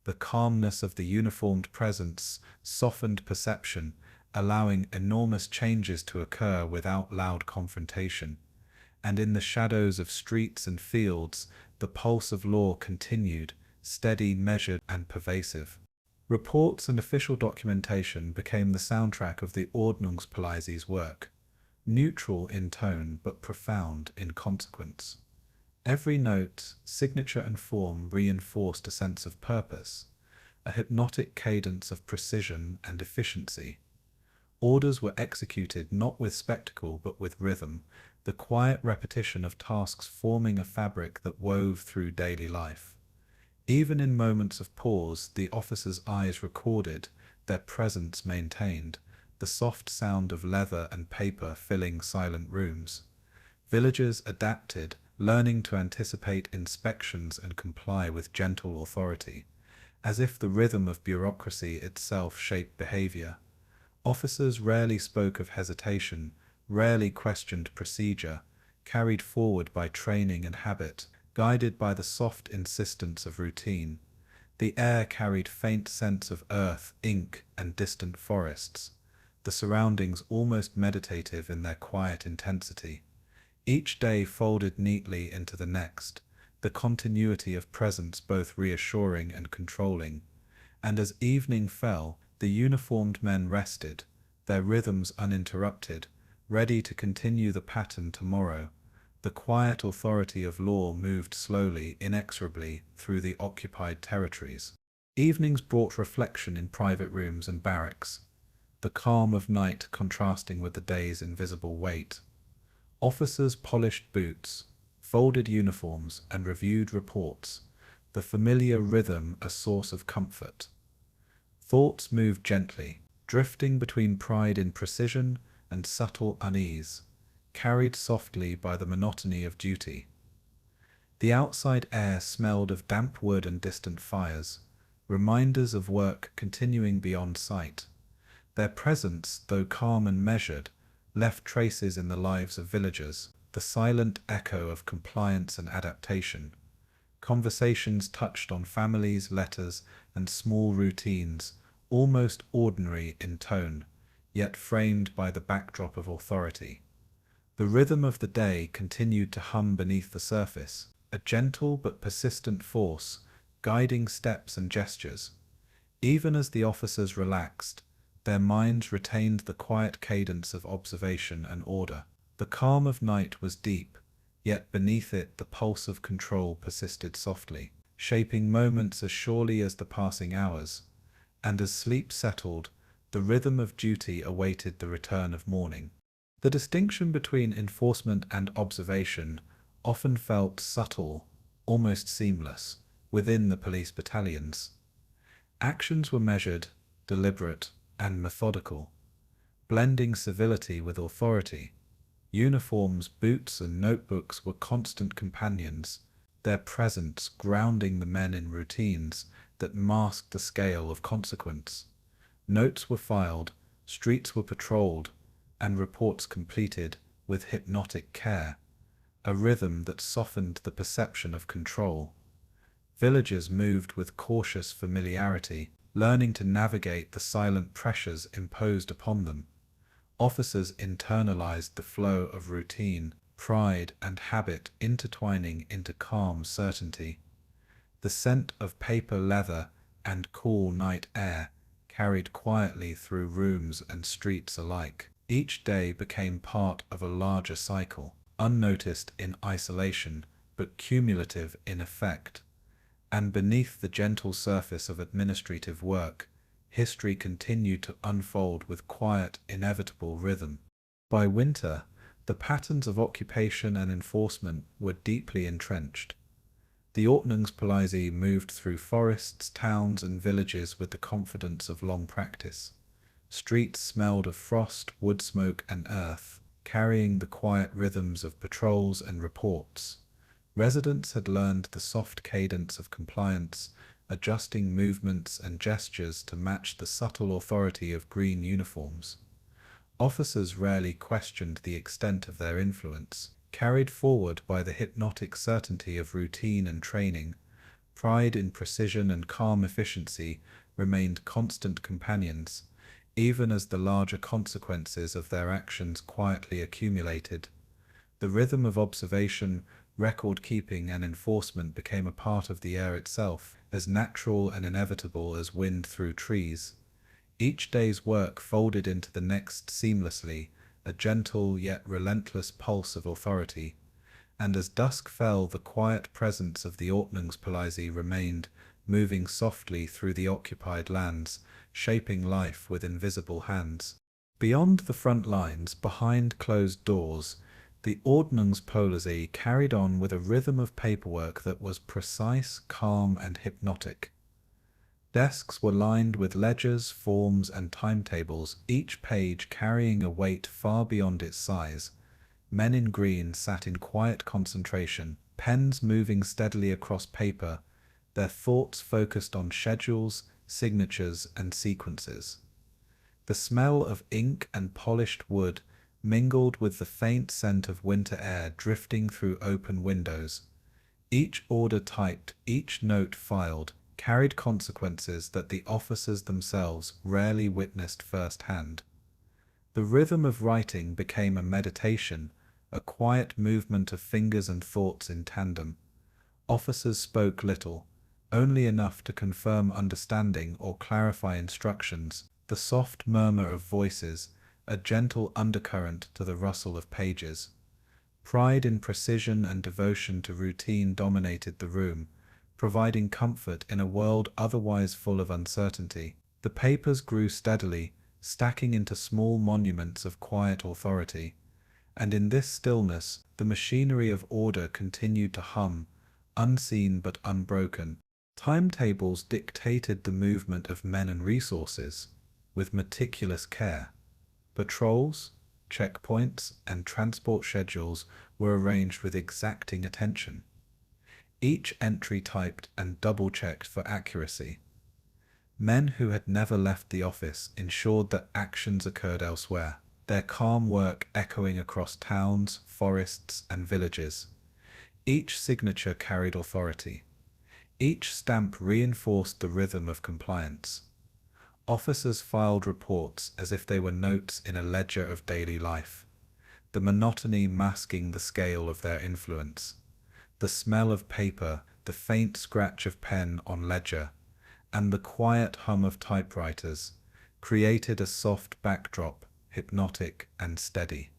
The calmness of the uniformed presence softened perception, allowing enormous changes to occur without loud confrontation. And in the shadows of streets and fields, the pulse of law continued, steady, measured, and pervasive. Reports and official documentation became the soundtrack of the Ordnungspolizei's work, neutral in tone but profound in consequence. Every note, signature and form reinforced a sense of purpose, a hypnotic cadence of precision and efficiency. Orders were executed not with spectacle but with rhythm, the quiet repetition of tasks forming a fabric that wove through daily life. Even in moments of pause, the officers' eyes recorded, their presence maintained, the soft sound of leather and paper filling silent rooms. Villagers adapted, learning to anticipate inspections and comply with gentle authority, as if the rhythm of bureaucracy itself shaped behavior. Officers rarely spoke of hesitation, rarely questioned procedure, carried forward by training and habit, guided by the soft insistence of routine. The air carried faint scents of earth, ink, and distant forests, the surroundings almost meditative in their quiet intensity. Each day folded neatly into the next, the continuity of presence both reassuring and controlling. And as evening fell, the uniformed men rested, their rhythms uninterrupted, ready to continue the pattern tomorrow. The quiet authority of law moved slowly, inexorably, through the occupied territories. Evenings brought reflection in private rooms and barracks, the calm of night contrasting with the day's invisible weight. Officers polished boots, folded uniforms, and reviewed reports, the familiar rhythm a source of comfort. Thoughts moved gently, drifting between pride in precision and subtle unease, carried softly by the monotony of duty. The outside air smelled of damp wood and distant fires, reminders of work continuing beyond sight. Their presence, though calm and measured, left traces in the lives of villagers, the silent echo of compliance and adaptation. Conversations touched on families, letters, and small routines, almost ordinary in tone, yet framed by the backdrop of authority. The rhythm of the day continued to hum beneath the surface, a gentle but persistent force, guiding steps and gestures. Even as the officers relaxed, their minds retained the quiet cadence of observation and order. The calm of night was deep, yet beneath it the pulse of control persisted softly, shaping moments as surely as the passing hours. And as sleep settled, the rhythm of duty awaited the return of morning. The distinction between enforcement and observation often felt subtle, almost seamless, within the police battalions. Actions were measured, deliberate, and methodical, blending civility with authority. Uniforms, boots, and notebooks were constant companions, their presence grounding the men in routines that masked the scale of consequence. Notes were filed, streets were patrolled, and reports completed with hypnotic care, a rhythm that softened the perception of control. Villagers moved with cautious familiarity, learning to navigate the silent pressures imposed upon them. Officers internalized the flow of routine, pride, and habit intertwining into calm certainty. The scent of paper leather and cool night air carried quietly through rooms and streets alike. Each day became part of a larger cycle, unnoticed in isolation, but cumulative in effect. And beneath the gentle surface of administrative work, history continued to unfold with quiet, inevitable rhythm. By winter, the patterns of occupation and enforcement were deeply entrenched. The Ordnungspolizei moved through forests, towns, and villages with the confidence of long practice. Streets smelled of frost, wood smoke, and earth, carrying the quiet rhythms of patrols and reports. Residents had learned the soft cadence of compliance, adjusting movements and gestures to match the subtle authority of green uniforms. Officers rarely questioned the extent of their influence, Carried forward by the hypnotic certainty of routine and training, pride in precision and calm efficiency remained constant companions, even as the larger consequences of their actions quietly accumulated. The rhythm of observation, record-keeping and enforcement became a part of the air itself, as natural and inevitable as wind through trees. Each day's work folded into the next seamlessly, a gentle yet relentless pulse of authority, and as dusk fell, the quiet presence of the Ordnungspolizei remained, moving softly through the occupied lands, shaping life with invisible hands. Beyond the front lines, behind closed doors, the Ordnungspolizei carried on with a rhythm of paperwork that was precise, calm, and hypnotic. Desks were lined with ledgers, forms, and timetables, each page carrying a weight far beyond its size. Men in green sat in quiet concentration, pens moving steadily across paper, their thoughts focused on schedules, signatures, and sequences. The smell of ink and polished wood mingled with the faint scent of winter air drifting through open windows. Each order typed, each note filed, carried consequences that the officers themselves rarely witnessed firsthand. The rhythm of writing became a meditation, a quiet movement of fingers and thoughts in tandem. Officers spoke little, only enough to confirm understanding or clarify instructions, the soft murmur of voices, a gentle undercurrent to the rustle of pages. Pride in precision and devotion to routine dominated the room, providing comfort in a world otherwise full of uncertainty. The papers grew steadily, stacking into small monuments of quiet authority, and in this stillness the machinery of order continued to hum, unseen but unbroken. Timetables dictated the movement of men and resources, with meticulous care. Patrols, checkpoints, and transport schedules were arranged with exacting attention. Each entry typed and double-checked for accuracy. Men who had never left the office ensured that actions occurred elsewhere, their calm work echoing across towns, forests, and villages. Each signature carried authority. Each stamp reinforced the rhythm of compliance. Officers filed reports as if they were notes in a ledger of daily life, the monotony masking the scale of their influence. The smell of paper, the faint scratch of pen on ledger, and the quiet hum of typewriters created a soft backdrop, hypnotic and steady.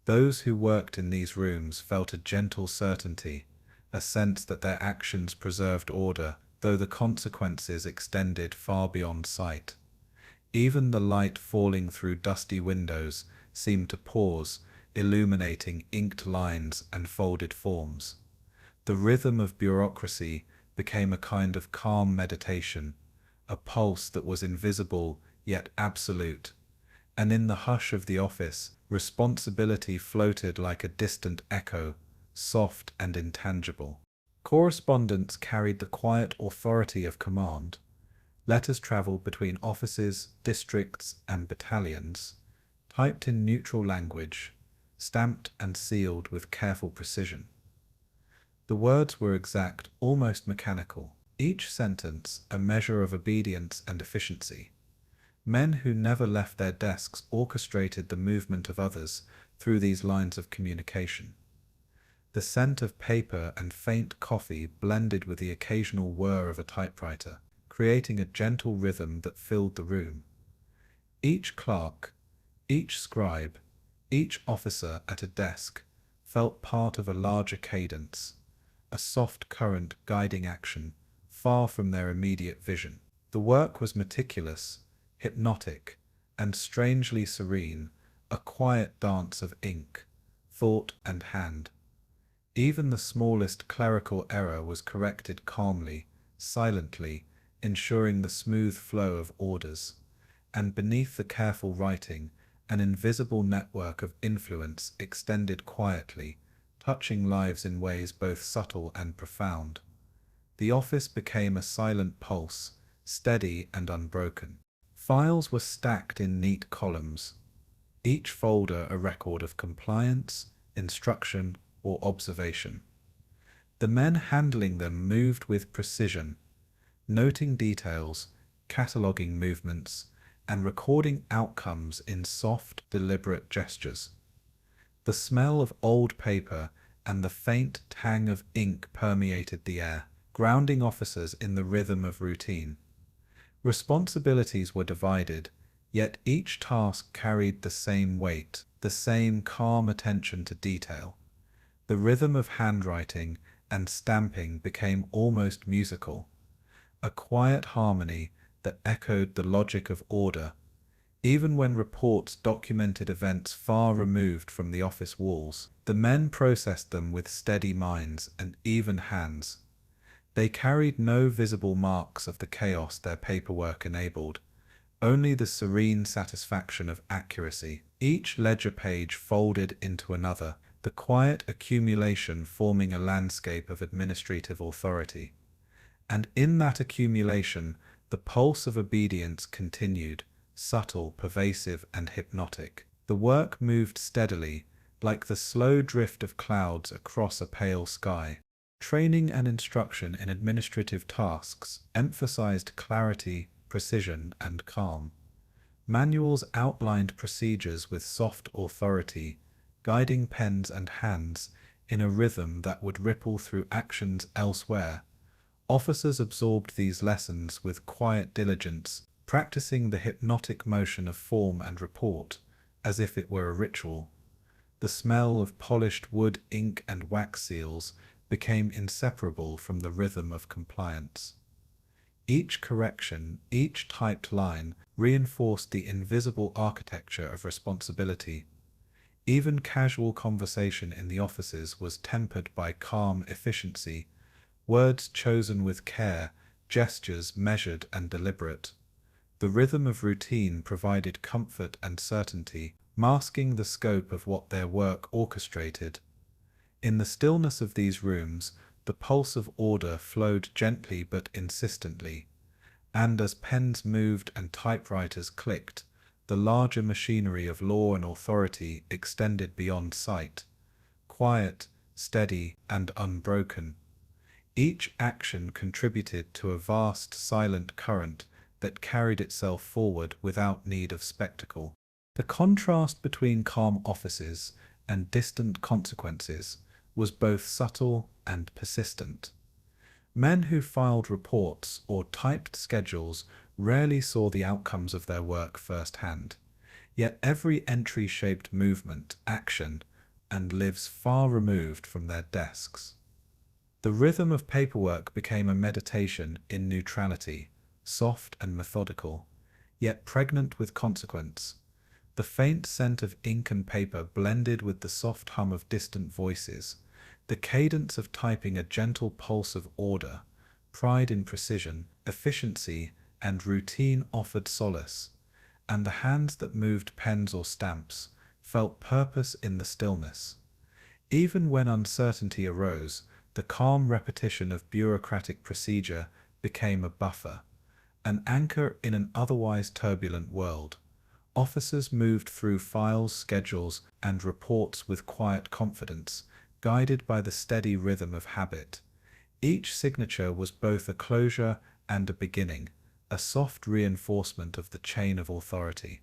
Those who worked in these rooms felt a gentle certainty, a sense that their actions preserved order, though the consequences extended far beyond sight. Even the light falling through dusty windows seemed to pause, illuminating inked lines and folded forms. The rhythm of bureaucracy became a kind of calm meditation, a pulse that was invisible yet absolute, and in the hush of the office, responsibility floated like a distant echo, soft and intangible. Correspondence carried the quiet authority of command. Letters traveled between offices, districts, and battalions, typed in neutral language, stamped and sealed with careful precision. The words were exact, almost mechanical, each sentence a measure of obedience and efficiency. Men who never left their desks orchestrated the movement of others through these lines of communication. The scent of paper and faint coffee blended with the occasional whir of a typewriter, creating a gentle rhythm that filled the room. Each clerk, each scribe, each officer at a desk felt part of a larger cadence, a soft current guiding action, far from their immediate vision. The work was meticulous, hypnotic, and strangely serene, a quiet dance of ink, thought, and hand. Even the smallest clerical error was corrected calmly, silently, ensuring the smooth flow of orders. And beneath the careful writing, an invisible network of influence extended quietly, touching lives in ways both subtle and profound. The office became a silent pulse, steady and unbroken. Files were stacked in neat columns, each folder a record of compliance, instruction, or observation. The men handling them moved with precision, noting details, cataloging movements, and recording outcomes in soft, deliberate gestures. The smell of old paper and the faint tang of ink permeated the air, grounding officers in the rhythm of routine. Responsibilities were divided, yet each task carried the same weight, the same calm attention to detail. The rhythm of handwriting and stamping became almost musical, a quiet harmony that echoed the logic of order, even when reports documented events far removed from the office walls. The men processed them with steady minds and even hands. They carried no visible marks of the chaos their paperwork enabled, only the serene satisfaction of accuracy. Each ledger page folded into another, the quiet accumulation forming a landscape of administrative authority. And in that accumulation, the pulse of obedience continued, subtle, pervasive, and hypnotic. The work moved steadily, like the slow drift of clouds across a pale sky. Training and instruction in administrative tasks emphasized clarity, precision, and calm. Manuals outlined procedures with soft authority, guiding pens and hands in a rhythm that would ripple through actions elsewhere. Officers absorbed these lessons with quiet diligence, practicing the hypnotic motion of form and report, as if it were a ritual. The smell of polished wood, ink, and wax seals became inseparable from the rhythm of compliance. Each correction, each typed line, reinforced the invisible architecture of responsibility. Even casual conversation in the offices was tempered by calm efficiency, words chosen with care, gestures measured and deliberate. The rhythm of routine provided comfort and certainty, masking the scope of what their work orchestrated. In the stillness of these rooms, the pulse of order flowed gently but insistently, and as pens moved and typewriters clicked, the larger machinery of law and authority extended beyond sight, quiet, steady, and unbroken. Each action contributed to a vast silent current that carried itself forward without need of spectacle. The contrast between calm offices and distant consequences was both subtle and persistent. Men who filed reports or typed schedules rarely saw the outcomes of their work firsthand, yet every entry shaped movement, action, and lives far removed from their desks. The rhythm of paperwork became a meditation in neutrality, soft and methodical, yet pregnant with consequence. The faint scent of ink and paper blended with the soft hum of distant voices, the cadence of typing a gentle pulse of order, pride in precision, efficiency, and routine offered solace, and the hands that moved pens or stamps felt purpose in the stillness. Even when uncertainty arose, the calm repetition of bureaucratic procedure became a buffer, an anchor in an otherwise turbulent world. Officers moved through files, schedules, and reports with quiet confidence, guided by the steady rhythm of habit. Each signature was both a closure and a beginning, a soft reinforcement of the chain of authority.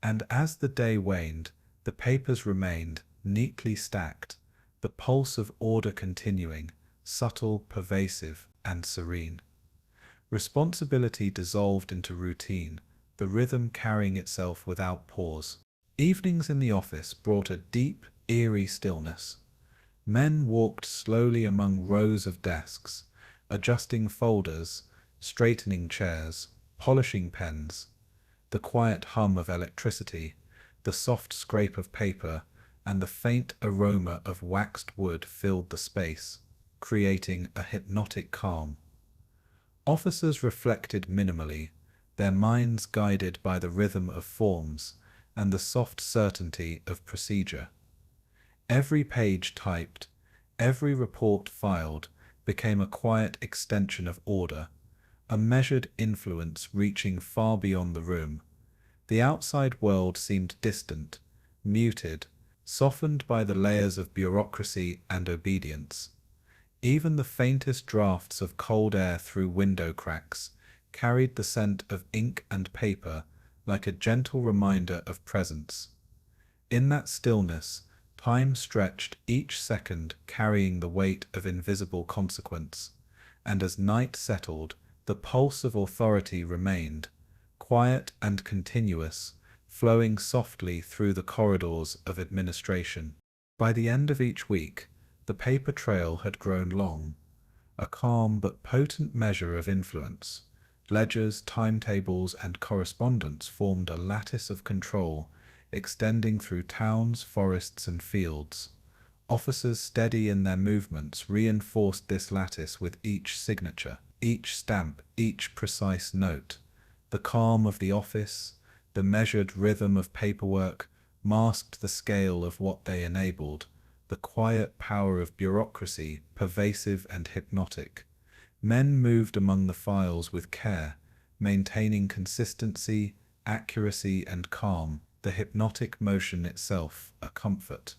And as the day waned, the papers remained neatly stacked, the pulse of order continuing, subtle, pervasive, and serene. Responsibility dissolved into routine, the rhythm carrying itself without pause. Evenings in the office brought a deep, eerie stillness. Men walked slowly among rows of desks, adjusting folders, straightening chairs, polishing pens. The quiet hum of electricity, the soft scrape of paper, and the faint aroma of waxed wood filled the space, creating a hypnotic calm. Officers reflected minimally, their minds guided by the rhythm of forms and the soft certainty of procedure. Every page typed, every report filed, became a quiet extension of order, a measured influence reaching far beyond the room. The outside world seemed distant, muted, softened by the layers of bureaucracy and obedience. Even the faintest drafts of cold air through window cracks carried the scent of ink and paper like a gentle reminder of presence. In that stillness, time stretched, each second carrying the weight of invisible consequence, and as night settled, the pulse of authority remained, quiet and continuous, flowing softly through the corridors of administration. By the end of each week, the paper trail had grown long, a calm but potent measure of influence. Ledgers, timetables, and correspondence formed a lattice of control, extending through towns, forests, and fields. Officers steady in their movements reinforced this lattice with each signature, each stamp, each precise note. The calm of the office, the measured rhythm of paperwork, masked the scale of what they enabled, the quiet power of bureaucracy, pervasive and hypnotic. Men moved among the files with care, maintaining consistency, accuracy, and calm, the hypnotic motion itself a comfort.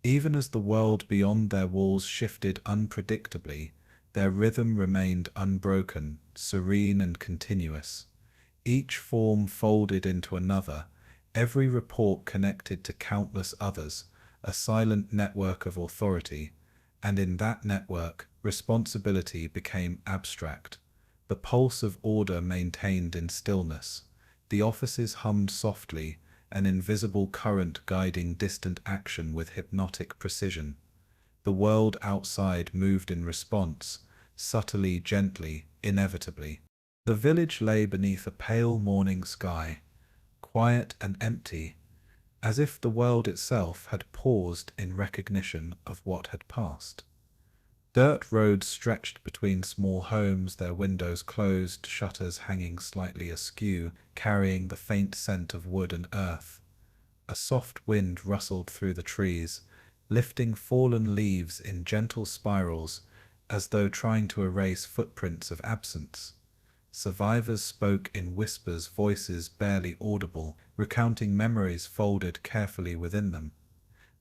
Even as the world beyond their walls shifted unpredictably, their rhythm remained unbroken, serene and continuous. Each form folded into another, every report connected to countless others, a silent network of authority, and in that network, responsibility became abstract. The pulse of order maintained in stillness. The offices hummed softly, an invisible current guiding distant action with hypnotic precision. The world outside moved in response, subtly, gently, inevitably. The village lay beneath a pale morning sky, quiet and empty, as if the world itself had paused in recognition of what had passed. Dirt roads stretched between small homes, their windows closed, shutters hanging slightly askew, carrying the faint scent of wood and earth. A soft wind rustled through the trees, lifting fallen leaves in gentle spirals, as though trying to erase footprints of absence. Survivors spoke in whispers, voices barely audible, recounting memories folded carefully within them.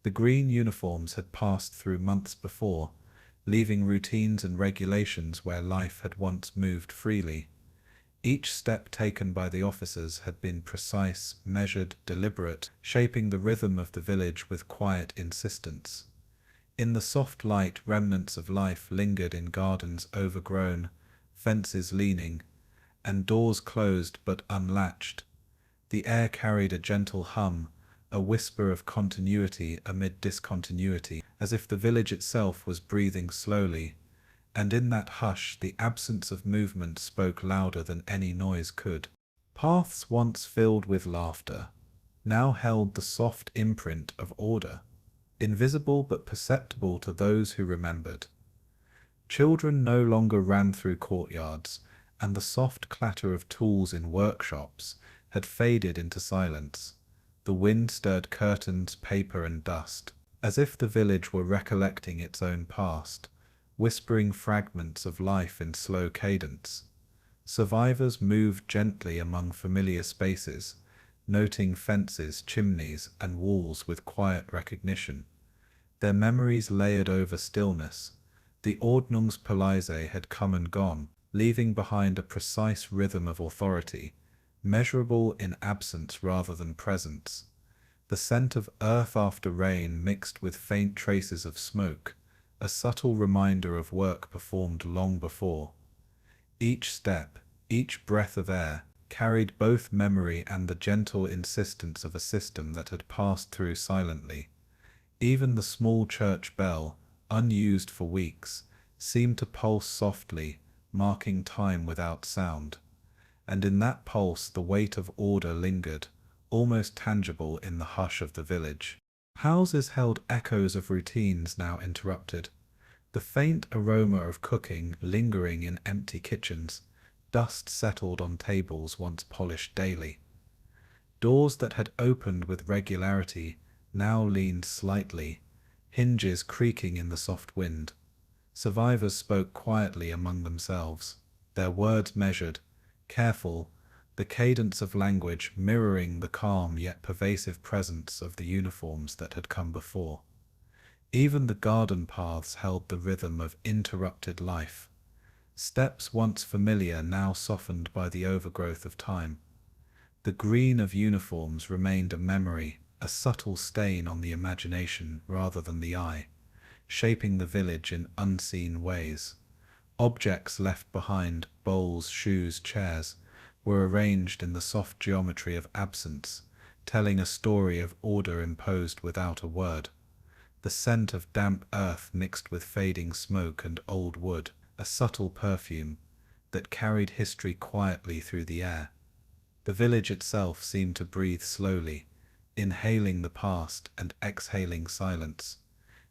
The green uniforms had passed through months before, leaving routines and regulations where life had once moved freely. Each step taken by the officers had been precise, measured, deliberate, shaping the rhythm of the village with quiet insistence. In the soft light, remnants of life lingered in gardens overgrown, fences leaning, and doors closed but unlatched. The air carried a gentle hum, a whisper of continuity amid discontinuity, as if the village itself was breathing slowly, and in that hush the absence of movement spoke louder than any noise could. Paths once filled with laughter now held the soft imprint of order, invisible but perceptible to those who remembered. Children no longer ran through courtyards, and the soft clatter of tools in workshops had faded into silence. The wind stirred curtains, paper, and dust, as if the village were recollecting its own past, whispering fragments of life in slow cadence. Survivors moved gently among familiar spaces, noting fences, chimneys, and walls with quiet recognition. Their memories layered over stillness. The Ordnungspolizei had come and gone, leaving behind a precise rhythm of authority, measurable in absence rather than presence. The scent of earth after rain mixed with faint traces of smoke, a subtle reminder of work performed long before. Each step, each breath of air, carried both memory and the gentle insistence of a system that had passed through silently. Even the small church bell, unused for weeks, seemed to pulse softly, marking time without sound. And in that pulse the weight of order lingered, almost tangible in the hush of the village. Houses held echoes of routines now interrupted. The faint aroma of cooking lingering in empty kitchens, dust settled on tables once polished daily. Doors that had opened with regularity now leaned slightly, hinges creaking in the soft wind. Survivors spoke quietly among themselves, their words measured, careful, the cadence of language mirroring the calm yet pervasive presence of the uniforms that had come before. Even the garden paths held the rhythm of interrupted life, steps once familiar now softened by the overgrowth of time. The green of uniforms remained a memory, a subtle stain on the imagination rather than the eye, shaping the village in unseen ways. Objects left behind, bowls, shoes, chairs, were arranged in the soft geometry of absence, telling a story of order imposed without a word. The scent of damp earth mixed with fading smoke and old wood, a subtle perfume that carried history quietly through the air. The village itself seemed to breathe slowly, inhaling the past and exhaling silence,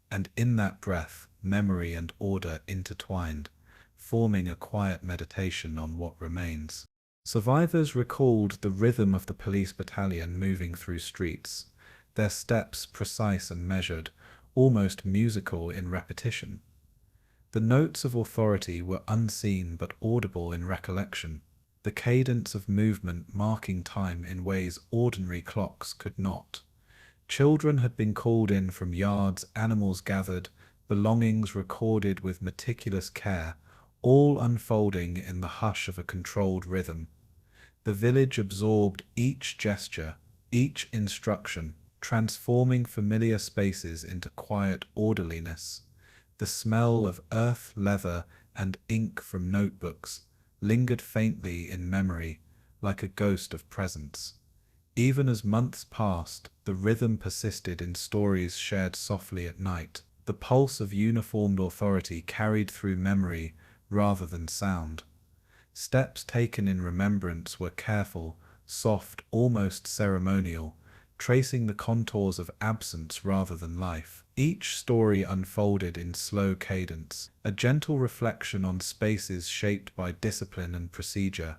and in that breath, memory and order intertwined, forming a quiet meditation on what remains. Survivors recalled the rhythm of the police battalion moving through streets, their steps precise and measured, almost musical in repetition. The notes of authority were unseen but audible in recollection, the cadence of movement marking time in ways ordinary clocks could not. Children had been called in from yards, animals gathered, belongings recorded with meticulous care, all unfolding in the hush of a controlled rhythm. The village absorbed each gesture, each instruction, transforming familiar spaces into quiet orderliness. The smell of earth, leather, and ink from notebooks lingered faintly in memory, like a ghost of presence. Even as months passed, the rhythm persisted in stories shared softly at night, the pulse of uniformed authority carried through memory rather than sound. Steps taken in remembrance were careful, soft, almost ceremonial, tracing the contours of absence rather than life. Each story unfolded in slow cadence, a gentle reflection on spaces shaped by discipline and procedure,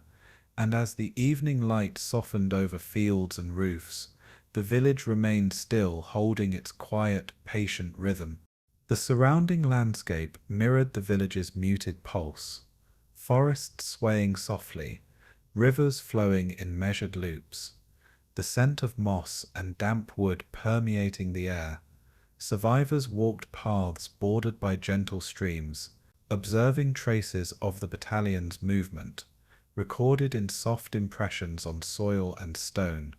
and as the evening light softened over fields and roofs, the village remained still, holding its quiet, patient rhythm. The surrounding landscape mirrored the village's muted pulse, forests swaying softly, rivers flowing in measured loops, the scent of moss and damp wood permeating the air. Survivors walked paths bordered by gentle streams, observing traces of the battalion's movement, recorded in soft impressions on soil and stone.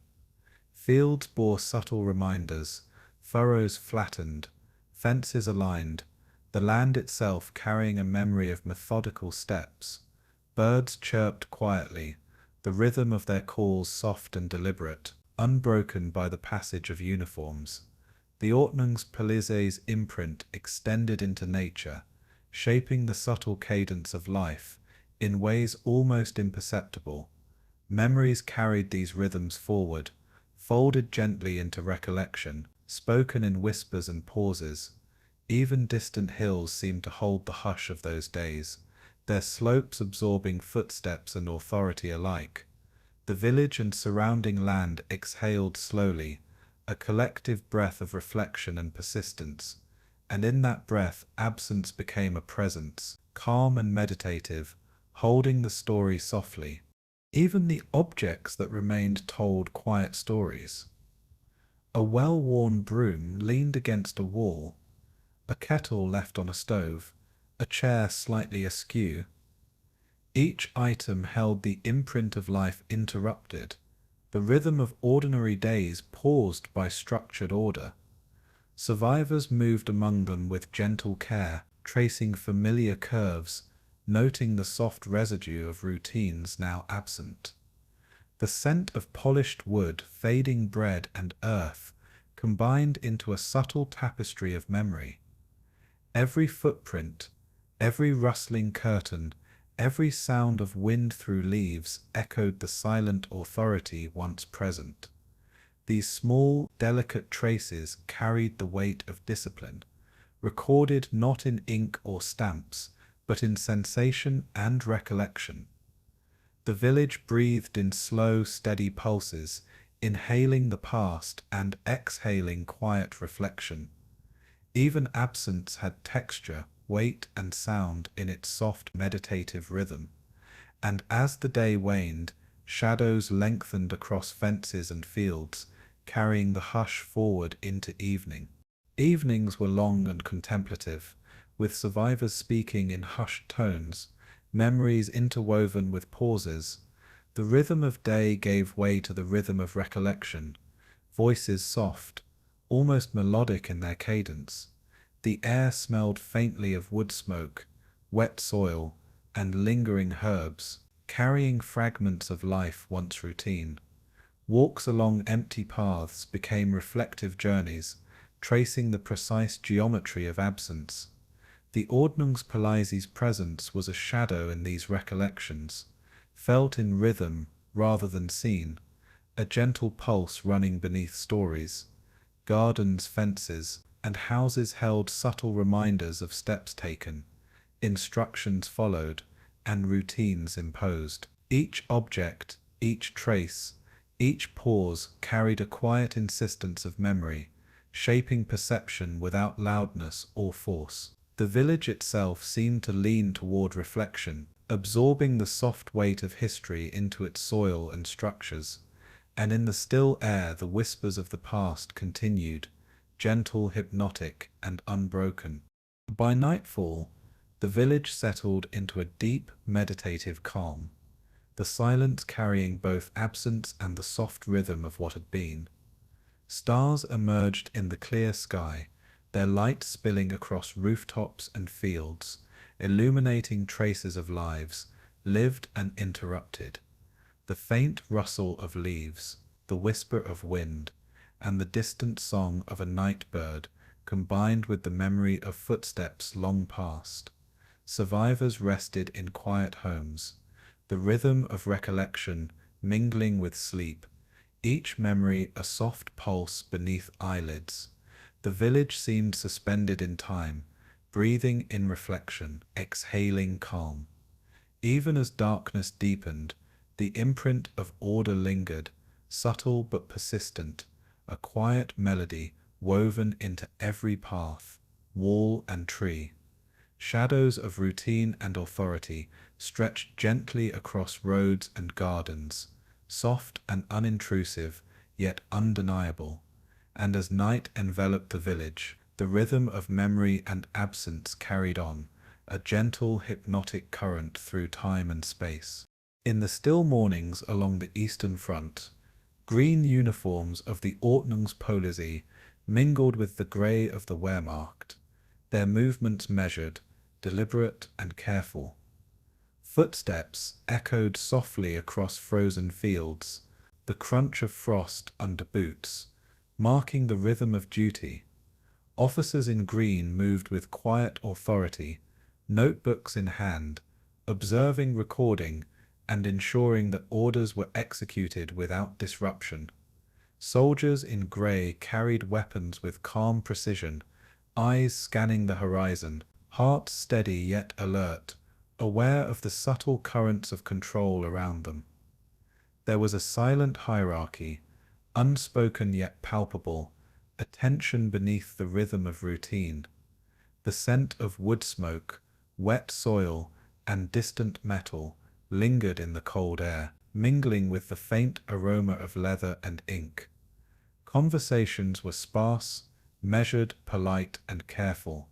Fields bore subtle reminders, furrows flattened, fences aligned, the land itself carrying a memory of methodical steps. Birds chirped quietly, the rhythm of their calls soft and deliberate, unbroken by the passage of uniforms. The Ordnungspolizei's imprint extended into nature, shaping the subtle cadence of life in ways almost imperceptible. Memories carried these rhythms forward, folded gently into recollection, spoken in whispers and pauses. Even distant hills seemed to hold the hush of those days, their slopes absorbing footsteps and authority alike. The village and surrounding land exhaled slowly, a collective breath of reflection and persistence, and in that breath absence became a presence, calm and meditative, holding the story softly. Even the objects that remained told quiet stories. A well-worn broom leaned against a wall, a kettle left on a stove, a chair slightly askew. Each item held the imprint of life interrupted, the rhythm of ordinary days paused by structured order. Survivors moved among them with gentle care, tracing familiar curves, noting the soft residue of routines now absent. The scent of polished wood, fading bread, and earth combined into a subtle tapestry of memory. Every footprint, every rustling curtain, every sound of wind through leaves echoed the silent authority once present. These small, delicate traces carried the weight of discipline, recorded not in ink or stamps, but in sensation and recollection. The village breathed in slow, steady pulses, inhaling the past and exhaling quiet reflection. Even absence had texture, weight, and sound in its soft, meditative rhythm. And as the day waned, Shadows lengthened across fences and fields, carrying the hush forward into evening. Evenings were long and contemplative, with survivors speaking in hushed tones, memories interwoven with pauses. The rhythm of day gave way to the rhythm of recollection, voices soft, almost melodic in their cadence. The air smelled faintly of wood smoke, wet soil, and lingering herbs, carrying fragments of life once routine. Walks along empty paths became reflective journeys, tracing the precise geometry of absence. The Ordnungspolizei's presence was a shadow in these recollections, felt in rhythm rather than seen, a gentle pulse running beneath stories. Gardens, fences, and houses held subtle reminders of steps taken, instructions followed, and routines imposed. Each object, each trace, each pause carried a quiet insistence of memory, shaping perception without loudness or force. The village itself seemed to lean toward reflection, absorbing the soft weight of history into its soil and structures, and in the still air the whispers of the past continued, gentle, hypnotic, and unbroken. By nightfall, the village settled into a deep, meditative calm, the silence carrying both absence and the soft rhythm of what had been. Stars emerged in the clear sky, their light spilling across rooftops and fields, illuminating traces of lives, lived and interrupted. The faint rustle of leaves, the whisper of wind, and the distant song of a night bird combined with the memory of footsteps long past. Survivors rested in quiet homes, the rhythm of recollection mingling with sleep, each memory a soft pulse beneath eyelids. The village seemed suspended in time, breathing in reflection, exhaling calm. Even as darkness deepened, the imprint of order lingered, subtle but persistent, a quiet melody woven into every path, wall and tree. Shadows of routine and authority stretched gently across roads and gardens, soft and unintrusive, yet undeniable. And as night enveloped the village, the rhythm of memory and absence carried on, a gentle, hypnotic current through time and space. In the still mornings along the Eastern Front, green uniforms of the Ordnungspolizei mingled with the grey of the Wehrmacht, their movements measured, deliberate and careful. Footsteps echoed softly across frozen fields, the crunch of frost under boots, marking the rhythm of duty. Officers in green moved with quiet authority, notebooks in hand, observing, recording, and ensuring that orders were executed without disruption. Soldiers in grey carried weapons with calm precision, eyes scanning the horizon, hearts steady yet alert, aware of the subtle currents of control around them. There was a silent hierarchy, unspoken yet palpable, a tension beneath the rhythm of routine. The scent of wood smoke, wet soil, and distant metal lingered in the cold air, mingling with the faint aroma of leather and ink. Conversations were sparse, measured, polite, and careful.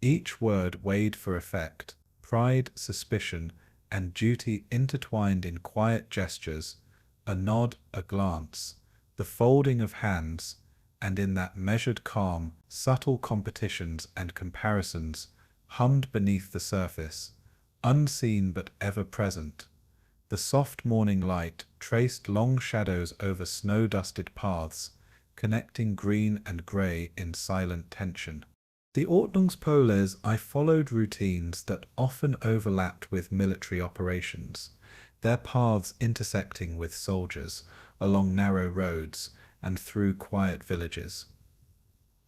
Each word weighed for effect, pride, suspicion, and duty intertwined in quiet gestures, a nod, a glance, the folding of hands, and in that measured calm, subtle competitions and comparisons hummed beneath the surface, unseen but ever present. The soft morning light traced long shadows over snow-dusted paths, connecting green and grey in silent tension. The Ordnungspolizei followed routines that often overlapped with military operations, their paths intersecting with soldiers along narrow roads and through quiet villages.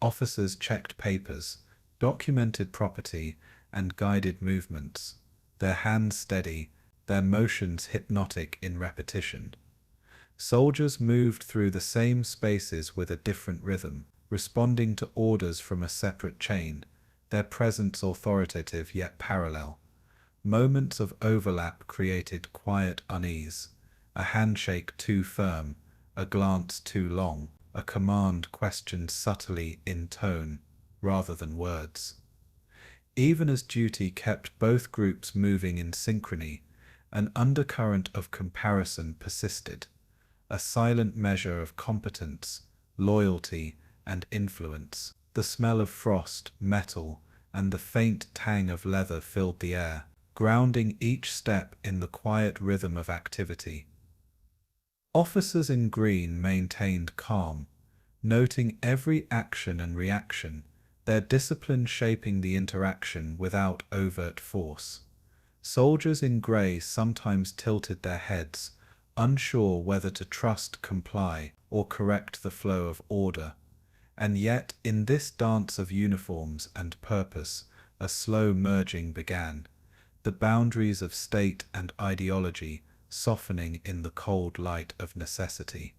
Officers checked papers, documented property, and guided movements, their hands steady, their motions hypnotic in repetition. Soldiers moved through the same spaces with a different rhythm, responding to orders from a separate chain, their presence authoritative yet parallel. Moments of overlap created quiet unease, a handshake too firm, a glance too long, a command questioned subtly in tone rather than words. Even as duty kept both groups moving in synchrony, an undercurrent of comparison persisted, a silent measure of competence, loyalty, and influence. The smell of frost, metal, and the faint tang of leather filled the air, grounding each step in the quiet rhythm of activity. Officers in green maintained calm, noting every action and reaction, their discipline shaping the interaction without overt force. Soldiers in grey sometimes tilted their heads, unsure whether to trust, comply, or correct the flow of order. And yet, in this dance of uniforms and purpose, a slow merging began, the boundaries of state and ideology softening in the cold light of necessity.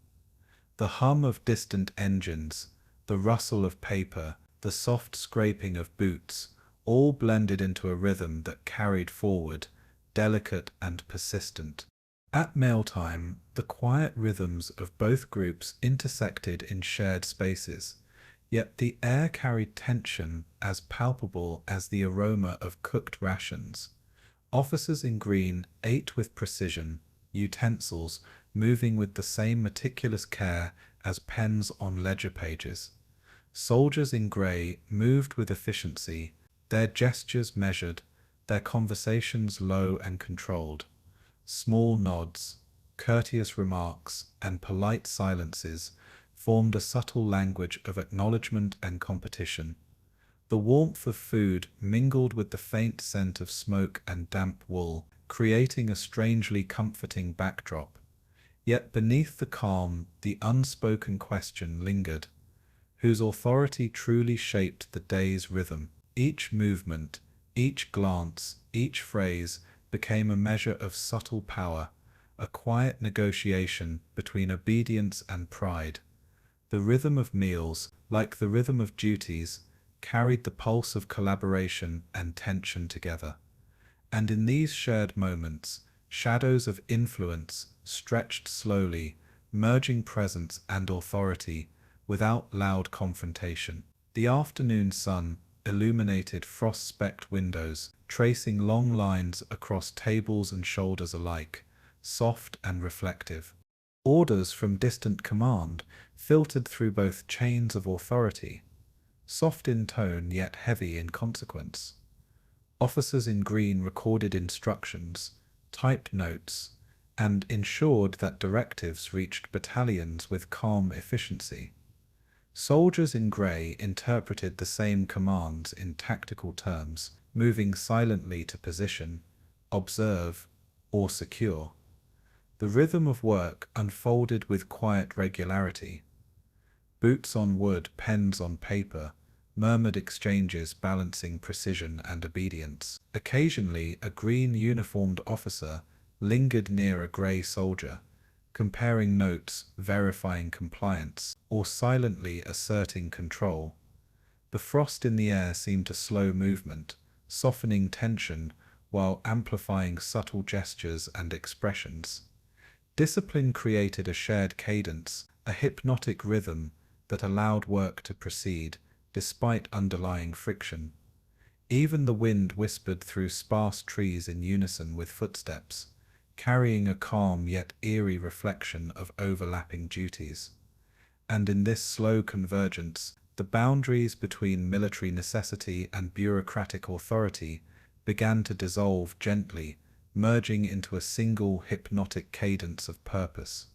The hum of distant engines, the rustle of paper, the soft scraping of boots, all blended into a rhythm that carried forward, delicate and persistent. At mealtime, the quiet rhythms of both groups intersected in shared spaces, yet the air carried tension as palpable as the aroma of cooked rations. Officers in green ate with precision, utensils moving with the same meticulous care as pens on ledger pages. Soldiers in grey moved with efficiency, their gestures measured, their conversations low and controlled. Small nods, courteous remarks, and polite silences formed a subtle language of acknowledgement and competition. The warmth of food mingled with the faint scent of smoke and damp wool, creating a strangely comforting backdrop. Yet beneath the calm, the unspoken question lingered. Whose authority truly shaped the day's rhythm? Each movement, each glance, each phrase became a measure of subtle power, a quiet negotiation between obedience and pride. The rhythm of meals, like the rhythm of duties, carried the pulse of collaboration and tension together. And in these shared moments, shadows of influence stretched slowly, merging presence and authority without loud confrontation. The afternoon sun illuminated frost-specked windows, tracing long lines across tables and shoulders alike, soft and reflective. Orders from distant command filtered through both chains of authority, soft in tone yet heavy in consequence. Officers in green recorded instructions, typed notes, and ensured that directives reached battalions with calm efficiency. Soldiers in grey interpreted the same commands in tactical terms, moving silently to position, observe, or secure. The rhythm of work unfolded with quiet regularity. Boots on wood, pens on paper, murmured exchanges balancing precision and obedience. Occasionally, a green uniformed officer lingered near a grey soldier, comparing notes, verifying compliance, or silently asserting control. The frost in the air seemed to slow movement, softening tension while amplifying subtle gestures and expressions. Discipline created a shared cadence, a hypnotic rhythm that allowed work to proceed, despite underlying friction. Even the wind whispered through sparse trees in unison with footsteps, carrying a calm yet eerie reflection of overlapping duties. And in this slow convergence, the boundaries between military necessity and bureaucratic authority began to dissolve gently, merging into a single hypnotic cadence of purpose.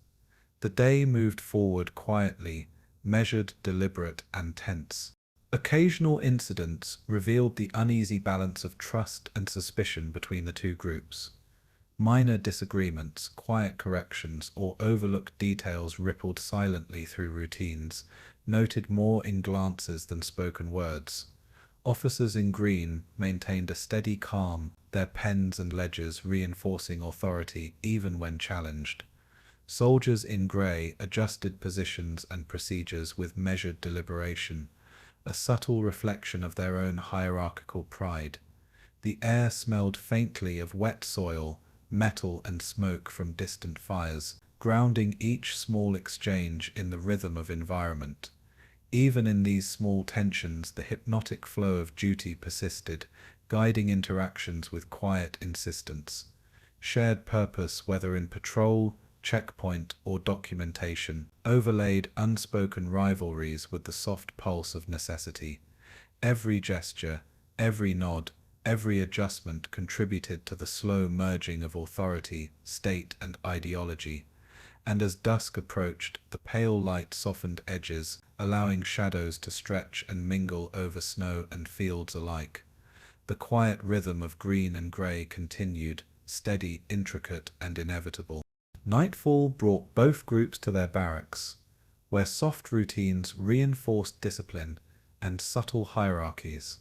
The day moved forward quietly, measured, deliberate, and tense. Occasional incidents revealed the uneasy balance of trust and suspicion between the two groups. Minor disagreements, quiet corrections, or overlooked details rippled silently through routines, noted more in glances than spoken words. Officers in green maintained a steady calm, their pens and ledgers reinforcing authority even when challenged. Soldiers in grey adjusted positions and procedures with measured deliberation, a subtle reflection of their own hierarchical pride. The air smelled faintly of wet soil, metal and smoke from distant fires, grounding each small exchange in the rhythm of environment. Even in these small tensions, the hypnotic flow of duty persisted, guiding interactions with quiet insistence. Shared purpose, whether in patrol, checkpoint, or documentation, overlaid unspoken rivalries with the soft pulse of necessity. Every gesture, every nod, every adjustment contributed to the slow merging of authority, state, and ideology. And as dusk approached, the pale light softened edges, allowing shadows to stretch and mingle over snow and fields alike. The quiet rhythm of green and grey continued, steady, intricate, and inevitable. Nightfall brought both groups to their barracks, where soft routines reinforced discipline and subtle hierarchies.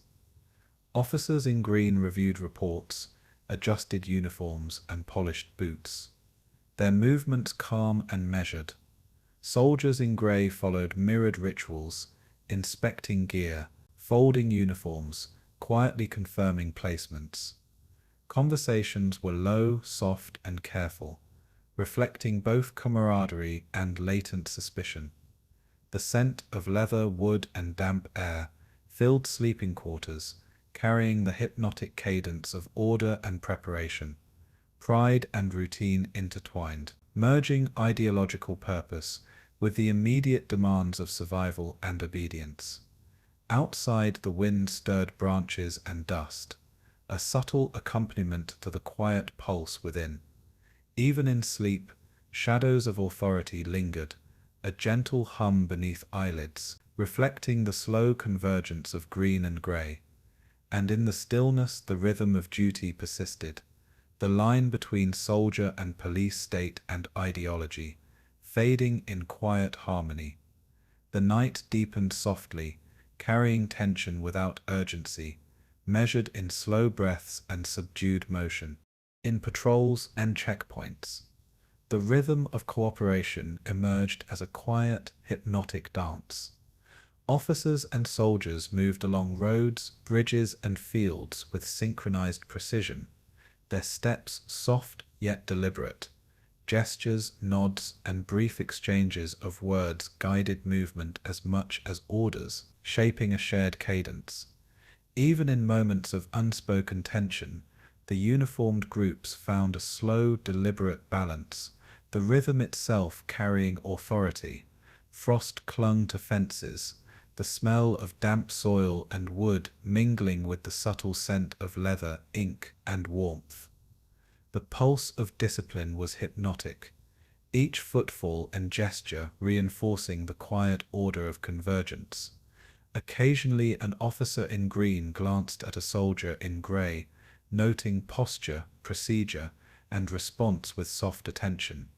Officers in green reviewed reports, adjusted uniforms, and polished boots, their movements calm and measured. Soldiers in grey followed mirrored rituals, inspecting gear, folding uniforms, quietly confirming placements. Conversations were low, soft, and careful, reflecting both camaraderie and latent suspicion. The scent of leather, wood, and damp air filled sleeping quarters, carrying the hypnotic cadence of order and preparation. Pride and routine intertwined, merging ideological purpose with the immediate demands of survival and obedience. Outside, the wind stirred branches and dust, a subtle accompaniment to the quiet pulse within. Even in sleep, shadows of authority lingered, a gentle hum beneath eyelids, reflecting the slow convergence of green and grey. And in the stillness, the rhythm of duty persisted, the line between soldier and police, state and ideology, fading in quiet harmony. The night deepened softly, carrying tension without urgency, measured in slow breaths and subdued motion. In patrols and checkpoints, the rhythm of cooperation emerged as a quiet, hypnotic dance. Officers and soldiers moved along roads, bridges, and fields with synchronized precision, their steps soft yet deliberate. Gestures, nods, and brief exchanges of words guided movement as much as orders, shaping a shared cadence. Even in moments of unspoken tension, the uniformed groups found a slow, deliberate balance, the rhythm itself carrying authority. Frost clung to fences, the smell of damp soil and wood mingling with the subtle scent of leather, ink, and warmth. The pulse of discipline was hypnotic, each footfall and gesture reinforcing the quiet order of convergence. Occasionally, an officer in green glanced at a soldier in grey, noting posture, procedure, and response with soft attention.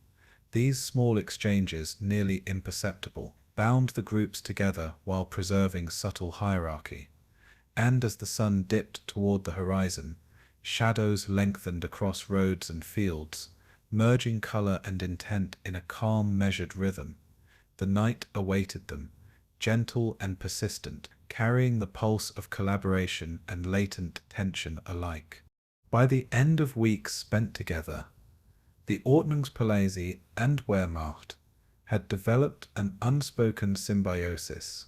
These small exchanges, nearly imperceptible, bound the groups together while preserving subtle hierarchy. And as the sun dipped toward the horizon, shadows lengthened across roads and fields, merging color and intent in a calm, measured rhythm. The night awaited them, gentle and persistent, carrying the pulse of collaboration and latent tension alike. By the end of weeks spent together, the Ordnungspolizei and Wehrmacht had developed an unspoken symbiosis.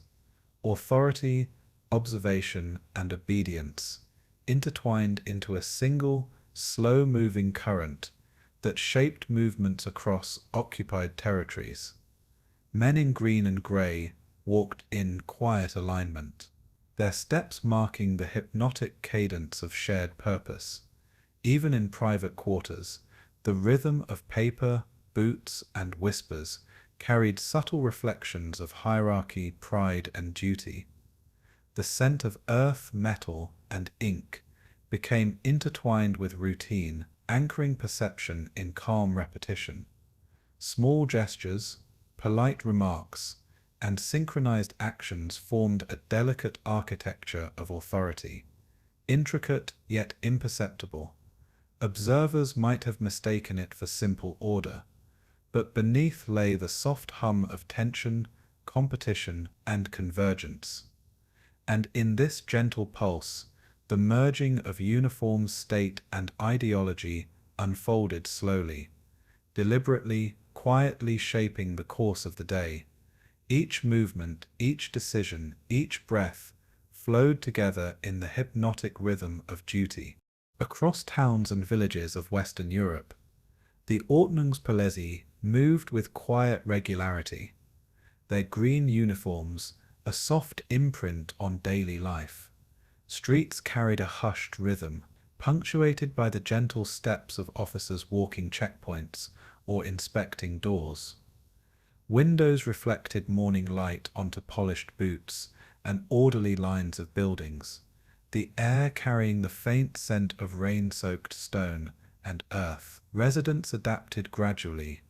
Authority, observation, and obedience intertwined into a single, slow-moving current that shaped movements across occupied territories. Men in green and grey walked in quiet alignment, their steps marking the hypnotic cadence of shared purpose. Even in private quarters, the rhythm of paper, boots, and whispers carried subtle reflections of hierarchy, pride, and duty. The scent of earth, metal, and ink became intertwined with routine, anchoring perception in calm repetition. Small gestures, polite remarks, and synchronized actions formed a delicate architecture of authority, intricate yet imperceptible. Observers might have mistaken it for simple order, but beneath lay the soft hum of tension, competition, and convergence. And in this gentle pulse, the merging of uniforms, state, and ideology unfolded slowly, deliberately, quietly shaping the course of the day. Each movement, each decision, each breath flowed together in the hypnotic rhythm of duty. Across towns and villages of Western Europe, the Ordnungspolizei moved with quiet regularity, their green uniforms a soft imprint on daily life. Streets carried a hushed rhythm, punctuated by the gentle steps of officers walking checkpoints or inspecting doors. Windows reflected morning light onto polished boots and orderly lines of buildings, the air carrying the faint scent of rain-soaked stone and earth. Residents adapted gradually,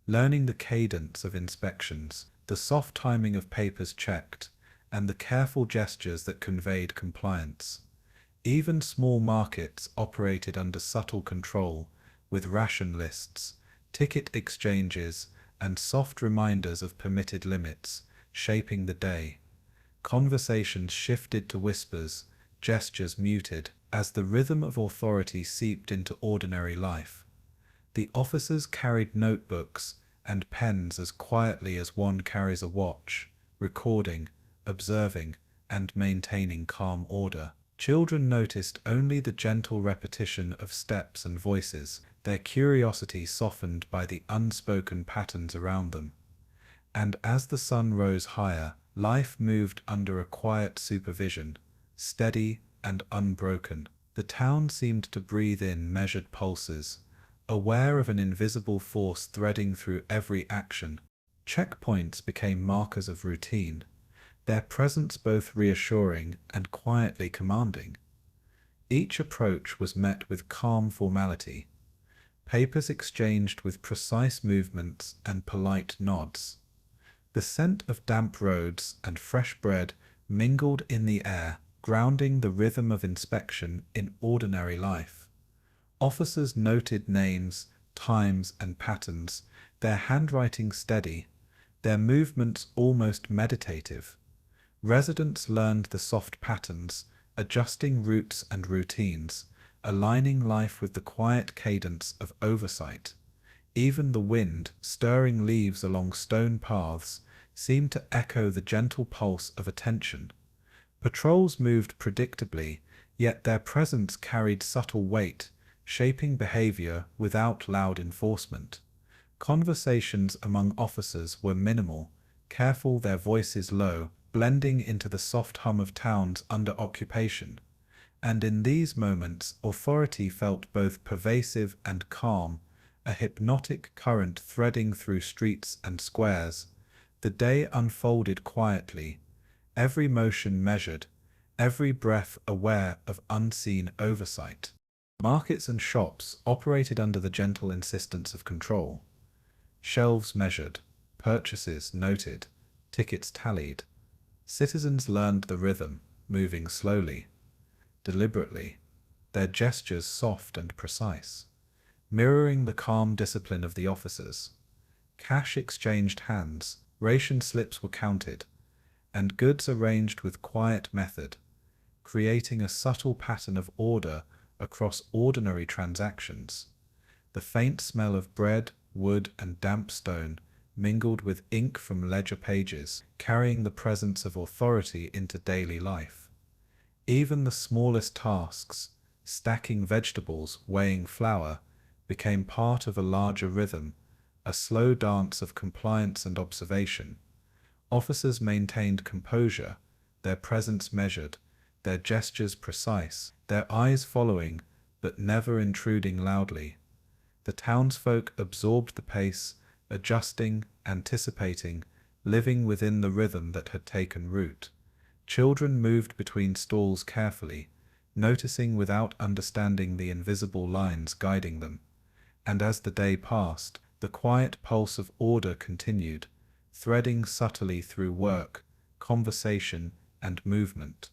learning the cadence of inspections, the soft timing of papers checked, and the careful gestures that conveyed compliance. Even small markets operated under subtle control, with ration lists, ticket exchanges, and soft reminders of permitted limits, shaping the day. Conversations shifted to whispers, gestures muted, as the rhythm of authority seeped into ordinary life. The officers carried notebooks and pens as quietly as one carries a watch, recording, observing, and maintaining calm order. Children noticed only the gentle repetition of steps and voices, their curiosity softened by the unspoken patterns around them. And as the sun rose higher, life moved under a quiet supervision, steady and unbroken. The town seemed to breathe in measured pulses, aware of an invisible force threading through every action. Checkpoints became markers of routine, their presence both reassuring and quietly commanding. Each approach was met with calm formality, papers exchanged with precise movements and polite nods. The scent of damp roads and fresh bread mingled in the air, grounding the rhythm of inspection in ordinary life. Officers noted names, times, and patterns, their handwriting steady, their movements almost meditative. Residents learned the soft patterns, adjusting routes and routines, aligning life with the quiet cadence of oversight. Even the wind, stirring leaves along stone paths, seemed to echo the gentle pulse of attention. Patrols moved predictably, yet their presence carried subtle weight, shaping behavior without loud enforcement. Conversations among officers were minimal, careful, their voices low, blending into the soft hum of towns under occupation. And in these moments, authority felt both pervasive and calm, a hypnotic current threading through streets and squares. The day unfolded quietly, every motion measured, every breath aware of unseen oversight. Markets and shops operated under the gentle insistence of control. Shelves measured, purchases noted, tickets tallied. Citizens learned the rhythm, moving slowly, deliberately, their gestures soft and precise, mirroring the calm discipline of the officers. Cash exchanged hands, ration slips were counted, and goods arranged with quiet method, creating a subtle pattern of order across ordinary transactions. The faint smell of bread, wood, and damp stone mingled with ink from ledger pages, carrying the presence of authority into daily life. Even the smallest tasks, stacking vegetables, weighing flour, became part of a larger rhythm, a slow dance of compliance and observation. Officers maintained composure, their presence measured, their gestures precise, their eyes following, but never intruding loudly. The townsfolk absorbed the pace, adjusting, anticipating, living within the rhythm that had taken root. Children moved between stalls carefully, noticing without understanding the invisible lines guiding them. And as the day passed, the quiet pulse of order continued, threading subtly through work, conversation, and movement.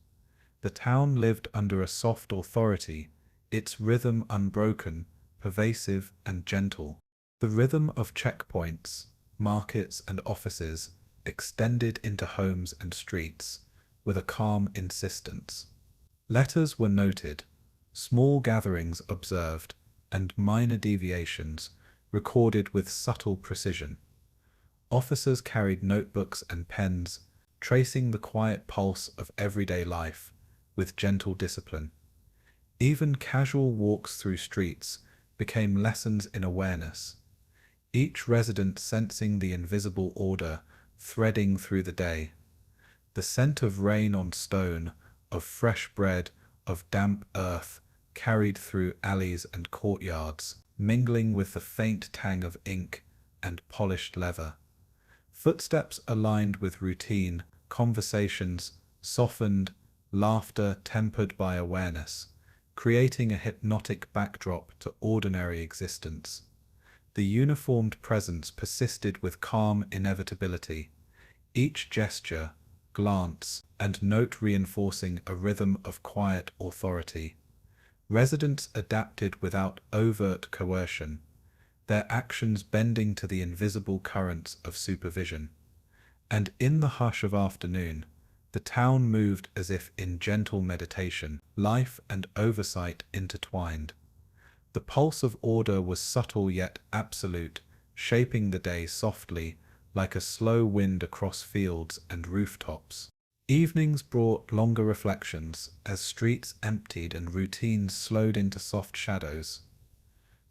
The town lived under a soft authority, its rhythm unbroken, pervasive, and gentle. The rhythm of checkpoints, markets, and offices extended into homes and streets with a calm insistence. Letters were noted, small gatherings observed, and minor deviations recorded with subtle precision. Officers carried notebooks and pens, tracing the quiet pulse of everyday life with gentle discipline. Even casual walks through streets became lessons in awareness, each resident sensing the invisible order threading through the day. The scent of rain on stone, of fresh bread, of damp earth carried through alleys and courtyards, mingling with the faint tang of ink and polished leather. Footsteps aligned with routine, conversations softened, laughter tempered by awareness, creating a hypnotic backdrop to ordinary existence. The uniformed presence persisted with calm inevitability, each gesture, glance, and note reinforcing a rhythm of quiet authority. Residents adapted without overt coercion, their actions bending to the invisible currents of supervision. And in the hush of afternoon, the town moved as if in gentle meditation, life and oversight intertwined. The pulse of order was subtle yet absolute, shaping the day softly, like a slow wind across fields and rooftops. Evenings brought longer reflections as streets emptied and routines slowed into soft shadows.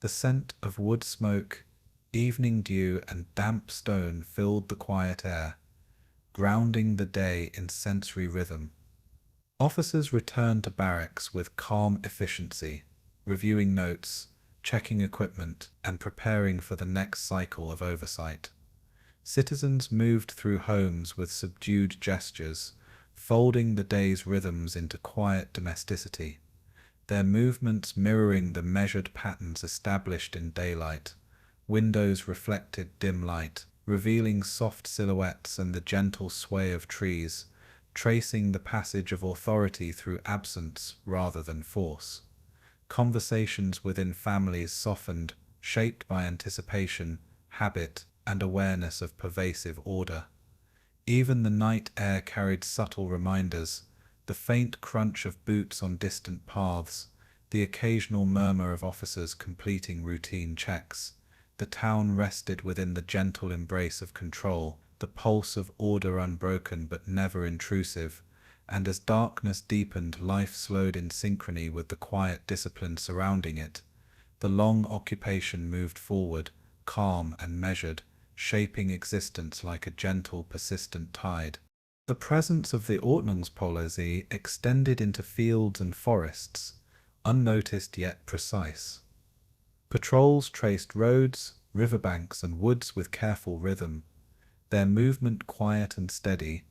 The scent of wood smoke, evening dew, and damp stone filled the quiet air, grounding the day in sensory rhythm. Officers returned to barracks with calm efficiency, reviewing notes, checking equipment, and preparing for the next cycle of oversight. Citizens moved through homes with subdued gestures, folding the day's rhythms into quiet domesticity, their movements mirroring the measured patterns established in daylight. Windows reflected dim light, revealing soft silhouettes and the gentle sway of trees, tracing the passage of authority through absence rather than force. Conversations within families softened, shaped by anticipation, habit, and awareness of pervasive order. Even the night air carried subtle reminders, the faint crunch of boots on distant paths, the occasional murmur of officers completing routine checks. The town rested within the gentle embrace of control, the pulse of order unbroken but never intrusive, and as darkness deepened, life slowed in synchrony with the quiet discipline surrounding it. The long occupation moved forward, calm and measured, shaping existence like a gentle, persistent tide. The presence of the Ordnungspolizei extended into fields and forests, unnoticed yet precise. Patrols traced roads, riverbanks, and woods with careful rhythm, their movement quiet and steady.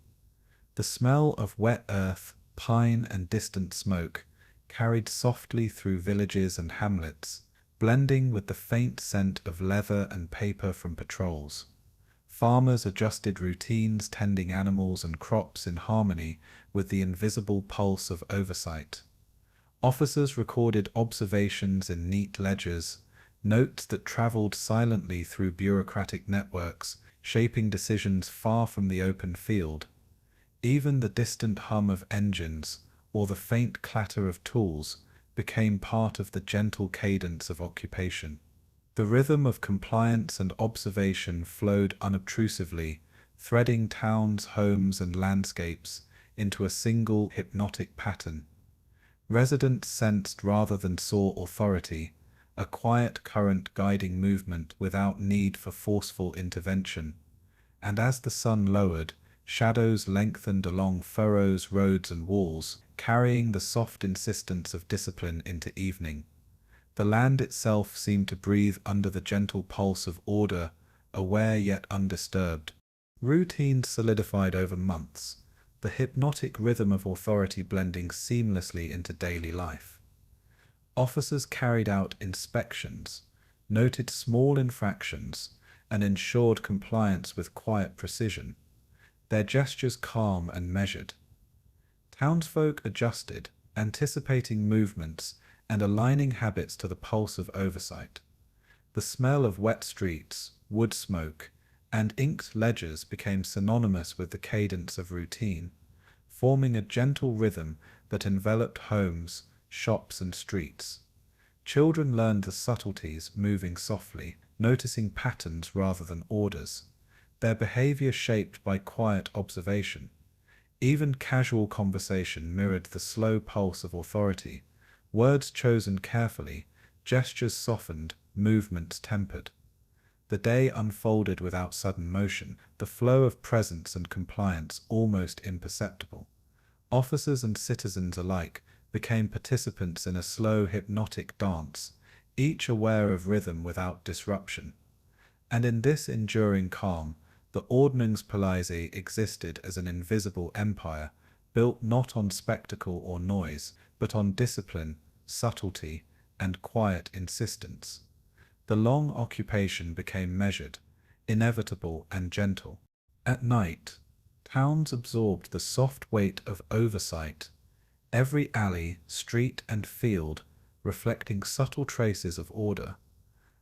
The smell of wet earth, pine, and distant smoke carried softly through villages and hamlets, blending with the faint scent of leather and paper from patrols. Farmers adjusted routines, tending animals and crops in harmony with the invisible pulse of oversight. Officers recorded observations in neat ledgers, notes that traveled silently through bureaucratic networks, shaping decisions far from the open field. Even the distant hum of engines, or the faint clatter of tools, became part of the gentle cadence of occupation. The rhythm of compliance and observation flowed unobtrusively, threading towns, homes, and landscapes into a single hypnotic pattern. Residents sensed rather than saw authority, a quiet current guiding movement without need for forceful intervention. And as the sun lowered, shadows lengthened along furrows, roads, and walls, carrying the soft insistence of discipline into evening. The land itself seemed to breathe under the gentle pulse of order, aware yet undisturbed. Routine solidified over months, the hypnotic rhythm of authority blending seamlessly into daily life. Officers carried out inspections, noted small infractions, and ensured compliance with quiet precision, their gestures calm and measured. Townsfolk adjusted, anticipating movements and aligning habits to the pulse of oversight. The smell of wet streets, wood smoke, and inked ledgers became synonymous with the cadence of routine, forming a gentle rhythm that enveloped homes, shops, and streets. Children learned the subtleties, moving softly, noticing patterns rather than orders, their behavior shaped by quiet observation. Even casual conversation mirrored the slow pulse of authority, words chosen carefully, gestures softened, movements tempered. The day unfolded without sudden motion, the flow of presence and compliance almost imperceptible. Officers and citizens alike became participants in a slow hypnotic dance, each aware of rhythm without disruption. And in this enduring calm, the Ordnungspolizei existed as an invisible empire, built not on spectacle or noise, but on discipline, subtlety, and quiet insistence. The long occupation became measured, inevitable and gentle. At night, towns absorbed the soft weight of oversight, every alley, street and field reflecting subtle traces of order.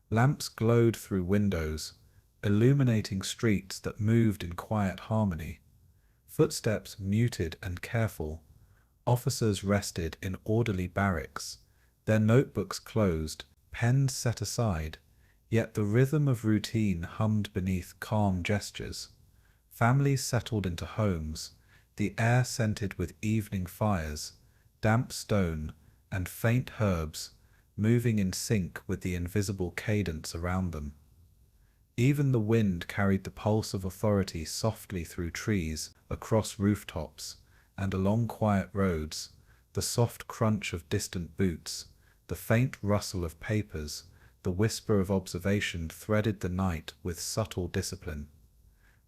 Lamps glowed through windows, illuminating streets that moved in quiet harmony. Footsteps muted and careful, officers rested in orderly barracks, their notebooks closed, pens set aside, yet the rhythm of routine hummed beneath calm gestures. Families settled into homes, the air scented with evening fires, damp stone, and faint herbs, moving in sync with the invisible cadence around them. Even the wind carried the pulse of authority softly through trees, across rooftops, and along quiet roads, the soft crunch of distant boots, the faint rustle of papers, the whisper of observation threaded the night with subtle discipline.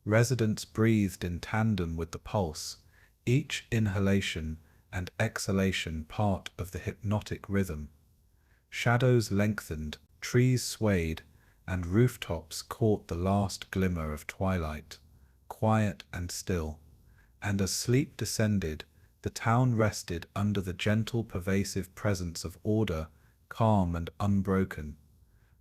Residents breathed in tandem with the pulse, each inhalation and exhalation part of the hypnotic rhythm. Shadows lengthened, trees swayed, and rooftops caught the last glimmer of twilight, quiet and still. And as sleep descended, the town rested under the gentle, pervasive presence of order, calm and unbroken.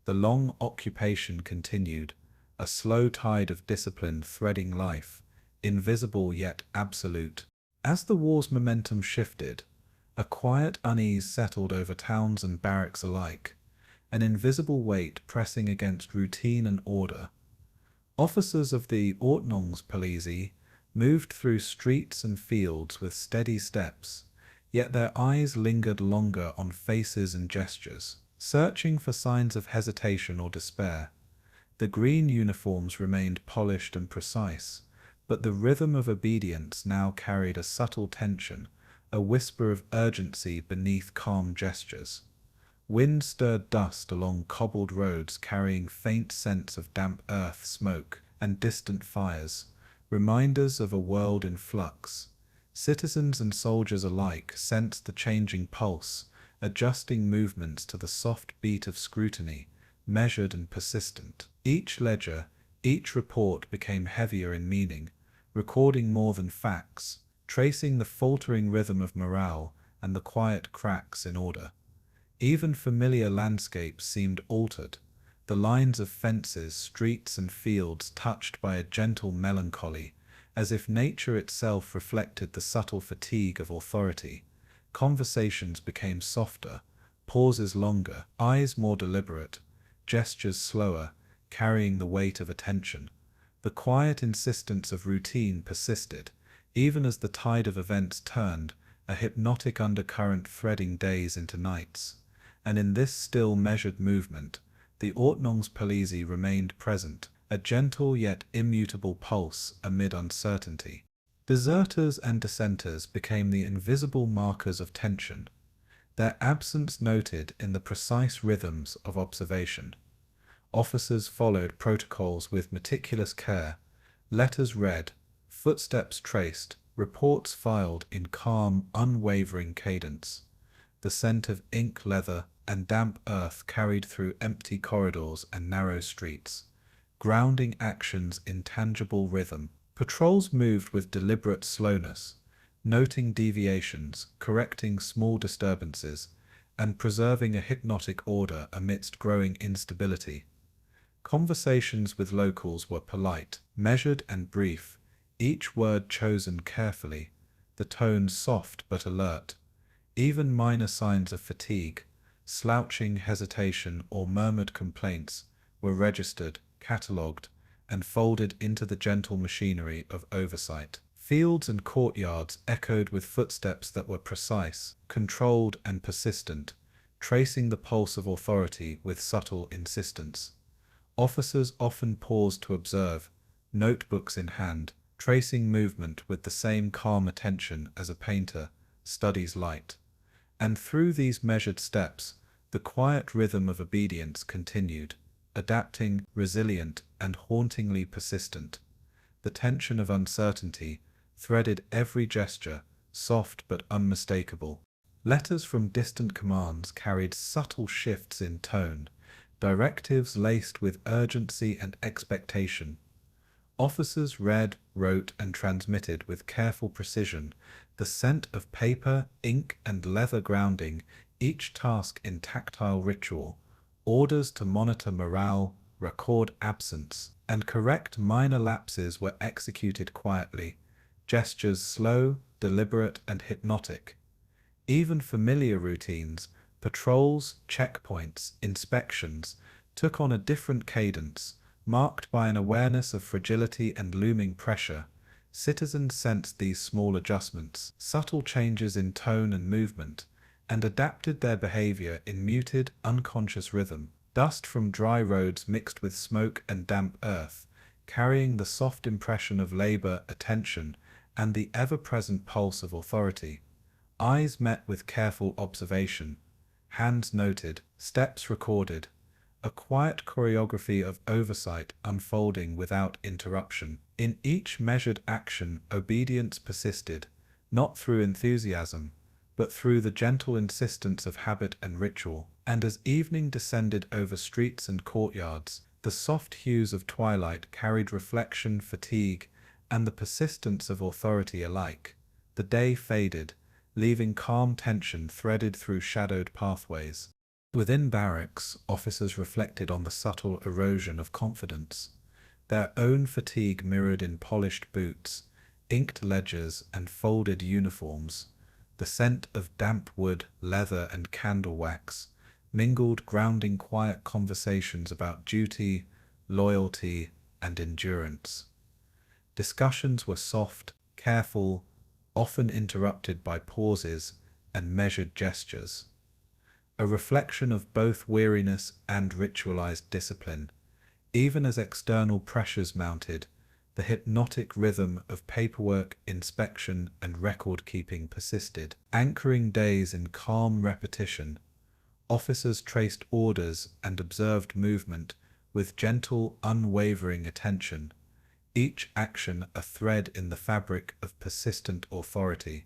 The long occupation continued, a slow tide of discipline threading life, invisible yet absolute. As the war's momentum shifted, a quiet unease settled over towns and barracks alike, an invisible weight pressing against routine and order. Officers of the Ordnungspolizei moved through streets and fields with steady steps, yet their eyes lingered longer on faces and gestures, searching for signs of hesitation or despair. The green uniforms remained polished and precise, but the rhythm of obedience now carried a subtle tension, a whisper of urgency beneath calm gestures. Wind stirred dust along cobbled roads, carrying faint scents of damp earth, smoke, and distant fires, reminders of a world in flux. Citizens and soldiers alike sensed the changing pulse, adjusting movements to the soft beat of scrutiny, measured and persistent. Each ledger, each report became heavier in meaning, recording more than facts, tracing the faltering rhythm of morale and the quiet cracks in order. Even familiar landscapes seemed altered, the lines of fences, streets and fields touched by a gentle melancholy, as if nature itself reflected the subtle fatigue of authority. Conversations became softer, pauses longer, eyes more deliberate, gestures slower, carrying the weight of attention. The quiet insistence of routine persisted, even as the tide of events turned, a hypnotic undercurrent threading days into nights. And in this still measured movement, the Ordnungspolizei remained present, a gentle yet immutable pulse amid uncertainty. Deserters and dissenters became the invisible markers of tension, their absence noted in the precise rhythms of observation. Officers followed protocols with meticulous care, letters read, footsteps traced, reports filed in calm, unwavering cadence. The scent of ink, leather, and damp earth carried through empty corridors and narrow streets, grounding actions in tangible rhythm. Patrols moved with deliberate slowness, noting deviations, correcting small disturbances, and preserving a hypnotic order amidst growing instability. Conversations with locals were polite, measured and brief, each word chosen carefully, the tone soft but alert. Even minor signs of fatigue, Slouching hesitation or murmured complaints were registered, catalogued, and folded into the gentle machinery of oversight. Fields and courtyards echoed with footsteps that were precise, controlled, and persistent, tracing the pulse of authority with subtle insistence. Officers often paused to observe, notebooks in hand, tracing movement with the same calm attention as a painter studies light. And through these measured steps, the quiet rhythm of obedience continued, adapting, resilient, and hauntingly persistent. The tension of uncertainty threaded every gesture, soft but unmistakable. Letters from distant commands carried subtle shifts in tone, directives laced with urgency and expectation. Officers read, wrote, and transmitted with careful precision, the scent of paper, ink, and leather grounding, each task in tactile ritual, orders to monitor morale, record absence, and correct minor lapses were executed quietly, gestures slow, deliberate, and hypnotic. Even familiar routines, patrols, checkpoints, inspections, took on a different cadence, marked by an awareness of fragility and looming pressure. Citizens sensed these small adjustments, subtle changes in tone and movement, and adapted their behavior in muted, unconscious rhythm. Dust from dry roads mixed with smoke and damp earth, carrying the soft impression of labor, attention, and the ever-present pulse of authority. Eyes met with careful observation, hands noted, steps recorded, a quiet choreography of oversight unfolding without interruption. In each measured action, obedience persisted, not through enthusiasm, but through the gentle insistence of habit and ritual. And as evening descended over streets and courtyards, the soft hues of twilight carried reflection, fatigue, and the persistence of authority alike. The day faded, leaving calm tension threaded through shadowed pathways. Within barracks, officers reflected on the subtle erosion of confidence. Their own fatigue mirrored in polished boots, inked ledgers, and folded uniforms. The scent of damp wood, leather, and candle wax mingled, grounding quiet conversations about duty, loyalty, and endurance. Discussions were soft, careful, often interrupted by pauses and measured gestures. A reflection of both weariness and ritualized discipline. Even as external pressures mounted, the hypnotic rhythm of paperwork, inspection, and record-keeping persisted, anchoring days in calm repetition. Officers traced orders and observed movement with gentle, unwavering attention, each action a thread in the fabric of persistent authority.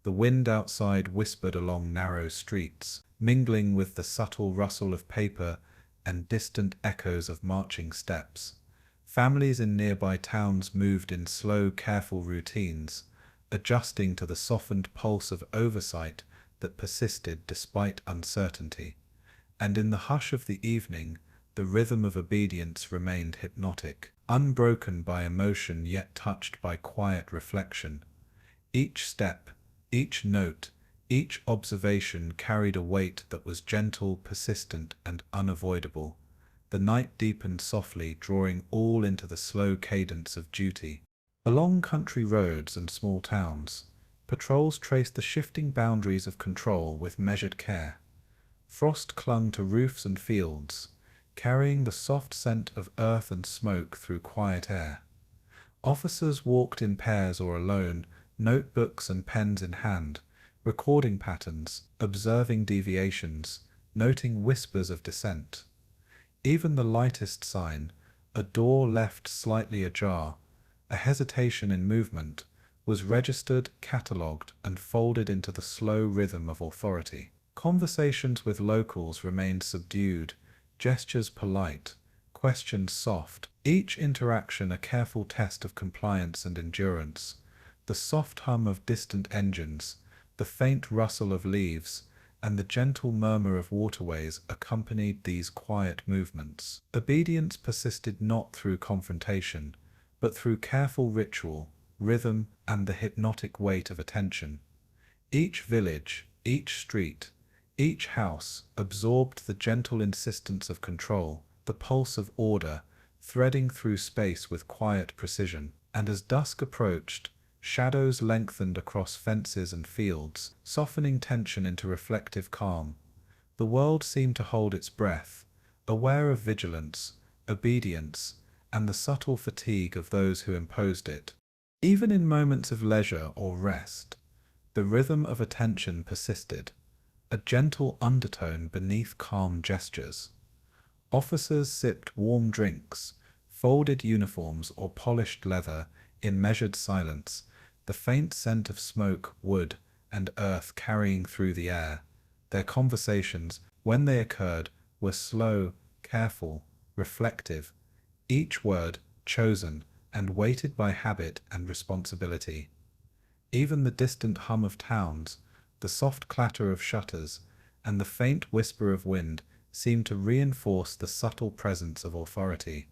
The wind outside whispered along narrow streets, mingling with the subtle rustle of paper and distant echoes of marching steps. Families in nearby towns moved in slow, careful routines, adjusting to the softened pulse of oversight that persisted despite uncertainty. And in the hush of the evening, the rhythm of obedience remained hypnotic, unbroken by emotion yet touched by quiet reflection. Each step, each note, each observation carried a weight that was gentle, persistent, and unavoidable. The night deepened softly, drawing all into the slow cadence of duty. Along country roads and small towns, patrols traced the shifting boundaries of control with measured care. Frost clung to roofs and fields, carrying the soft scent of earth and smoke through quiet air. Officers walked in pairs or alone, notebooks and pens in hand, recording patterns, observing deviations, noting whispers of dissent. Even the lightest sign, a door left slightly ajar, a hesitation in movement, was registered, catalogued, and folded into the slow rhythm of authority. Conversations with locals remained subdued, gestures polite, questions soft, each interaction a careful test of compliance and endurance. The soft hum of distant engines, the faint rustle of leaves, and the gentle murmur of waterways accompanied these quiet movements. Obedience persisted not through confrontation, but through careful ritual, rhythm, and the hypnotic weight of attention. Each village, each street, Each house absorbed the gentle insistence of control, the pulse of order, threading through space with quiet precision. And as dusk approached, shadows lengthened across fences and fields, softening tension into reflective calm. The world seemed to hold its breath, aware of vigilance, obedience, and the subtle fatigue of those who imposed it. Even in moments of leisure or rest, the rhythm of attention persisted, a gentle undertone beneath calm gestures. Officers sipped warm drinks, folded uniforms or polished leather in measured silence, the faint scent of smoke, wood, and earth carrying through the air. Their conversations, when they occurred, were slow, careful, reflective, each word chosen and weighted by habit and responsibility. Even the distant hum of towns, the soft clatter of shutters, and the faint whisper of wind seemed to reinforce the subtle presence of authority.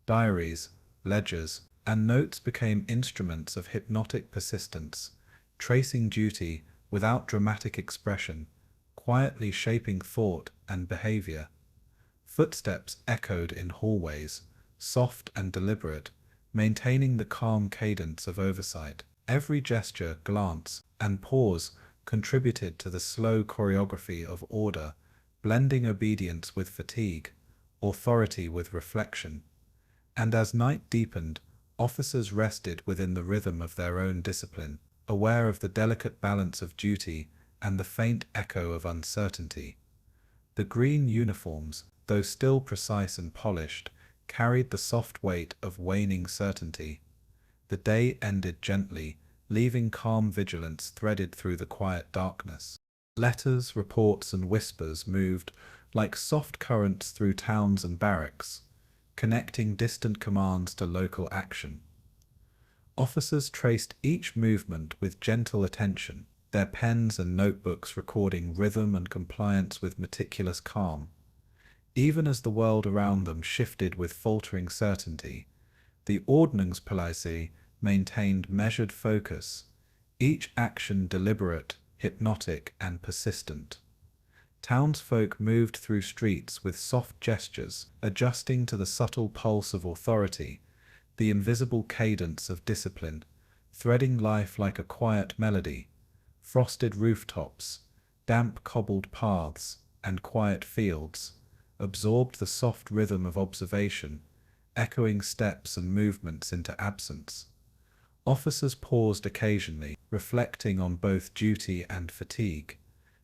Diaries, ledgers, and notes became instruments of hypnotic persistence, tracing duty without dramatic expression, quietly shaping thought and behavior. Footsteps echoed in hallways, soft and deliberate, maintaining the calm cadence of oversight. Every gesture, glance, and pause contributed to the slow choreography of order, blending obedience with fatigue, authority with reflection. And as night deepened, officers rested within the rhythm of their own discipline, aware of the delicate balance of duty and the faint echo of uncertainty. The green uniforms, though still precise and polished, carried the soft weight of waning certainty. The day ended gently, leaving calm vigilance threaded through the quiet darkness. Letters, reports, and whispers moved like soft currents through towns and barracks, connecting distant commands to local action. Officers traced each movement with gentle attention, their pens and notebooks recording rhythm and compliance with meticulous calm. Even as the world around them shifted with faltering certainty, the Ordnungspolizei maintained measured focus, each action deliberate, hypnotic, and persistent. Townsfolk moved through streets with soft gestures, adjusting to the subtle pulse of authority, the invisible cadence of discipline, threading life like a quiet melody. Frosted rooftops, damp cobbled paths, and quiet fields absorbed the soft rhythm of observation, echoing steps and movements into absence. Officers paused occasionally, reflecting on both duty and fatigue,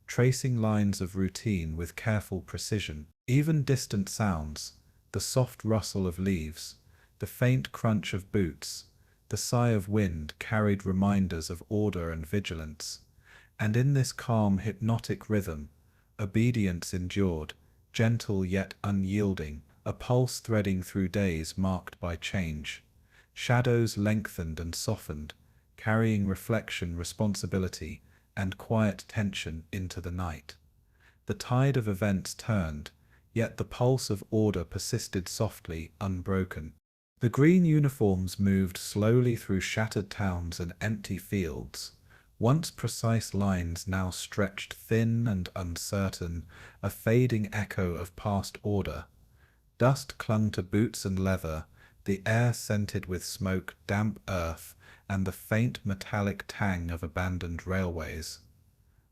tracing lines of routine with careful precision. Even distant sounds, the soft rustle of leaves, the faint crunch of boots, the sigh of wind carried reminders of order and vigilance. And in this calm, hypnotic rhythm, obedience endured, gentle yet unyielding, a pulse threading through days marked by change. Shadows lengthened and softened, carrying reflection, responsibility, and quiet tension into the night. The tide of events turned, yet the pulse of order persisted softly, unbroken. The green uniforms moved slowly through shattered towns and empty fields. Once precise lines now stretched thin and uncertain, a fading echo of past order. Dust clung to boots and leather, the air scented with smoke, damp earth, and the faint metallic tang of abandoned railways.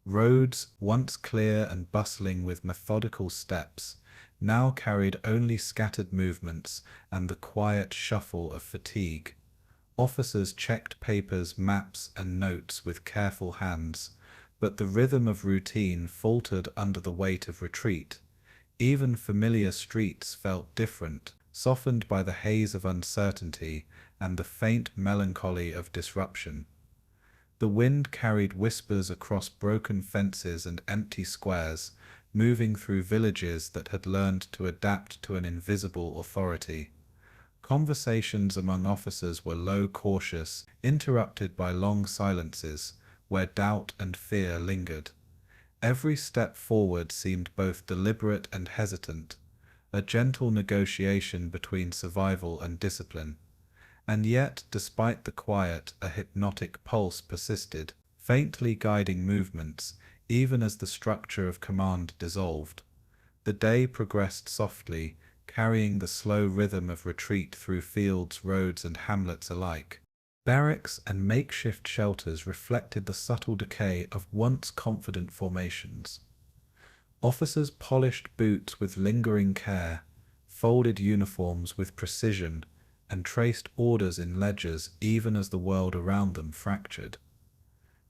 Roads, once clear and bustling with methodical steps, now carried only scattered movements and the quiet shuffle of fatigue. Officers checked papers, maps, and notes with careful hands, but the rhythm of routine faltered under the weight of retreat. Even familiar streets felt different, softened by the haze of uncertainty and the faint melancholy of disruption. The wind carried whispers across broken fences and empty squares, moving through villages that had learned to adapt to an invisible authority. Conversations among officers were low, cautious, interrupted by long silences, where doubt and fear lingered. Every step forward seemed both deliberate and hesitant, a gentle negotiation between survival and discipline. And yet, despite the quiet, a hypnotic pulse persisted, faintly guiding movements, even as the structure of command dissolved. The day progressed softly, carrying the slow rhythm of retreat through fields, roads, and hamlets alike. Barracks and makeshift shelters reflected the subtle decay of once confident formations. Officers polished boots with lingering care, folded uniforms with precision, and traced orders in ledgers even as the world around them fractured.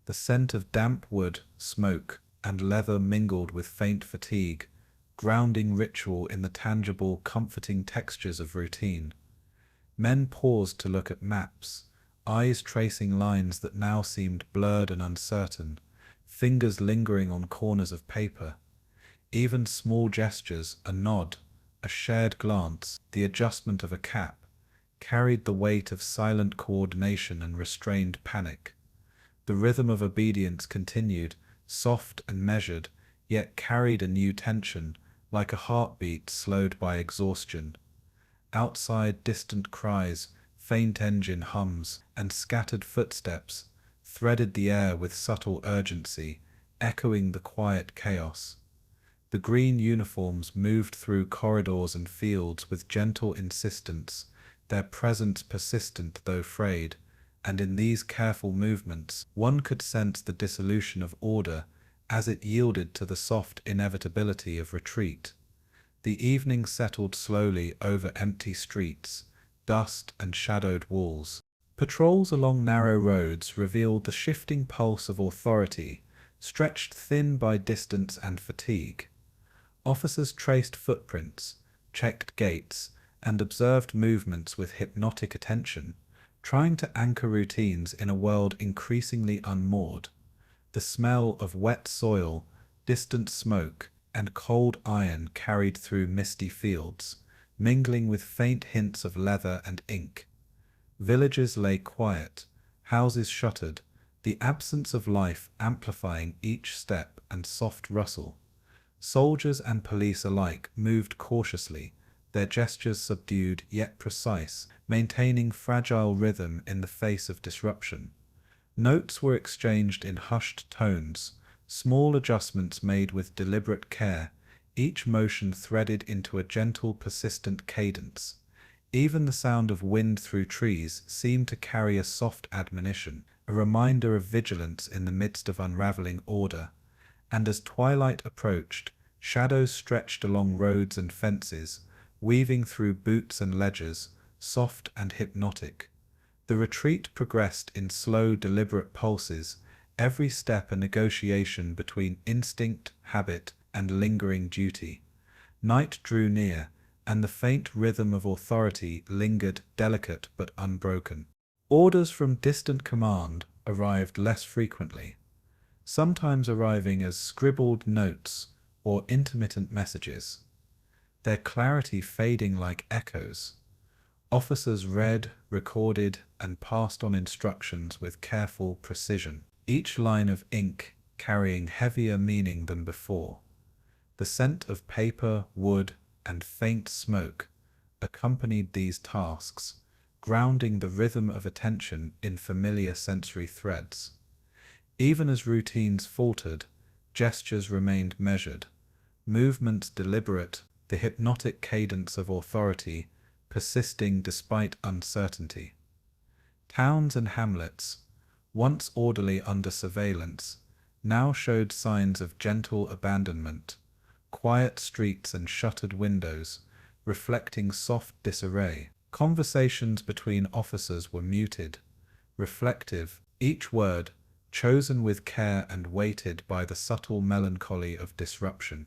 The scent of damp wood, smoke, and leather mingled with faint fatigue, grounding ritual in the tangible, comforting textures of routine. Men paused to look at maps, eyes tracing lines that now seemed blurred and uncertain, fingers lingering on corners of paper. Even small gestures, a nod, a shared glance, the adjustment of a cap, carried the weight of silent coordination and restrained panic. The rhythm of obedience continued, soft and measured, yet carried a new tension, like a heartbeat slowed by exhaustion. Outside, distant cries, faint engine hums, and scattered footsteps threaded the air with subtle urgency, echoing the quiet chaos. The green uniforms moved through corridors and fields with gentle insistence, their presence persistent though frayed, and in these careful movements one could sense the dissolution of order as it yielded to the soft inevitability of retreat. The evening settled slowly over empty streets, dust and shadowed walls. Patrols along narrow roads revealed the shifting pulse of authority, stretched thin by distance and fatigue. Officers traced footprints, checked gates, and observed movements with hypnotic attention, trying to anchor routines in a world increasingly unmoored. The smell of wet soil, distant smoke, and cold iron carried through misty fields, mingling with faint hints of leather and ink. Villages lay quiet, houses shuttered, the absence of life amplifying each step and soft rustle. Soldiers and police alike moved cautiously, their gestures subdued yet precise, maintaining fragile rhythm in the face of disruption. Notes were exchanged in hushed tones, small adjustments made with deliberate care, each motion threaded into a gentle, persistent cadence. Even the sound of wind through trees seemed to carry a soft admonition, a reminder of vigilance in the midst of unraveling order. And as twilight approached, shadows stretched along roads and fences, weaving through boots and ledgers, soft and hypnotic. The retreat progressed in slow, deliberate pulses, every step a negotiation between instinct, habit, and lingering duty. Night drew near, and the faint rhythm of authority lingered, delicate but unbroken. Orders from distant command arrived less frequently, sometimes arriving as scribbled notes or intermittent messages, their clarity fading like echoes. Officers read, recorded, and passed on instructions with careful precision, each line of ink carrying heavier meaning than before. The scent of paper, wood, and faint smoke accompanied these tasks, grounding the rhythm of attention in familiar sensory threads. Even as routines faltered, gestures remained measured, movements deliberate, the hypnotic cadence of authority persisting despite uncertainty. Towns and hamlets, once orderly under surveillance, now showed signs of gentle abandonment, quiet streets and shuttered windows, reflecting soft disarray. Conversations between officers were muted, reflective, each word chosen with care and weighted by the subtle melancholy of disruption.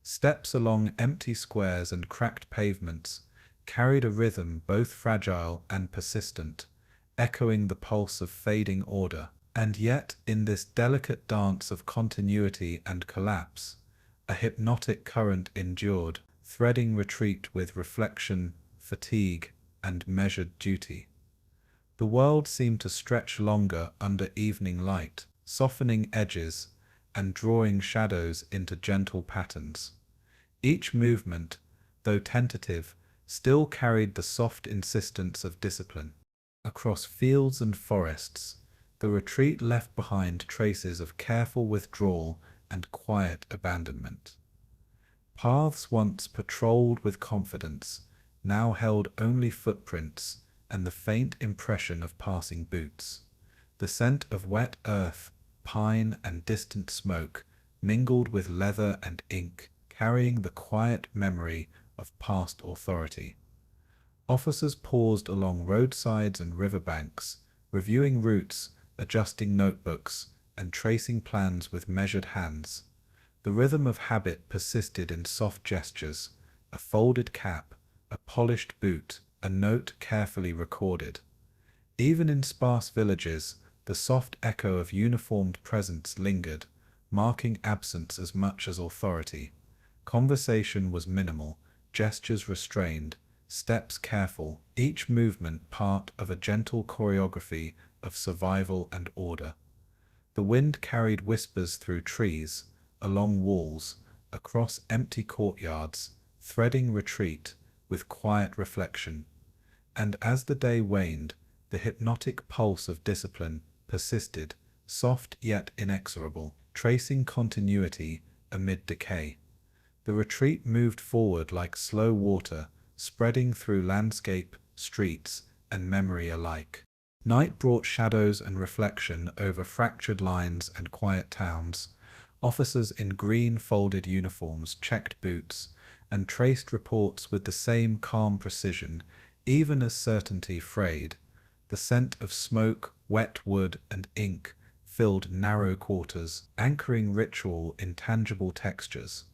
Steps along empty squares and cracked pavements carried a rhythm both fragile and persistent, echoing the pulse of fading order. And yet, in this delicate dance of continuity and collapse, a hypnotic current endured, threading retreat with reflection, fatigue, and measured duty. The world seemed to stretch longer under evening light, softening edges and drawing shadows into gentle patterns. Each movement, though tentative, still carried the soft insistence of discipline. Across fields and forests, The retreat left behind traces of careful withdrawal and quiet abandonment. Paths once patrolled with confidence now held only footprints and the faint impression of passing boots. The scent of wet earth, pine, and distant smoke mingled with leather and ink, carrying the quiet memory of past authority. Officers paused along roadsides and riverbanks, reviewing routes, adjusting notebooks, and tracing plans with measured hands. The rhythm of habit persisted in soft gestures, a folded cap, a polished boot, a note carefully recorded. Even in sparse villages, the soft echo of uniformed presence lingered, marking absence as much as authority. Conversation was minimal, gestures restrained, steps careful, each movement part of a gentle choreography of survival and order. The wind carried whispers through trees, along walls, across empty courtyards, threading retreat with quiet reflection. And as the day waned, the hypnotic pulse of discipline persisted, soft yet inexorable, tracing continuity amid decay. The retreat moved forward like slow water, spreading through landscape, streets, and memory alike. Night brought shadows and reflection over fractured lines and quiet towns. Officers in green folded uniforms checked boots and traced reports with the same calm precision, even as certainty frayed. The scent of smoke, wet wood, and ink filled narrow quarters, anchoring ritual in tangible textures.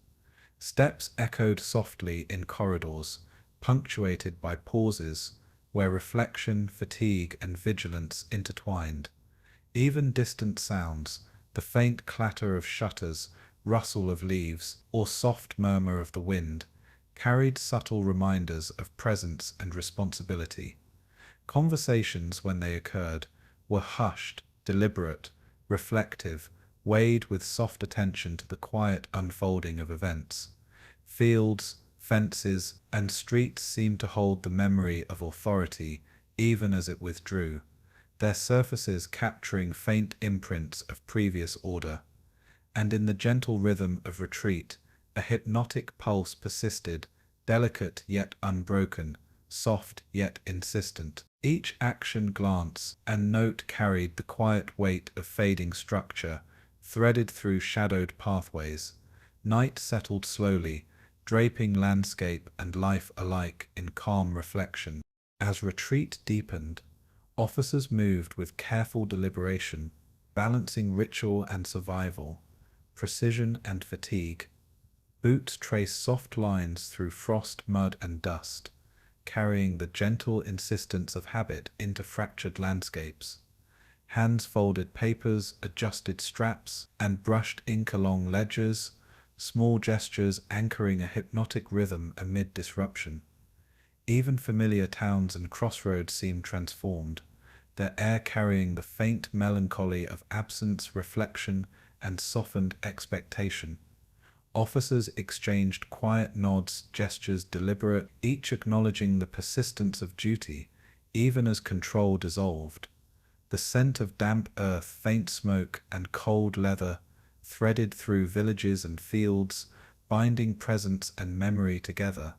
Steps echoed softly in corridors, punctuated by pauses where reflection, fatigue, and vigilance intertwined. Even distant sounds, the faint clatter of shutters, rustle of leaves, or soft murmur of the wind, carried subtle reminders of presence and responsibility. Conversations, when they occurred, were hushed, deliberate, reflective, weighed with soft attention to the quiet unfolding of events. Fields, fences, and streets seemed to hold the memory of authority even as it withdrew, their surfaces capturing faint imprints of previous order. And in the gentle rhythm of retreat, a hypnotic pulse persisted, delicate yet unbroken, soft yet insistent. Each action, glance, and note carried the quiet weight of fading structure, threaded through shadowed pathways. Night settled slowly, draping landscape and life alike in calm reflection. As retreat deepened, officers moved with careful deliberation, balancing ritual and survival, precision and fatigue. Boots traced soft lines through frost, mud, and dust, carrying the gentle insistence of habit into fractured landscapes. Hands folded papers, adjusted straps, and brushed ink along ledgers, small gestures anchoring a hypnotic rhythm amid disruption. Even familiar towns and crossroads seemed transformed, their air carrying the faint melancholy of absence, reflection, and softened expectation. Officers exchanged quiet nods, gestures deliberate, each acknowledging the persistence of duty, even as control dissolved. The scent of damp earth, faint smoke, and cold leather threaded through villages and fields, binding presence and memory together.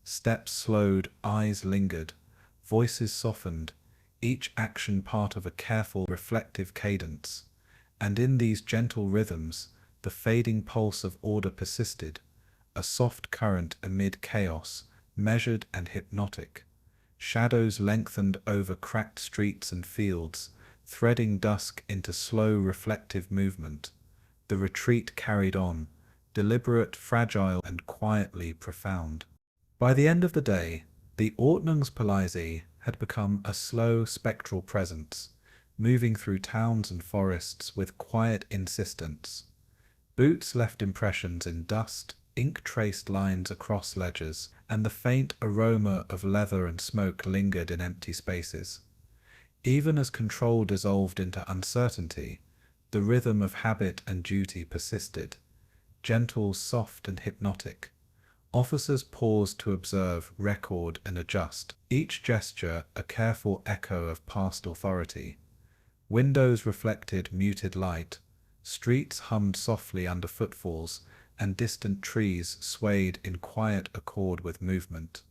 Steps slowed, eyes lingered, voices softened, each action part of a careful, reflective cadence. And in these gentle rhythms, the fading pulse of order persisted, a soft current amid chaos, measured and hypnotic. Shadows lengthened over cracked streets and fields, threading dusk into slow, reflective movement. The retreat carried on, deliberate, fragile, and quietly profound. By the end of the day, the Ordnungspolizei had become a slow, spectral presence, moving through towns and forests with quiet insistence. Boots left impressions in dust, ink traced lines across ledgers, and the faint aroma of leather and smoke lingered in empty spaces. Even as control dissolved into uncertainty, the rhythm of habit and duty persisted, gentle, soft, and hypnotic. Officers paused to observe, record, and adjust, each gesture a careful echo of past authority. Windows reflected muted light, streets hummed softly under footfalls, and distant trees swayed in quiet accord with movement.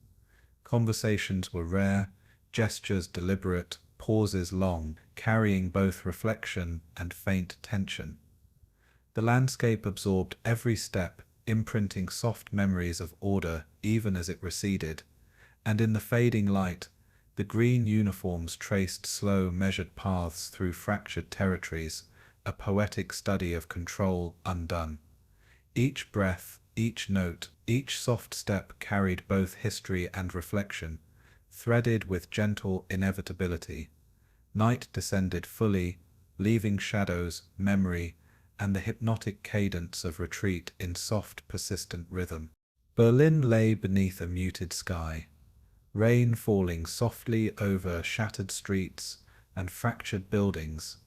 Conversations were rare, gestures deliberate, pauses long, carrying both reflection and faint tension. The landscape absorbed every step, imprinting soft memories of order even as it receded, and in the fading light, the green uniforms traced slow, measured paths through fractured territories, a poetic study of control undone. Each breath, each note, each soft step carried both history and reflection, threaded with gentle inevitability. Night descended fully, leaving shadows, memory, and the hypnotic cadence of retreat in soft, persistent rhythm. Berlin lay beneath a muted sky, rain falling softly over shattered streets and fractured buildings,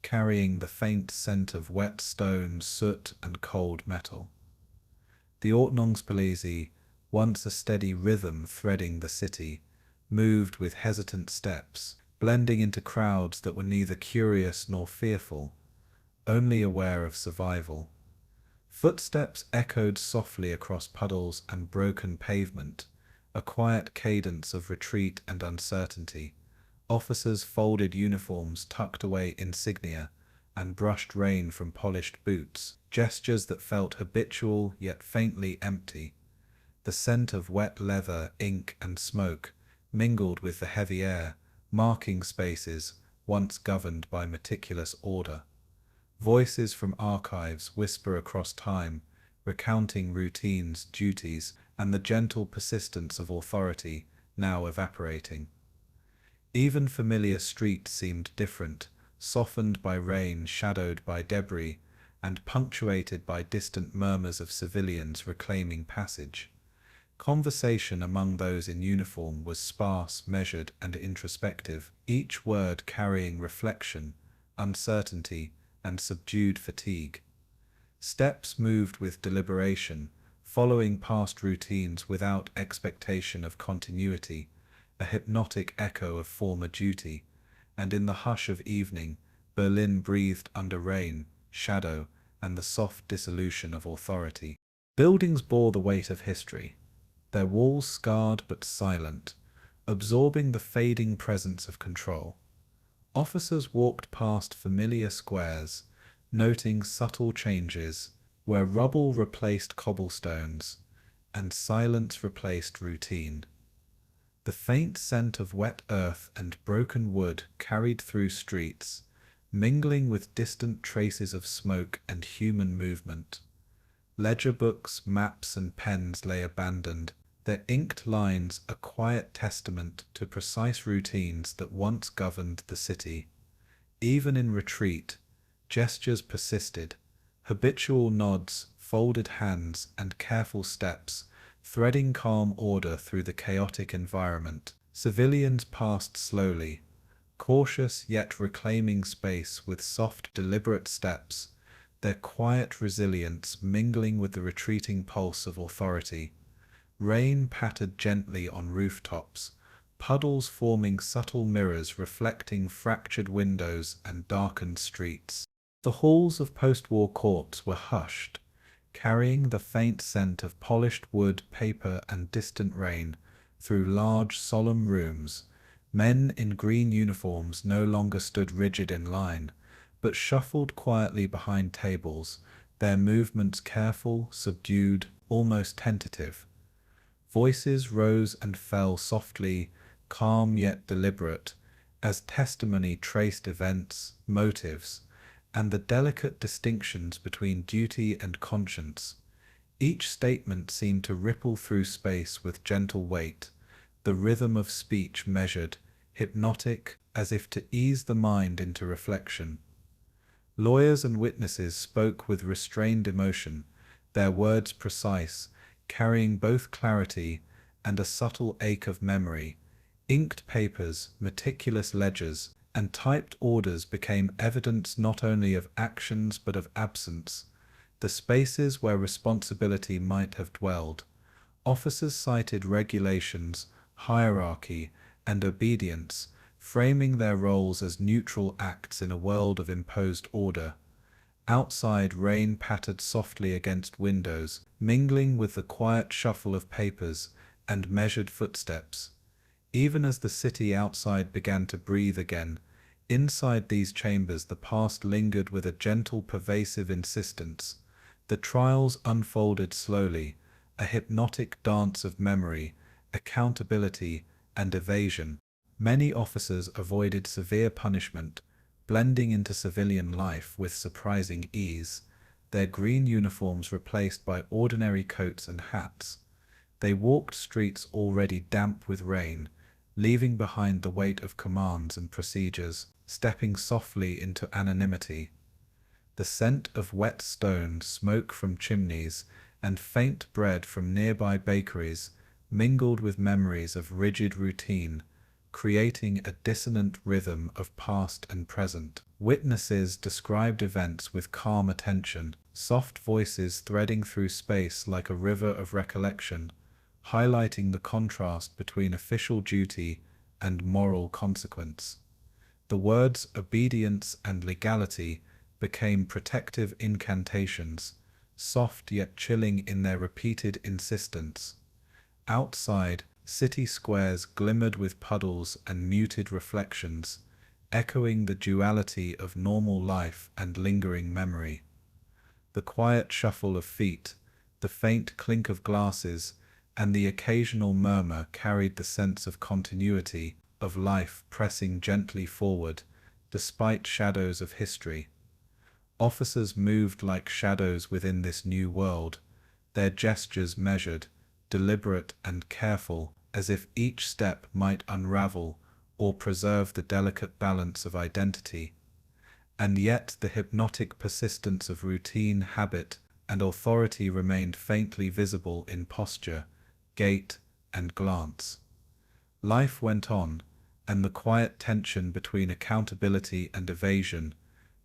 carrying the faint scent of wet stone, soot, and cold metal. The Ordnungspolizei, once a steady rhythm threading the city, moved with hesitant steps, blending into crowds that were neither curious nor fearful, only aware of survival. Footsteps echoed softly across puddles and broken pavement, a quiet cadence of retreat and uncertainty. Officers folded uniforms, tucked away insignia, and brushed rain from polished boots, gestures that felt habitual yet faintly empty. The scent of wet leather, ink, and smoke mingled with the heavy air, marking spaces once governed by meticulous order. Voices from archives whisper across time, recounting routines, duties, and the gentle persistence of authority now evaporating. Even familiar streets seemed different, softened by rain, shadowed by debris, and punctuated by distant murmurs of civilians reclaiming passage. Conversation among those in uniform was sparse, measured, and introspective, each word carrying reflection, uncertainty, and subdued fatigue. Steps moved with deliberation, following past routines without expectation of continuity, a hypnotic echo of former duty, and in the hush of evening, Berlin breathed under rain, shadow, and the soft dissolution of authority. Buildings bore the weight of history, their walls scarred but silent, absorbing the fading presence of control. Officers walked past familiar squares, noting subtle changes, where rubble replaced cobblestones, and silence replaced routine. The faint scent of wet earth and broken wood carried through streets, mingling with distant traces of smoke and human movement. Ledger books, maps, and pens lay abandoned, their inked lines a quiet testament to precise routines that once governed the city. Even in retreat, gestures persisted, habitual nods, folded hands, and careful steps, threading calm order through the chaotic environment. Civilians passed slowly, cautious yet reclaiming space with soft, deliberate steps, their quiet resilience mingling with the retreating pulse of authority. Rain pattered gently on rooftops, puddles forming subtle mirrors reflecting fractured windows and darkened streets. The halls of post-war courts were hushed, carrying the faint scent of polished wood, paper, and distant rain through large, solemn rooms. Men in green uniforms no longer stood rigid in line, but shuffled quietly behind tables, their movements careful, subdued, almost tentative. Voices rose and fell softly, calm yet deliberate, as testimony traced events, motives, and the delicate distinctions between duty and conscience. Each statement seemed to ripple through space with gentle weight, the rhythm of speech measured, hypnotic, as if to ease the mind into reflection. Lawyers and witnesses spoke with restrained emotion, their words precise, carrying both clarity and a subtle ache of memory. Inked papers, meticulous ledgers, and typed orders became evidence not only of actions but of absence, the spaces where responsibility might have dwelled. Officers cited regulations, hierarchy, and obedience, framing their roles as neutral acts in a world of imposed order. Outside, rain pattered softly against windows, mingling with the quiet shuffle of papers and measured footsteps. Even as the city outside began to breathe again, inside these chambers the past lingered with a gentle, pervasive insistence. The trials unfolded slowly, a hypnotic dance of memory, accountability, and evasion. Many officers avoided severe punishment, blending into civilian life with surprising ease, their green uniforms replaced by ordinary coats and hats. They walked streets already damp with rain, leaving behind the weight of commands and procedures, stepping softly into anonymity. The scent of wet stone, smoke from chimneys, and faint bread from nearby bakeries mingled with memories of rigid routine, creating a dissonant rhythm of past and present. Witnesses described events with calm attention, soft voices threading through space like a river of recollection, highlighting the contrast between official duty and moral consequence. The words obedience and legality became protective incantations, soft yet chilling in their repeated insistence. Outside, city squares glimmered with puddles and muted reflections, echoing the duality of normal life and lingering memory. The quiet shuffle of feet, the faint clink of glasses, and the occasional murmur carried the sense of continuity, of life pressing gently forward, despite shadows of history. Officers moved like shadows within this new world, their gestures measured, deliberate and careful, as if each step might unravel or preserve the delicate balance of identity. And yet the hypnotic persistence of routine, habit, and authority remained faintly visible in posture, gait, and glance. Life went on, and the quiet tension between accountability and evasion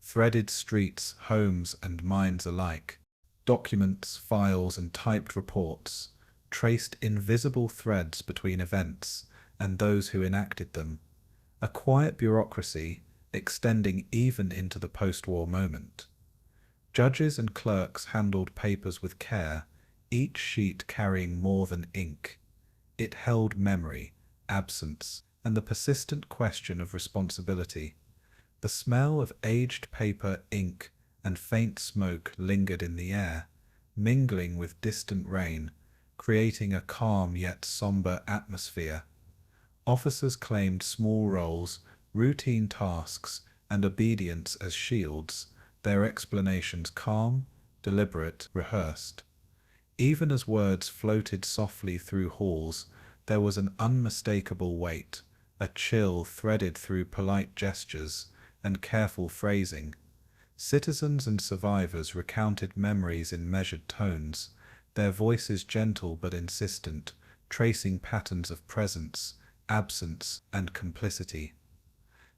threaded streets, homes, and minds alike. Documents, files, and typed reports traced invisible threads between events and those who enacted them, a quiet bureaucracy extending even into the post-war moment. Judges and clerks handled papers with care, each sheet carrying more than ink. It held memory, absence, and the persistent question of responsibility. The smell of aged paper, ink, and faint smoke lingered in the air, mingling with distant rain, creating a calm yet somber atmosphere. Officers claimed small roles, routine tasks, and obedience as shields, their explanations calm, deliberate, rehearsed. Even as words floated softly through halls, there was an unmistakable weight, a chill threaded through polite gestures and careful phrasing. Citizens and survivors recounted memories in measured tones, their voices gentle but insistent, tracing patterns of presence, absence, and complicity.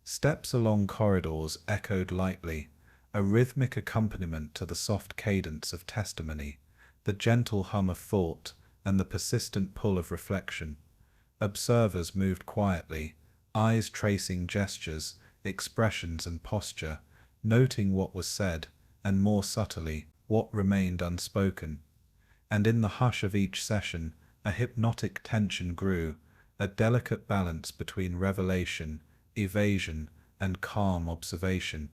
Steps along corridors echoed lightly, a rhythmic accompaniment to the soft cadence of testimony, the gentle hum of thought, and the persistent pull of reflection. Observers moved quietly, eyes tracing gestures, expressions, and posture, noting what was said, and more subtly, what remained unspoken. And in the hush of each session, a hypnotic tension grew, a delicate balance between revelation, evasion, and calm observation.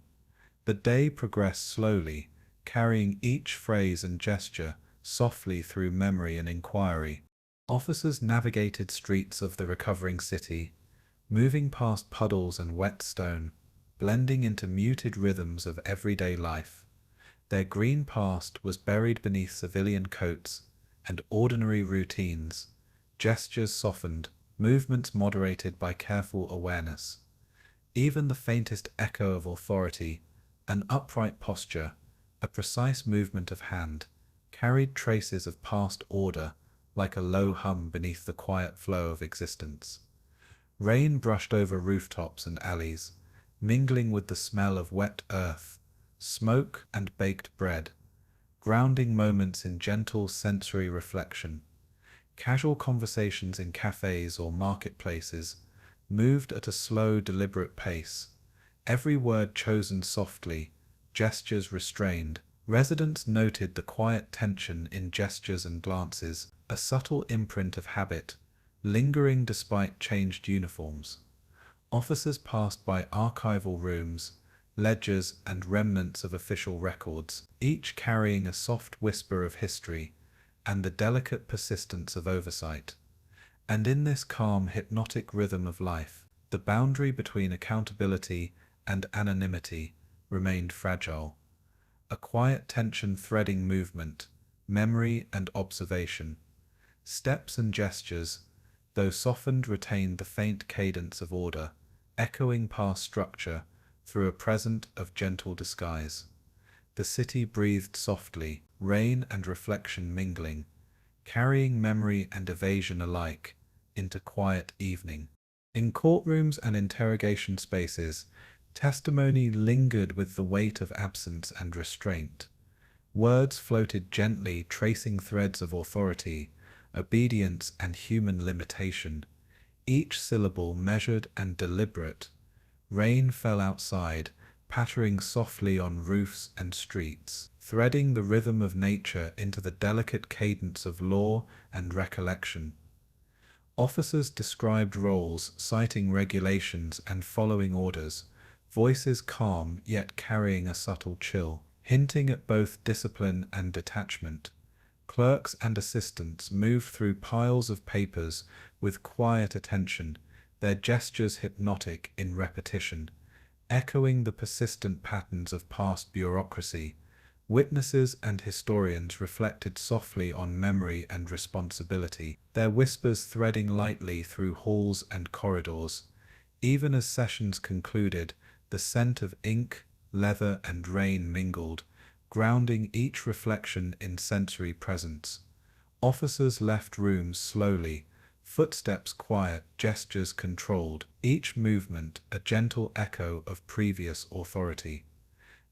The day progressed slowly, carrying each phrase and gesture softly through memory and inquiry. Officers navigated streets of the recovering city, moving past puddles and wet stone, blending into muted rhythms of everyday life. Their green past was buried beneath civilian coats and ordinary routines, gestures softened, movements moderated by careful awareness. Even the faintest echo of authority, an upright posture, a precise movement of hand, carried traces of past order like a low hum beneath the quiet flow of existence. Rain brushed over rooftops and alleys, mingling with the smell of wet earth, smoke, and baked bread, grounding moments in gentle sensory reflection. Casual conversations in cafes or marketplaces moved at a slow, deliberate pace, every word chosen softly, gestures restrained. Residents noted the quiet tension in gestures and glances, a subtle imprint of habit, lingering despite changed uniforms. Officers passed by archival rooms, ledgers, and remnants of official records, each carrying a soft whisper of history and the delicate persistence of oversight. And in this calm, hypnotic rhythm of life, the boundary between accountability and anonymity remained fragile. A quiet tension threading movement, memory and observation. Steps and gestures, though softened, retained the faint cadence of order, echoing past structure through a present of gentle disguise. The city breathed softly, rain and reflection mingling, carrying memory and evasion alike into quiet evening. In courtrooms and interrogation spaces, testimony lingered with the weight of absence and restraint. Words floated gently, tracing threads of authority, obedience, and human limitation, each syllable measured and deliberate. Rain fell outside, pattering softly on roofs and streets, threading the rhythm of nature into the delicate cadence of law and recollection. Officers described roles, citing regulations and following orders, voices calm yet carrying a subtle chill, hinting at both discipline and detachment. Clerks and assistants moved through piles of papers with quiet attention, their gestures hypnotic in repetition, echoing the persistent patterns of past bureaucracy. Witnesses and historians reflected softly on memory and responsibility, their whispers threading lightly through halls and corridors. Even as sessions concluded, the scent of ink, leather, and rain mingled, grounding each reflection in sensory presence. Officers left rooms slowly, footsteps quiet, gestures controlled, each movement a gentle echo of previous authority.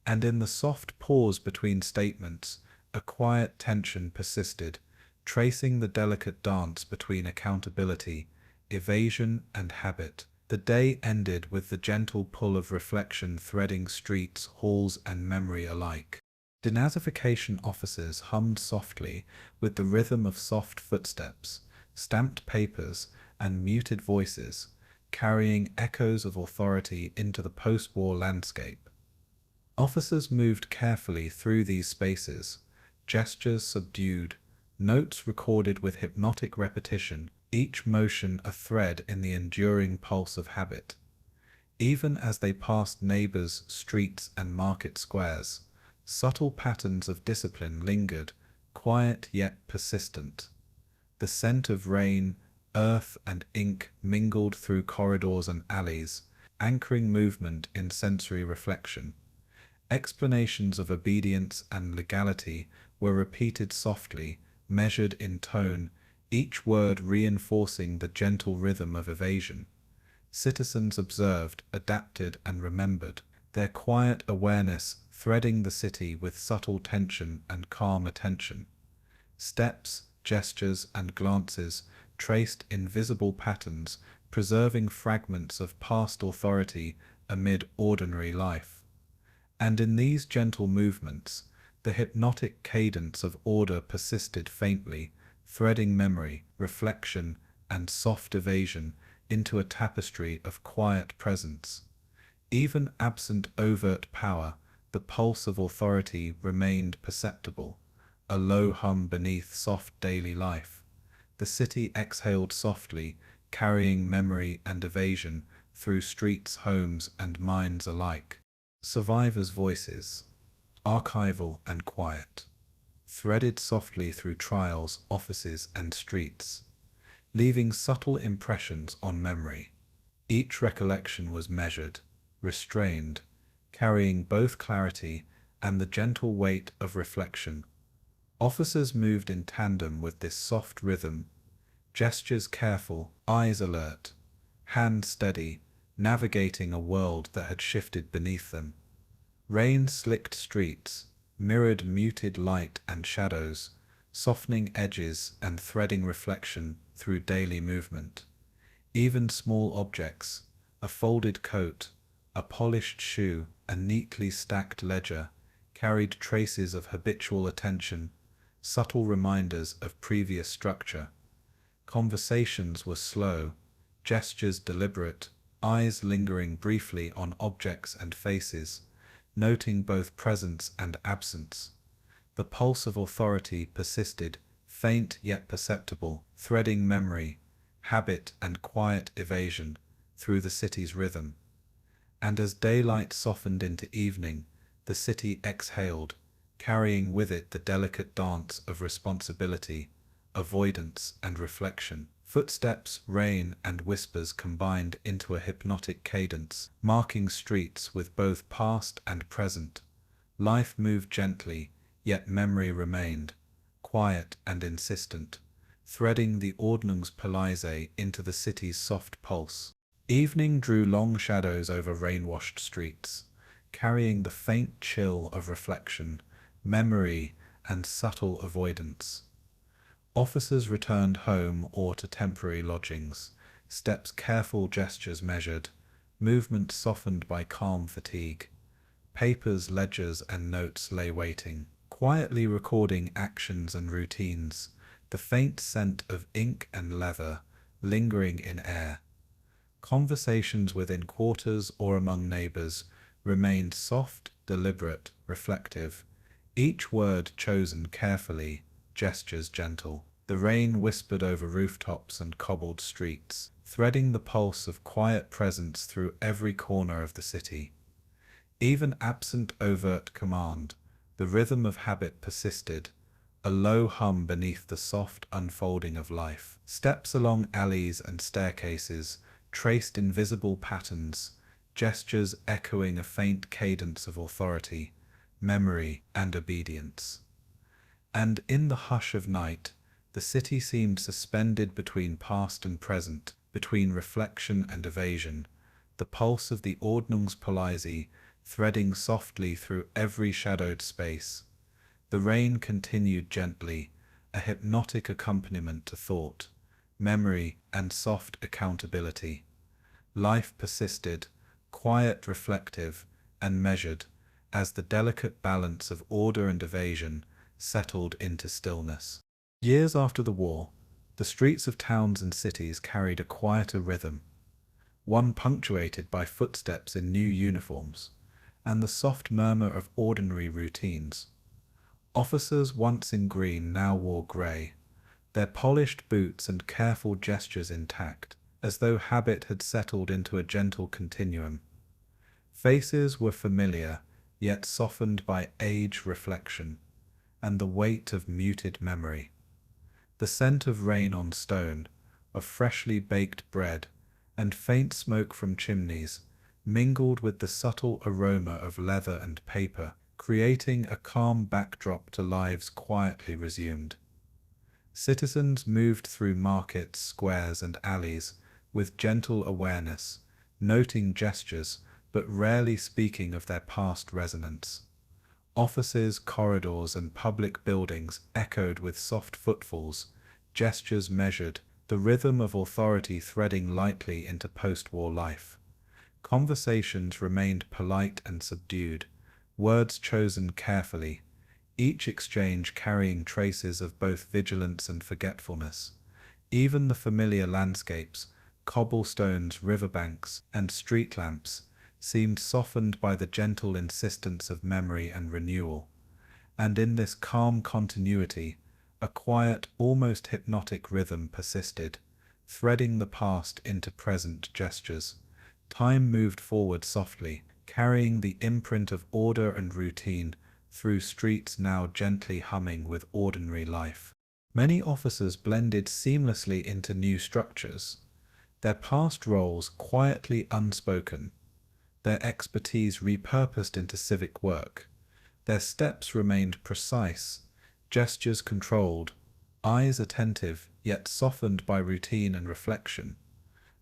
And in the soft pause between statements, a quiet tension persisted, tracing the delicate dance between accountability, evasion, and habit. The day ended with the gentle pull of reflection threading streets, halls, and memory alike. Denazification officers hummed softly with the rhythm of soft footsteps, stamped papers, and muted voices, carrying echoes of authority into the post-war landscape. Officers moved carefully through these spaces, gestures subdued, notes recorded with hypnotic repetition, each motion a thread in the enduring pulse of habit. Even as they passed neighbors, streets, and market squares, subtle patterns of discipline lingered, quiet yet persistent. The scent of rain, earth, and ink mingled through corridors and alleys, anchoring movement in sensory reflection. Explanations of obedience and legality were repeated softly, measured in tone, each word reinforcing the gentle rhythm of evasion. Citizens observed, adapted, and remembered, their quiet awareness threading the city with subtle tension and calm attention. Steps, gestures, and glances traced invisible patterns, preserving fragments of past authority amid ordinary life. And in these gentle movements, the hypnotic cadence of order persisted faintly, threading memory, reflection, and soft evasion into a tapestry of quiet presence. Even absent overt power, the pulse of authority remained perceptible, a low hum beneath soft daily life. The city exhaled softly, carrying memory and evasion through streets, homes, and minds alike. Survivors' voices, archival and quiet, threaded softly through trials, offices, and streets, leaving subtle impressions on memory. Each recollection was measured, restrained, carrying both clarity and the gentle weight of reflection. Officers moved in tandem with this soft rhythm, gestures careful, eyes alert, hands steady, navigating a world that had shifted beneath them. Rain slicked streets, mirrored muted light and shadows, softening edges and threading reflection through daily movement. Even small objects, a folded coat, a polished shoe, a neatly stacked ledger, carried traces of habitual attention, subtle reminders of previous structure. Conversations were slow, gestures deliberate, eyes lingering briefly on objects and faces, noting both presence and absence. The pulse of authority persisted, faint yet perceptible, threading memory, habit and quiet evasion through the city's rhythm. And as daylight softened into evening, the city exhaled, carrying with it the delicate dance of responsibility, avoidance and reflection. Footsteps, rain, and whispers combined into a hypnotic cadence, marking streets with both past and present. Life moved gently, yet memory remained, quiet and insistent, threading the Ordnungspolizei into the city's soft pulse. Evening drew long shadows over rain-washed streets, carrying the faint chill of reflection, memory, and subtle avoidance. Officers returned home or to temporary lodgings, steps careful, gestures measured, movement softened by calm fatigue. Papers, ledgers, and notes lay waiting, quietly recording actions and routines, the faint scent of ink and leather lingering in air. Conversations within quarters or among neighbors remained soft, deliberate, reflective, each word chosen carefully, gestures gentle. The rain whispered over rooftops and cobbled streets, threading the pulse of quiet presence through every corner of the city. Even absent overt command, the rhythm of habit persisted, a low hum beneath the soft unfolding of life. Steps along alleys and staircases traced invisible patterns, gestures echoing a faint cadence of authority, memory, and obedience. And in the hush of night, the city seemed suspended between past and present, between reflection and evasion, the pulse of the Ordnungspolizei threading softly through every shadowed space. The rain continued gently, a hypnotic accompaniment to thought, memory, and soft accountability. Life persisted, quiet, reflective, and measured, as the delicate balance of order and evasion settled into stillness. Years after the war, the streets of towns and cities carried a quieter rhythm, one punctuated by footsteps in new uniforms, and the soft murmur of ordinary routines. Officers once in green now wore grey, their polished boots and careful gestures intact, as though habit had settled into a gentle continuum. Faces were familiar, yet softened by age, reflection, and the weight of muted memory. The scent of rain on stone, of freshly baked bread, and faint smoke from chimneys mingled with the subtle aroma of leather and paper, creating a calm backdrop to lives quietly resumed. Citizens moved through markets, squares, and alleys with gentle awareness, noting gestures but rarely speaking of their past resonance. Offices, corridors, and public buildings echoed with soft footfalls, gestures measured, the rhythm of authority threading lightly into post-war life. Conversations remained polite and subdued, words chosen carefully, each exchange carrying traces of both vigilance and forgetfulness. Even the familiar landscapes, cobblestones, riverbanks, and street lamps, seemed softened by the gentle insistence of memory and renewal. And in this calm continuity, a quiet, almost hypnotic rhythm persisted, threading the past into present gestures. Time moved forward softly, carrying the imprint of order and routine through streets now gently humming with ordinary life. Many officers blended seamlessly into new structures, their past roles quietly unspoken, their expertise repurposed into civic work. Their steps remained precise, gestures controlled, eyes attentive yet softened by routine and reflection.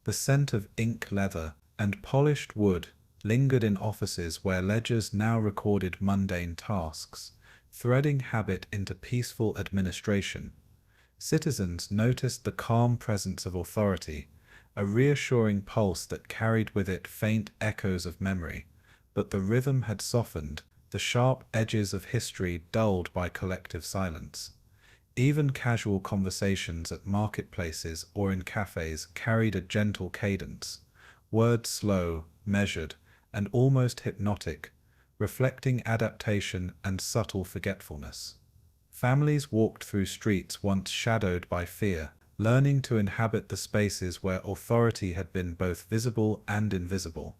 The scent of ink, leather, and polished wood lingered in offices where ledgers now recorded mundane tasks, threading habit into peaceful administration. Citizens noticed the calm presence of authority, a reassuring pulse that carried with it faint echoes of memory, but the rhythm had softened, the sharp edges of history dulled by collective silence. Even casual conversations at marketplaces or in cafes carried a gentle cadence, words slow, measured, and almost hypnotic, reflecting adaptation and subtle forgetfulness. Families walked through streets once shadowed by fear, learning to inhabit the spaces where authority had been both visible and invisible.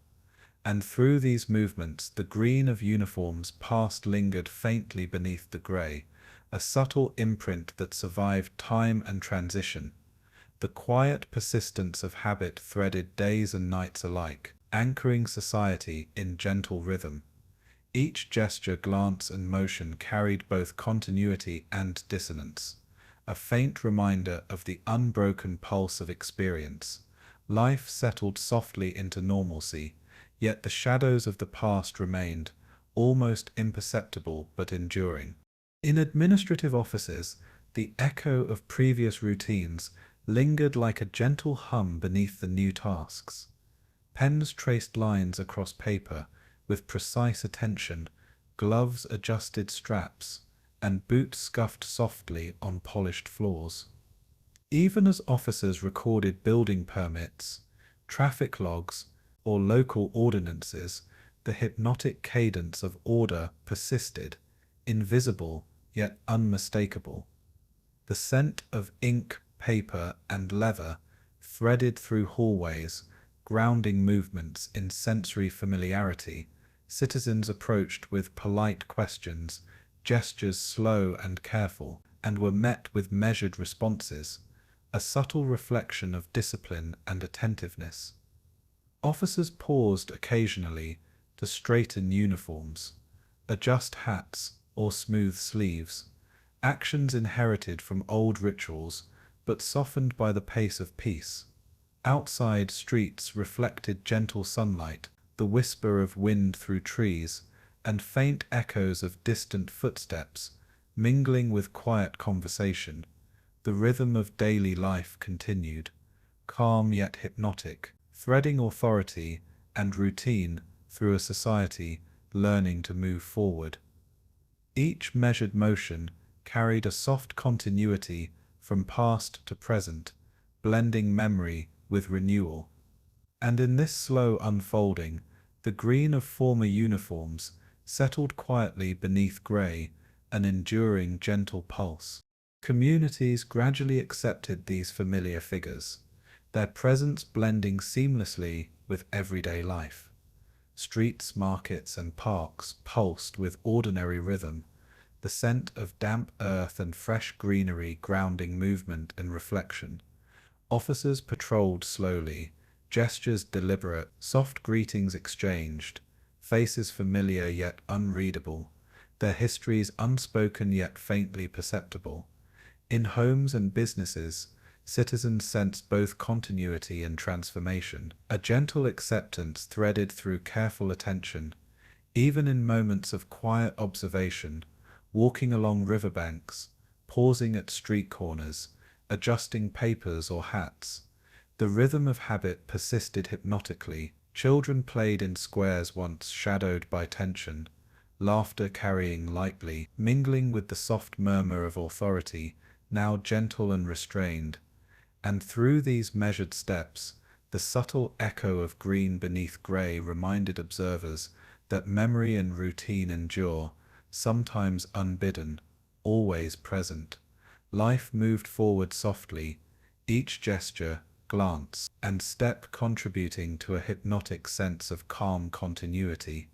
And through these movements the green of uniforms past lingered faintly beneath the grey, a subtle imprint that survived time and transition. The quiet persistence of habit threaded days and nights alike, anchoring society in gentle rhythm. Each gesture, glance, and motion carried both continuity and dissonance, a faint reminder of the unbroken pulse of experience. Life settled softly into normalcy, yet the shadows of the past remained, almost imperceptible but enduring. In administrative offices, the echo of previous routines lingered like a gentle hum beneath the new tasks. Pens traced lines across paper with precise attention, gloves adjusted straps, and boots scuffed softly on polished floors. Even as officers recorded building permits, traffic logs, or local ordinances, the hypnotic cadence of order persisted, invisible yet unmistakable. The scent of ink, paper, and leather threaded through hallways, grounding movements in sensory familiarity. Citizens approached with polite questions, gestures slow and careful, and were met with measured responses, a subtle reflection of discipline and attentiveness. Officers paused occasionally to straighten uniforms, adjust hats, or smooth sleeves, actions inherited from old rituals but softened by the pace of peace. Outside, streets reflected gentle sunlight, the whisper of wind through trees, and faint echoes of distant footsteps, mingling with quiet conversation. The rhythm of daily life continued, calm yet hypnotic, threading authority and routine through a society learning to move forward. Each measured motion carried a soft continuity from past to present, blending memory with renewal. And in this slow unfolding, the green of former uniforms settled quietly beneath grey, an enduring gentle pulse. Communities gradually accepted these familiar figures, their presence blending seamlessly with everyday life. Streets, markets, and parks pulsed with ordinary rhythm, the scent of damp earth and fresh greenery grounding movement and reflection. Officers patrolled slowly, gestures deliberate, soft greetings exchanged, faces familiar yet unreadable, their histories unspoken yet faintly perceptible. In homes and businesses, citizens sensed both continuity and transformation, a gentle acceptance threaded through careful attention. Even in moments of quiet observation, walking along riverbanks, pausing at street corners, adjusting papers or hats, the rhythm of habit persisted hypnotically. Children played in squares once shadowed by tension, laughter carrying lightly, mingling with the soft murmur of authority, now gentle and restrained. And through these measured steps, the subtle echo of green beneath grey reminded observers that memory and routine endure, sometimes unbidden, always present. Life moved forward softly, each gesture, glance, and step contributing to a hypnotic sense of calm continuity.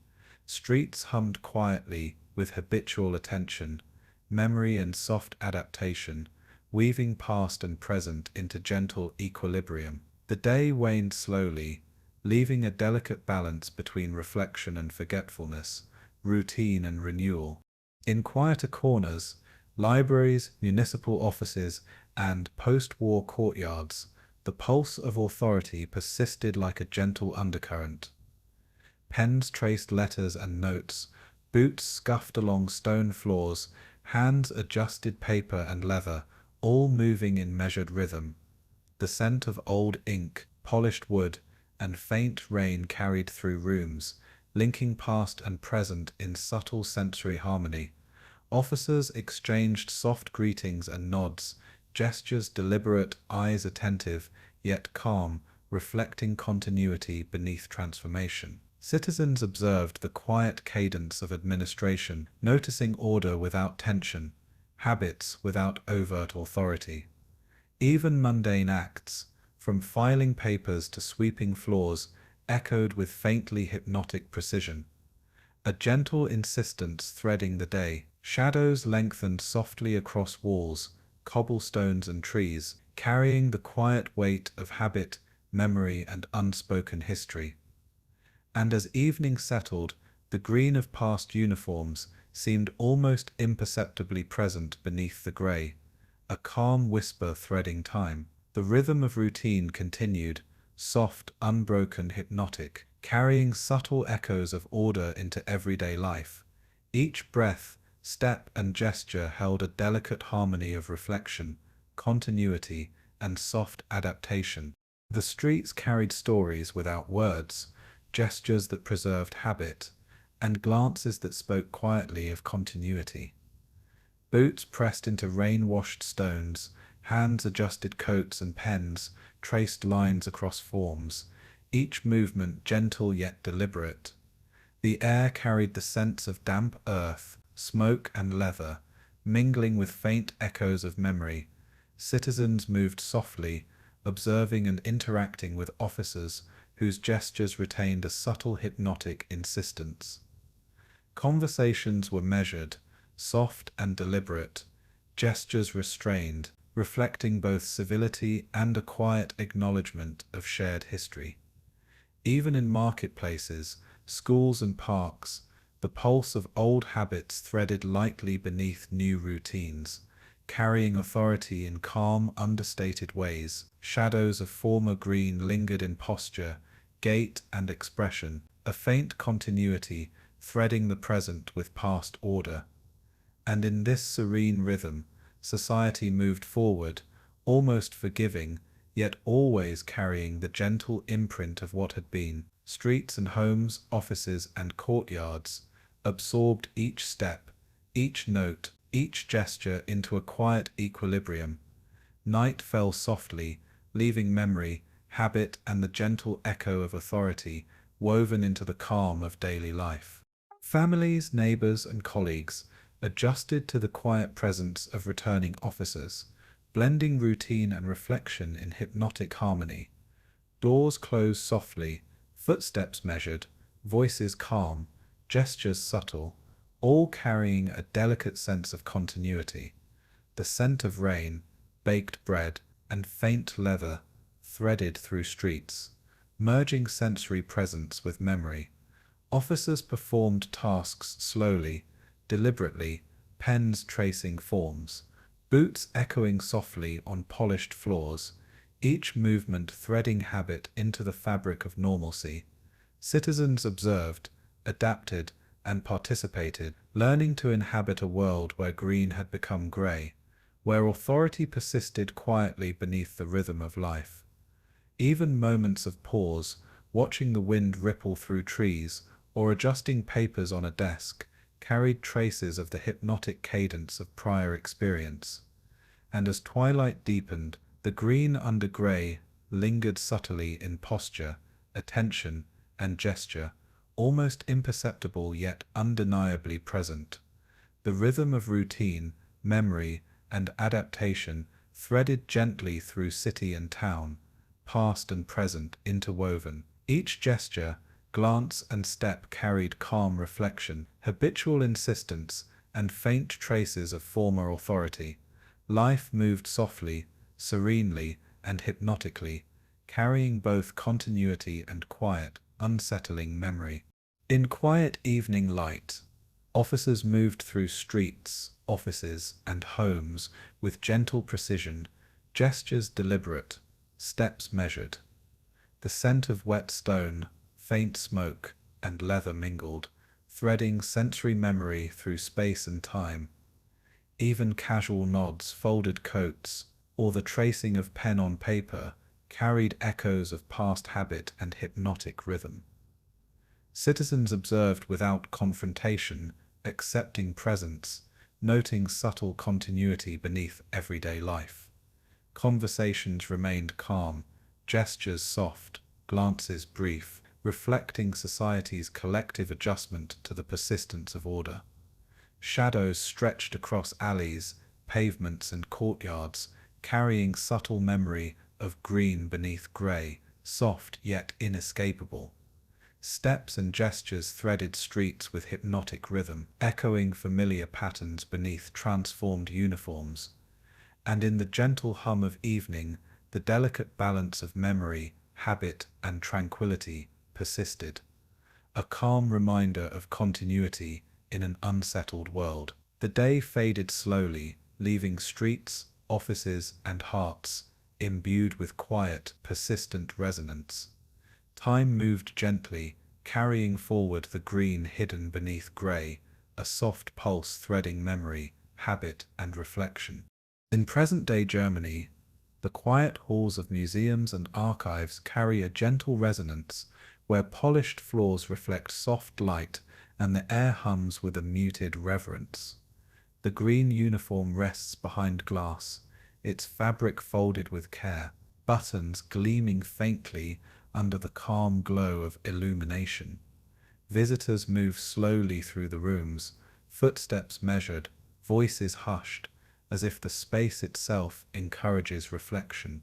Streets hummed quietly with habitual attention, memory and soft adaptation, weaving past and present into gentle equilibrium. The day waned slowly, leaving a delicate balance between reflection and forgetfulness, routine and renewal. In quieter corners, libraries, municipal offices, and post-war courtyards, the pulse of authority persisted like a gentle undercurrent. Pens traced letters and notes, boots scuffed along stone floors, hands adjusted paper and leather, all moving in measured rhythm. The scent of old ink, polished wood, and faint rain carried through rooms, linking past and present in subtle sensory harmony. Officers exchanged soft greetings and nods, gestures deliberate, eyes attentive, yet calm, reflecting continuity beneath transformation. Citizens observed the quiet cadence of administration, noticing order without tension, habits without overt authority. Even mundane acts, from filing papers to sweeping floors, echoed with faintly hypnotic precision. A gentle insistence threading the day. Shadows lengthened softly across walls, cobblestones and trees, carrying the quiet weight of habit, memory, and unspoken history. And as evening settled, the green of past uniforms seemed almost imperceptibly present beneath the grey, a calm whisper threading time. The rhythm of routine continued, soft, unbroken, hypnotic, carrying subtle echoes of order into everyday life. Each breath, step, and gesture held a delicate harmony of reflection, continuity, and soft adaptation. The streets carried stories without words, gestures that preserved habit, and glances that spoke quietly of continuity. Boots pressed into rain-washed stones, hands adjusted coats and pens, traced lines across forms, each movement gentle yet deliberate. The air carried the sense of damp earth, smoke and leather, mingling with faint echoes of memory. Citizens moved softly, observing and interacting with officers whose gestures retained a subtle hypnotic insistence. Conversations were measured, soft and deliberate, gestures restrained, reflecting both civility and a quiet acknowledgement of shared history. Even in marketplaces, schools and parks, the pulse of old habits threaded lightly beneath new routines, carrying authority in calm, understated ways. Shadows of former green lingered in posture, gait, and expression, a faint continuity threading the present with past order. And in this serene rhythm, society moved forward, almost forgiving, yet always carrying the gentle imprint of what had been. Streets and homes, offices and courtyards absorbed each step, each note, each gesture into a quiet equilibrium. Night fell softly, leaving memory, habit, and the gentle echo of authority woven into the calm of daily life. Families, neighbors, and colleagues adjusted to the quiet presence of returning officers, blending routine and reflection in hypnotic harmony. Doors closed softly, footsteps measured, voices calm, gestures subtle, all carrying a delicate sense of continuity. The scent of rain, baked bread, and faint leather threaded through streets, merging sensory presence with memory. Officers performed tasks slowly, deliberately, pens tracing forms, boots echoing softly on polished floors, each movement threading habit into the fabric of normalcy. Citizens observed, adapted, and participated, learning to inhabit a world where green had become grey, where authority persisted quietly beneath the rhythm of life. Even moments of pause, watching the wind ripple through trees, or adjusting papers on a desk, carried traces of the hypnotic cadence of prior experience. And as twilight deepened, the green under grey lingered subtly in posture, attention, and gesture, almost imperceptible yet undeniably present. The rhythm of routine, memory, and adaptation threaded gently through city and town, past and present interwoven. Each gesture, glance, and step carried calm reflection, habitual insistence, and faint traces of former authority. Life moved softly, serenely, and hypnotically, carrying both continuity and quiet, unsettling memory. In quiet evening light, officers moved through streets, offices, and homes with gentle precision, gestures deliberate, steps measured. The scent of wet stone, faint smoke, and leather mingled, threading sensory memory through space and time. Even casual nods, folded coats, or the tracing of pen on paper carried echoes of past habit and hypnotic rhythm. Citizens observed without confrontation, accepting presence, noting subtle continuity beneath everyday life. Conversations remained calm, gestures soft, glances brief, reflecting society's collective adjustment to the persistence of order. Shadows stretched across alleys, pavements and courtyards, carrying subtle memory of green beneath grey, soft yet inescapable. Steps and gestures threaded streets with hypnotic rhythm, echoing familiar patterns beneath transformed uniforms. And in the gentle hum of evening, the delicate balance of memory, habit, and tranquility persisted, a calm reminder of continuity in an unsettled world. The day faded slowly, leaving streets, offices, and hearts imbued with quiet, persistent resonance. Time moved gently, carrying forward the green hidden beneath grey, a soft pulse threading memory, habit, and reflection. In present-day Germany, the quiet halls of museums and archives carry a gentle resonance, where polished floors reflect soft light and the air hums with a muted reverence. The green uniform rests behind glass, its fabric folded with care, buttons gleaming faintly under the calm glow of illumination. Visitors move slowly through the rooms, footsteps measured, voices hushed, as if the space itself encourages reflection.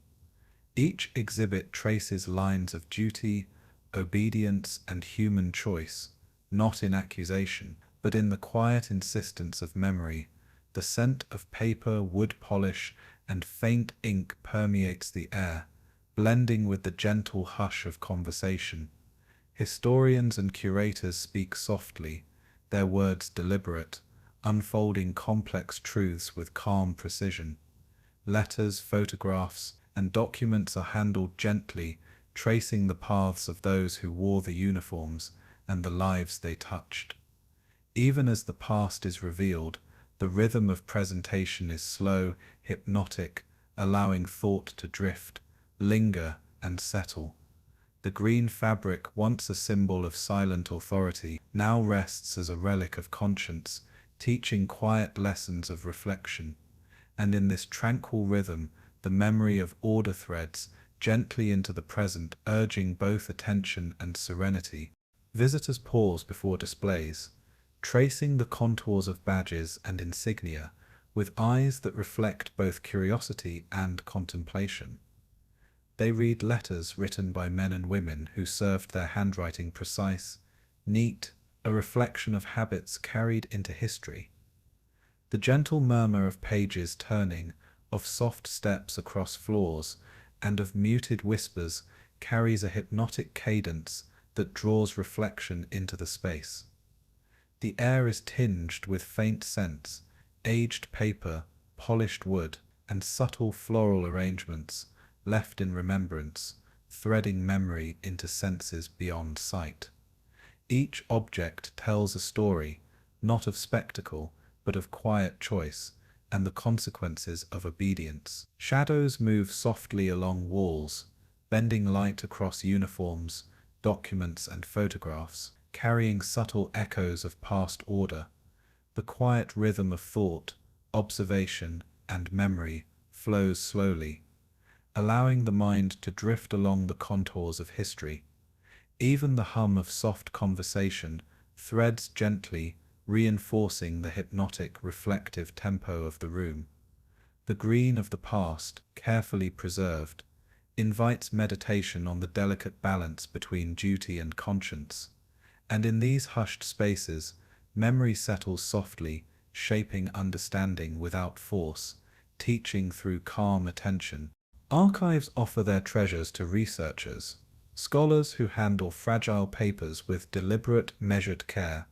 Each exhibit traces lines of duty, obedience, and human choice, not in accusation, but in the quiet insistence of memory. The scent of paper, wood polish, and faint ink permeates the air, blending with the gentle hush of conversation. Historians and curators speak softly, their words deliberate, unfolding complex truths with calm precision. Letters, photographs, and documents are handled gently, tracing the paths of those who wore the uniforms and the lives they touched. Even as the past is revealed, the rhythm of presentation is slow, hypnotic, allowing thought to drift, linger, and settle. The green fabric, once a symbol of silent authority, now rests as a relic of conscience, teaching quiet lessons of reflection. And in this tranquil rhythm, the memory of order threads gently into the present, urging both attention and serenity. Visitors pause before displays, tracing the contours of badges and insignia with eyes that reflect both curiosity and contemplation. They read letters written by men and women who served their handwriting precise, neat, a reflection of habits carried into history. The gentle murmur of pages turning, of soft steps across floors, and of muted whispers carries a hypnotic cadence that draws reflection into the space. The air is tinged with faint scents, aged paper, polished wood, and subtle floral arrangements, left in remembrance, threading memory into senses beyond sight. Each object tells a story, not of spectacle, but of quiet choice, and the consequences of obedience. Shadows move softly along walls, bending light across uniforms, documents, and photographs, carrying subtle echoes of past order. The quiet rhythm of thought, observation, and memory flows slowly, allowing the mind to drift along the contours of history. Even the hum of soft conversation threads gently, reinforcing the hypnotic, reflective tempo of the room. The green of the past, carefully preserved, invites meditation on the delicate balance between duty and conscience. And in these hushed spaces, memory settles softly, shaping understanding without force, teaching through calm attention. Archives offer their treasures to researchers, scholars who handle fragile papers with deliberate, measured care.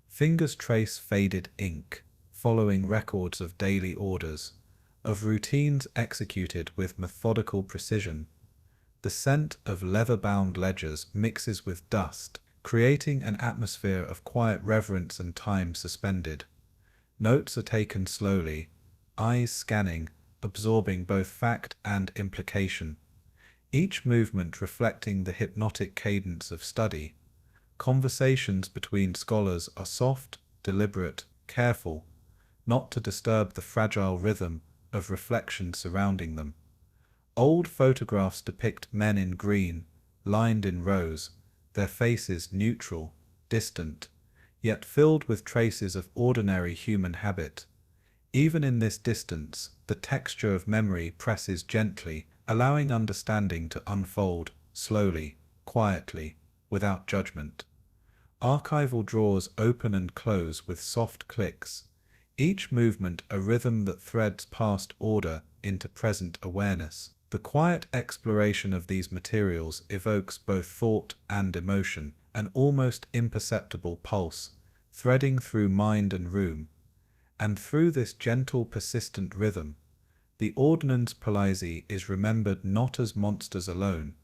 Fingers trace faded ink, following records of daily orders, of routines executed with methodical precision. The scent of leather-bound ledgers mixes with dust, creating an atmosphere of quiet reverence and time suspended. Notes are taken slowly, eyes scanning, absorbing both fact and implication. each movement reflecting the hypnotic cadence of study. Conversations between scholars are soft, deliberate, careful, not to disturb the fragile rhythm of reflection surrounding them. Old photographs depict men in green, lined in rows, their faces neutral, distant, yet filled with traces of ordinary human habit. Even in this distance, the texture of memory presses gently, allowing understanding to unfold, slowly, quietly, without judgment. Archival drawers open and close with soft clicks, each movement a rhythm that threads past order into present awareness. The quiet exploration of these materials evokes both thought and emotion, an almost imperceptible pulse, threading through mind and room. And through this gentle, persistent rhythm, the Ordnungspolizei is remembered not as monsters alone,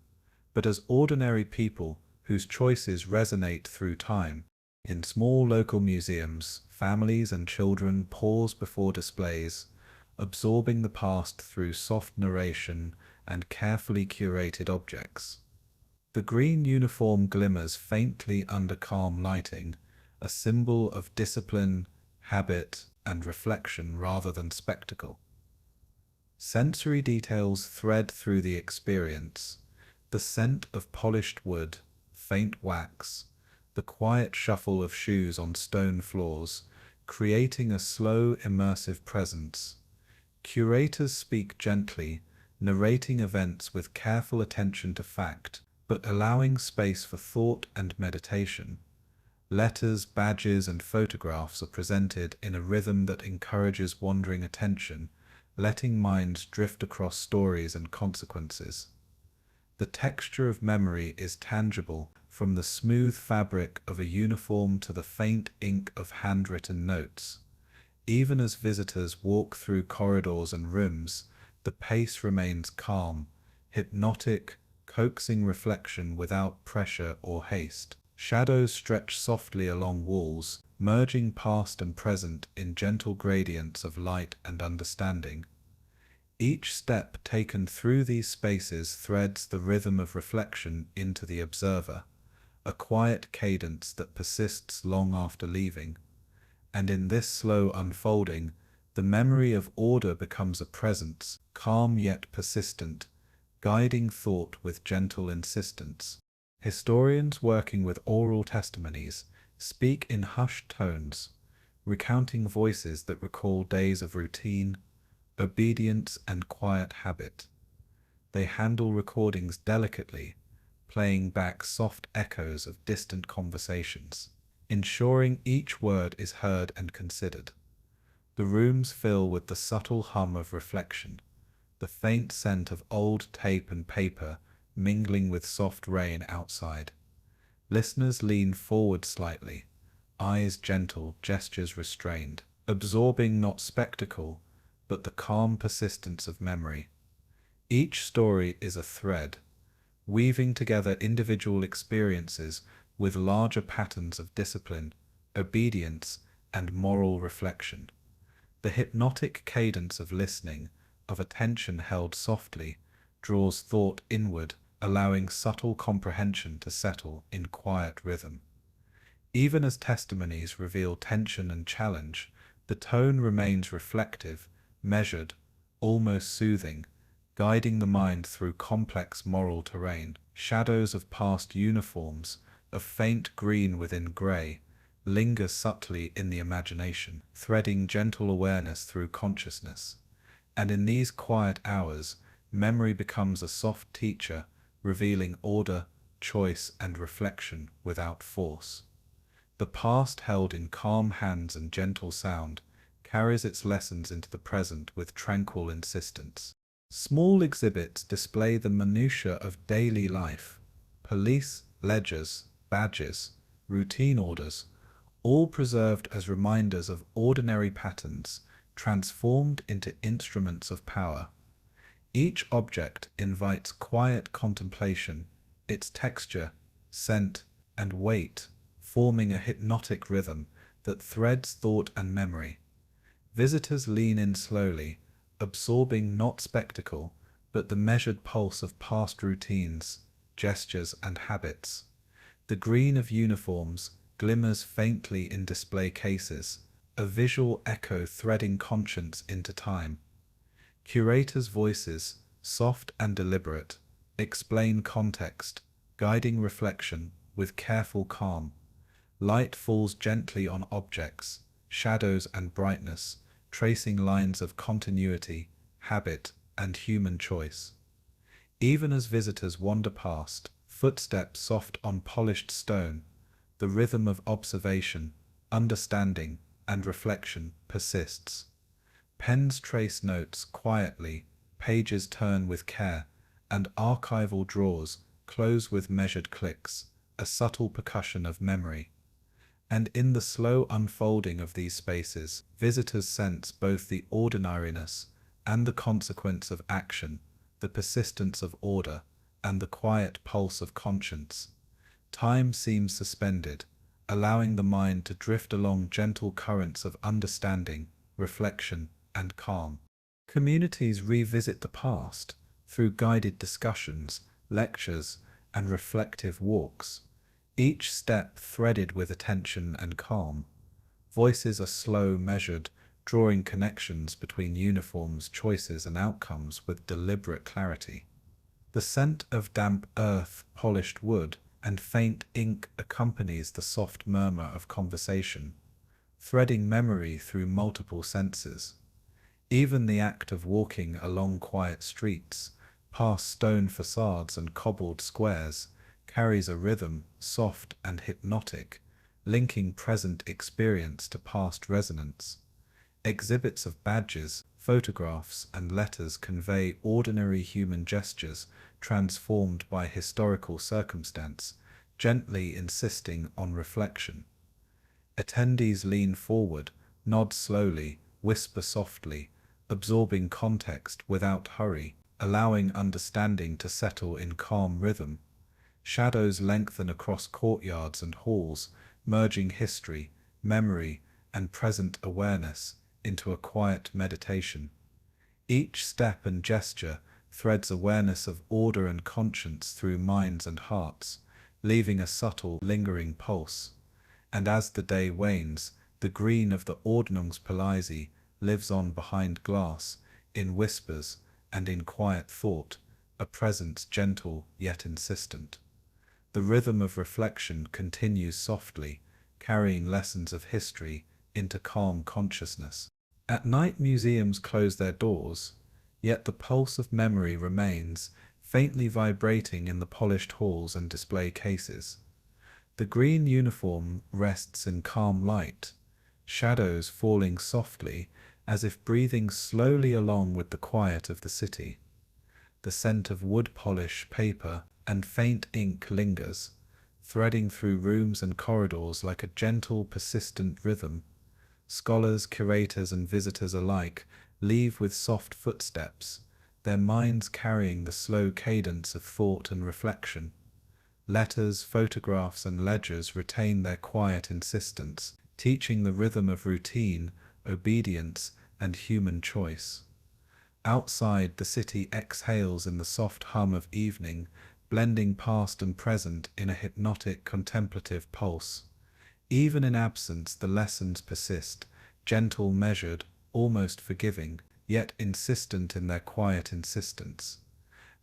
but as ordinary people whose choices resonate through time. In small local museums, families and children pause before displays, absorbing the past through soft narration and carefully curated objects. The green uniform glimmers faintly under calm lighting, a symbol of discipline, habit, and reflection rather than spectacle. Sensory details thread through the experience, the scent of polished wood, faint wax, the quiet shuffle of shoes on stone floors, creating a slow, immersive presence. Curators speak gently, narrating events with careful attention to fact, but allowing space for thought and meditation. Letters, badges, and photographs are presented in a rhythm that encourages wandering attention, letting minds drift across stories and consequences. The texture of memory is tangible, from the smooth fabric of a uniform to the faint ink of handwritten notes. Even as visitors walk through corridors and rooms, the pace remains calm, hypnotic, coaxing reflection without pressure or haste. Shadows stretch softly along walls, merging past and present in gentle gradients of light and understanding. Each step taken through these spaces threads the rhythm of reflection into the observer, a quiet cadence that persists long after leaving. And in this slow unfolding, the memory of order becomes a presence, calm yet persistent, guiding thought with gentle insistence. Historians working with oral testimonies speak in hushed tones, recounting voices that recall days of routine, obedience, and quiet habit. They handle recordings delicately, playing back soft echoes of distant conversations, ensuring each word is heard and considered. The rooms fill with the subtle hum of reflection, the faint scent of old tape and paper mingling with soft rain outside. Listeners lean forward slightly, eyes gentle, gestures restrained, absorbing not spectacle, but the calm persistence of memory. Each story is a thread, weaving together individual experiences with larger patterns of discipline, obedience, and moral reflection. The hypnotic cadence of listening, of attention held softly, draws thought inward, allowing subtle comprehension to settle in quiet rhythm. Even as testimonies reveal tension and challenge, the tone remains reflective, measured, almost soothing, guiding the mind through complex moral terrain. Shadows of past uniforms, of faint green within grey, linger subtly in the imagination, threading gentle awareness through consciousness. And in these quiet hours, memory becomes a soft teacher, revealing order, choice, and reflection without force. The past, held in calm hands and gentle sound, carries its lessons into the present with tranquil insistence. Small exhibits display the minutiae of daily life: police ledgers, badges, routine orders, all preserved as reminders of ordinary patterns, transformed into instruments of power. Each object invites quiet contemplation, its texture, scent, and weight forming a hypnotic rhythm that threads thought and memory. Visitors lean in slowly, absorbing not spectacle, but the measured pulse of past routines, gestures, and habits. The green of uniforms glimmers faintly in display cases, a visual echo threading conscience into time. Curators' voices, soft and deliberate, explain context, guiding reflection with careful calm. Light falls gently on objects, shadows and brightness, tracing lines of continuity, habit, and human choice. Even as visitors wander past, footsteps soft on polished stone, the rhythm of observation, understanding, and reflection persists. Pens trace notes quietly, pages turn with care, and archival drawers close with measured clicks, a subtle percussion of memory. And in the slow unfolding of these spaces, visitors sense both the ordinariness and the consequence of action, the persistence of order, and the quiet pulse of conscience. Time seems suspended, allowing the mind to drift along gentle currents of understanding, reflection, and calm. Communities revisit the past through guided discussions, lectures, and reflective walks, each step threaded with attention and calm. Voices are slow, measured, drawing connections between uniforms, choices, and outcomes with deliberate clarity. The scent of damp earth, polished wood, and faint ink accompanies the soft murmur of conversation, threading memory through multiple senses. Even the act of walking along quiet streets, past stone facades and cobbled squares, carries a rhythm, soft and hypnotic, linking present experience to past resonance. Exhibits of badges, photographs, and letters convey ordinary human gestures transformed by historical circumstance, gently insisting on reflection. Attendees lean forward, nod slowly, whisper softly, absorbing context without hurry, allowing understanding to settle in calm rhythm. Shadows lengthen across courtyards and halls, merging history, memory, and present awareness into a quiet meditation. Each step and gesture threads awareness of order and conscience through minds and hearts, leaving a subtle, lingering pulse. And as the day wanes, the green of the Ordnungspolizei lives on behind glass, in whispers and in quiet thought, a presence gentle yet insistent. The rhythm of reflection continues softly, carrying lessons of history into calm consciousness. At night museums close their doors, yet the pulse of memory remains, faintly vibrating in the polished halls and display cases. The green uniform rests in calm light, shadows falling softly as if breathing slowly along with the quiet of the city. The scent of wood polish, paper, and faint ink lingers, threading through rooms and corridors like a gentle, persistent rhythm. Scholars, curators, and visitors alike leave with soft footsteps, their minds carrying the slow cadence of thought and reflection. Letters, photographs, and ledgers retain their quiet insistence, teaching the rhythm of routine, obedience, and human choice. Outside, the city exhales in the soft hum of evening, blending past and present in a hypnotic, contemplative pulse. Even in absence, the lessons persist, gentle, measured, almost forgiving, yet insistent in their quiet insistence.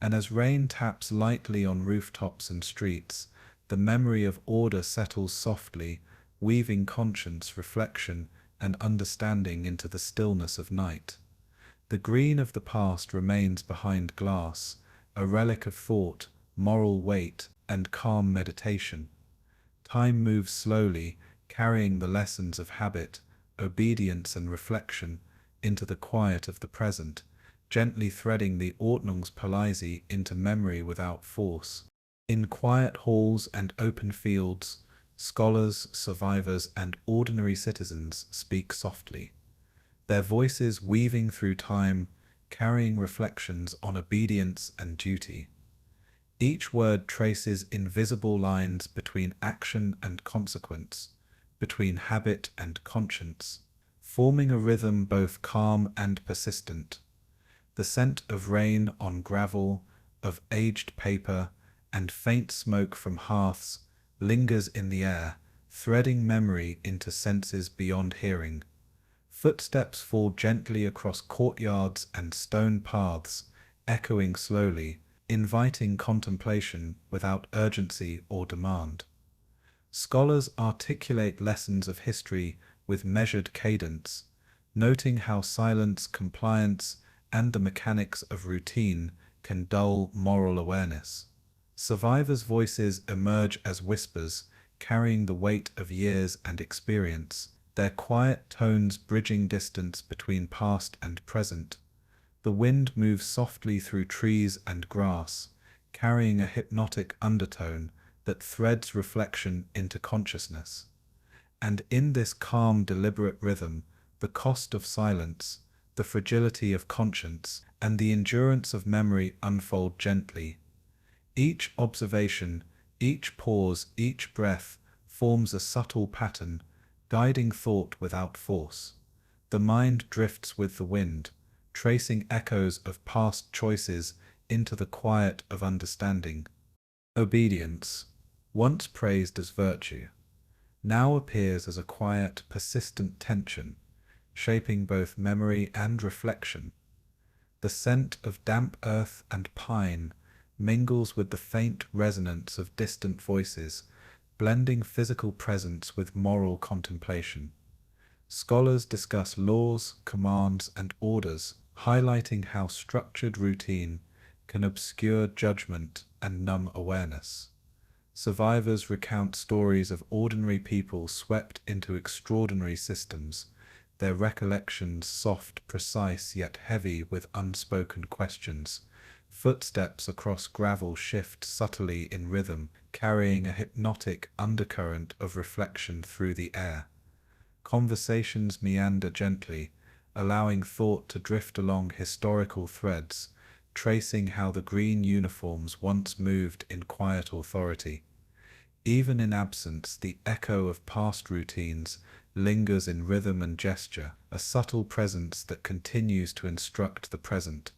And as rain taps lightly on rooftops and streets, the memory of order settles softly, weaving conscience, reflection, and understanding into the stillness of night. The green of the past remains behind glass, a relic of thought, moral weight, and calm meditation. Time moves slowly, carrying the lessons of habit, obedience, and reflection into the quiet of the present, gently threading the Ordnungspolizei into memory without force. In quiet halls and open fields, scholars, survivors, and ordinary citizens speak softly, their voices weaving through time, carrying reflections on obedience and duty. Each word traces invisible lines between action and consequence, between habit and conscience, forming a rhythm both calm and persistent. The The scent of rain on gravel, of aged paper, and faint smoke from hearths lingers in the air, threading memory into senses beyond hearing. Footsteps fall gently across courtyards and stone paths, echoing slowly, inviting contemplation without urgency or demand. Scholars articulate lessons of history with measured cadence, noting how silence, compliance, and the mechanics of routine can dull moral awareness. Survivors' voices emerge as whispers, carrying the weight of years and experience, their quiet tones bridging distance between past and present. The wind moves softly through trees and grass, carrying a hypnotic undertone that threads reflection into consciousness. And in this calm, deliberate rhythm, the cost of silence, the fragility of conscience, and the endurance of memory unfold gently. Each observation, each pause, each breath forms a subtle pattern, guiding thought without force. The mind drifts with the wind, tracing echoes of past choices into the quiet of understanding. Obedience, once praised as virtue, now appears as a quiet, persistent tension, shaping both memory and reflection. The scent of damp earth and pine mingles with the faint resonance of distant voices, blending physical presence with moral contemplation. Scholars discuss laws, commands, and orders, highlighting how structured routine can obscure judgment and numb awareness. Survivors recount stories of ordinary people swept into extraordinary systems, their recollections soft, precise, yet heavy with unspoken questions. Footsteps across gravel shift subtly in rhythm, carrying a hypnotic undercurrent of reflection through the air. Conversations meander gently, allowing thought to drift along historical threads, tracing how the green uniforms once moved in quiet authority. Even in absence, the echo of past routines lingers in rhythm and gesture, a subtle presence that continues to instruct the present.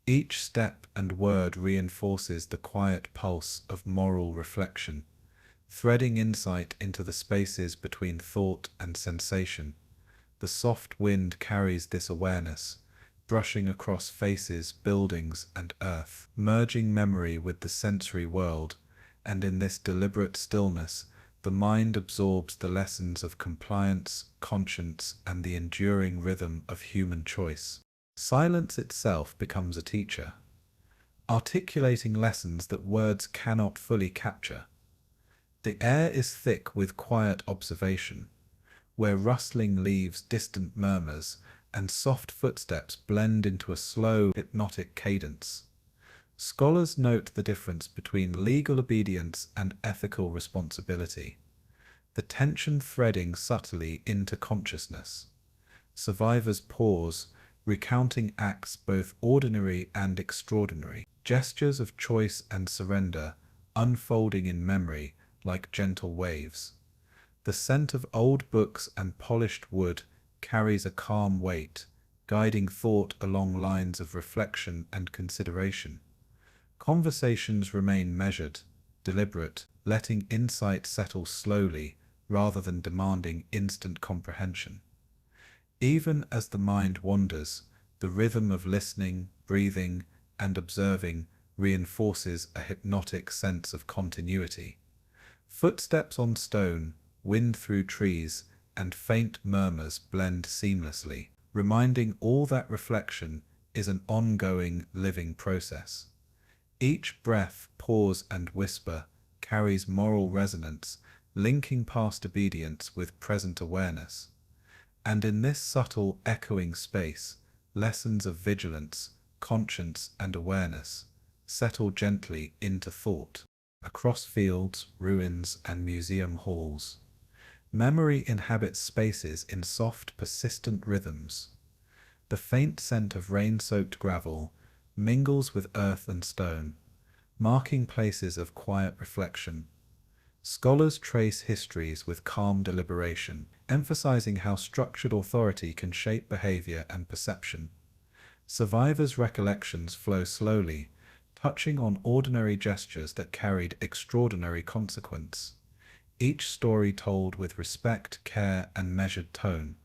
Each step and word reinforces the quiet pulse of moral reflection, threading insight into the spaces between thought and sensation. The soft wind carries this awareness, brushing across faces, buildings, and earth, merging memory with the sensory world, and in this deliberate stillness, the mind absorbs the lessons of compliance, conscience, and the enduring rhythm of human choice. Silence itself becomes a teacher, articulating lessons that words cannot fully capture. The air is thick with quiet observation, where rustling leaves, distant murmurs, and soft footsteps blend into a slow, hypnotic cadence. Scholars note the difference between legal obedience and ethical responsibility, the tension threading subtly into consciousness. Survivors pause, recounting acts both ordinary and extraordinary, gestures of choice and surrender, unfolding in memory like gentle waves. The scent of old books and polished wood carries a calm weight, guiding thought along lines of reflection and consideration. Conversations remain measured, deliberate, letting insight settle slowly rather than demanding instant comprehension. Even as the mind wanders, the rhythm of listening, breathing, and observing reinforces a hypnotic sense of continuity. Footsteps on stone, wind through trees, and faint murmurs blend seamlessly, reminding all that reflection is an ongoing, living process. Each breath, pause, and whisper carries moral resonance, linking past obedience with present awareness. And in this subtle, echoing space, lessons of vigilance, conscience, and awareness settle gently into thought. Across fields, ruins, and museum halls, memory inhabits spaces in soft, persistent rhythms. The faint scent of rain-soaked gravel mingles with earth and stone, marking places of quiet reflection. Scholars trace histories with calm deliberation, emphasizing how structured authority can shape behavior and perception. Survivors' recollections flow slowly, touching on ordinary gestures that carried extraordinary consequence. Each story told with respect, care, and measured tone.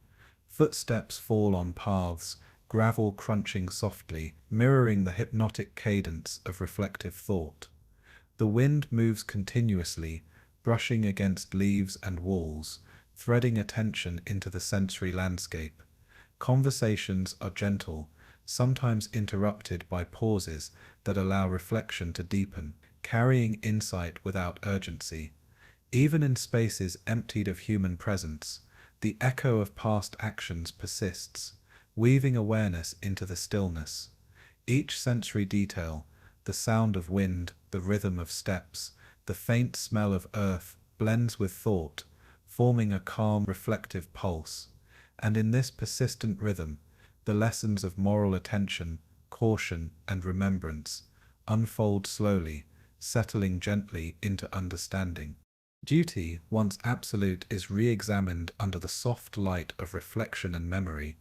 Footsteps fall on paths, gravel crunching softly, mirroring the hypnotic cadence of reflective thought. The wind moves continuously, brushing against leaves and walls, threading attention into the sensory landscape. Conversations are gentle, sometimes interrupted by pauses that allow reflection to deepen, carrying insight without urgency. Even in spaces emptied of human presence, the echo of past actions persists, weaving awareness into the stillness. Each sensory detail, the sound of wind, the rhythm of steps, the faint smell of earth, blends with thought, forming a calm, reflective pulse. And in this persistent rhythm, the lessons of moral attention, caution, and remembrance unfold slowly, settling gently into understanding. Duty, once absolute, is re-examined under the soft light of reflection and memory.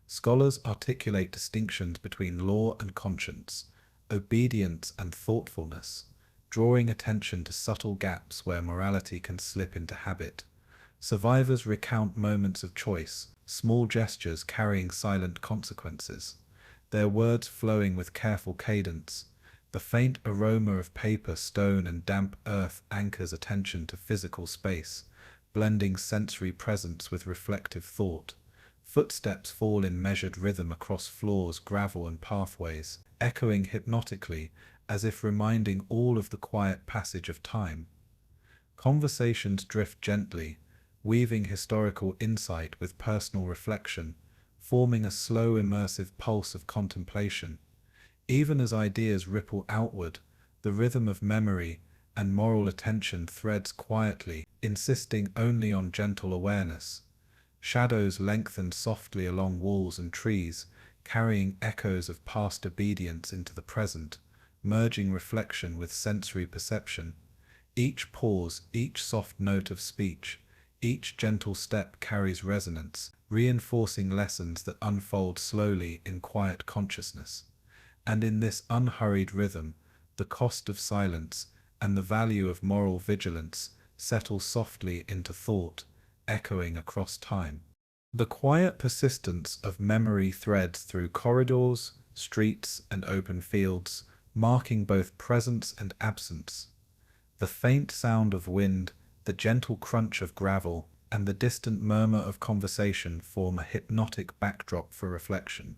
Scholars articulate distinctions between law and conscience, obedience and thoughtfulness, drawing attention to subtle gaps where morality can slip into habit. Survivors recount moments of choice, small gestures carrying silent consequences, their words flowing with careful cadence. The faint aroma of paper, stone, and damp earth anchors attention to physical space, blending sensory presence with reflective thought. Footsteps fall in measured rhythm across floors, gravel, and pathways, echoing hypnotically as if reminding all of the quiet passage of time. Conversations drift gently, weaving historical insight with personal reflection, forming a slow, immersive pulse of contemplation. Even as ideas ripple outward, the rhythm of memory and moral attention threads quietly, insisting only on gentle awareness. Shadows lengthen softly along walls and trees, carrying echoes of past obedience into the present, merging reflection with sensory perception. Each pause, each soft note of speech, each gentle step carries resonance, reinforcing lessons that unfold slowly in quiet consciousness. And in this unhurried rhythm, the cost of silence and the value of moral vigilance settle softly into thought, echoing across time. The quiet persistence of memory threads through corridors, streets, and open fields, marking both presence and absence. The faint sound of wind, the gentle crunch of gravel, and the distant murmur of conversation form a hypnotic backdrop for reflection.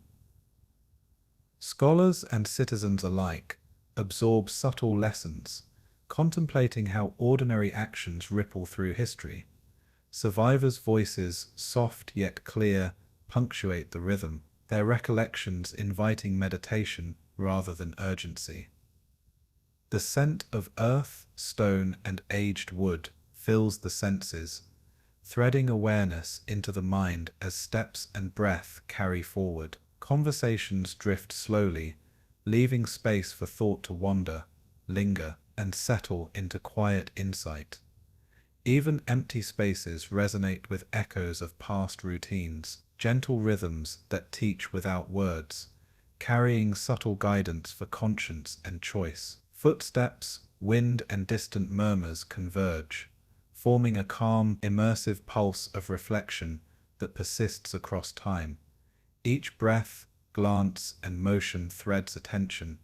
Scholars and citizens alike absorb subtle lessons, contemplating how ordinary actions ripple through history. Survivors' voices, soft yet clear, punctuate the rhythm, their recollections inviting meditation rather than urgency. The scent of earth, stone, and aged wood fills the senses, threading awareness into the mind as steps and breath carry forward. Conversations drift slowly, leaving space for thought to wander, linger, and settle into quiet insight. Even empty spaces resonate with echoes of past routines, gentle rhythms that teach without words, carrying subtle guidance for conscience and choice. Footsteps, wind, and distant murmurs converge, forming a calm, immersive pulse of reflection that persists across time. Each breath, glance, and motion threads attention,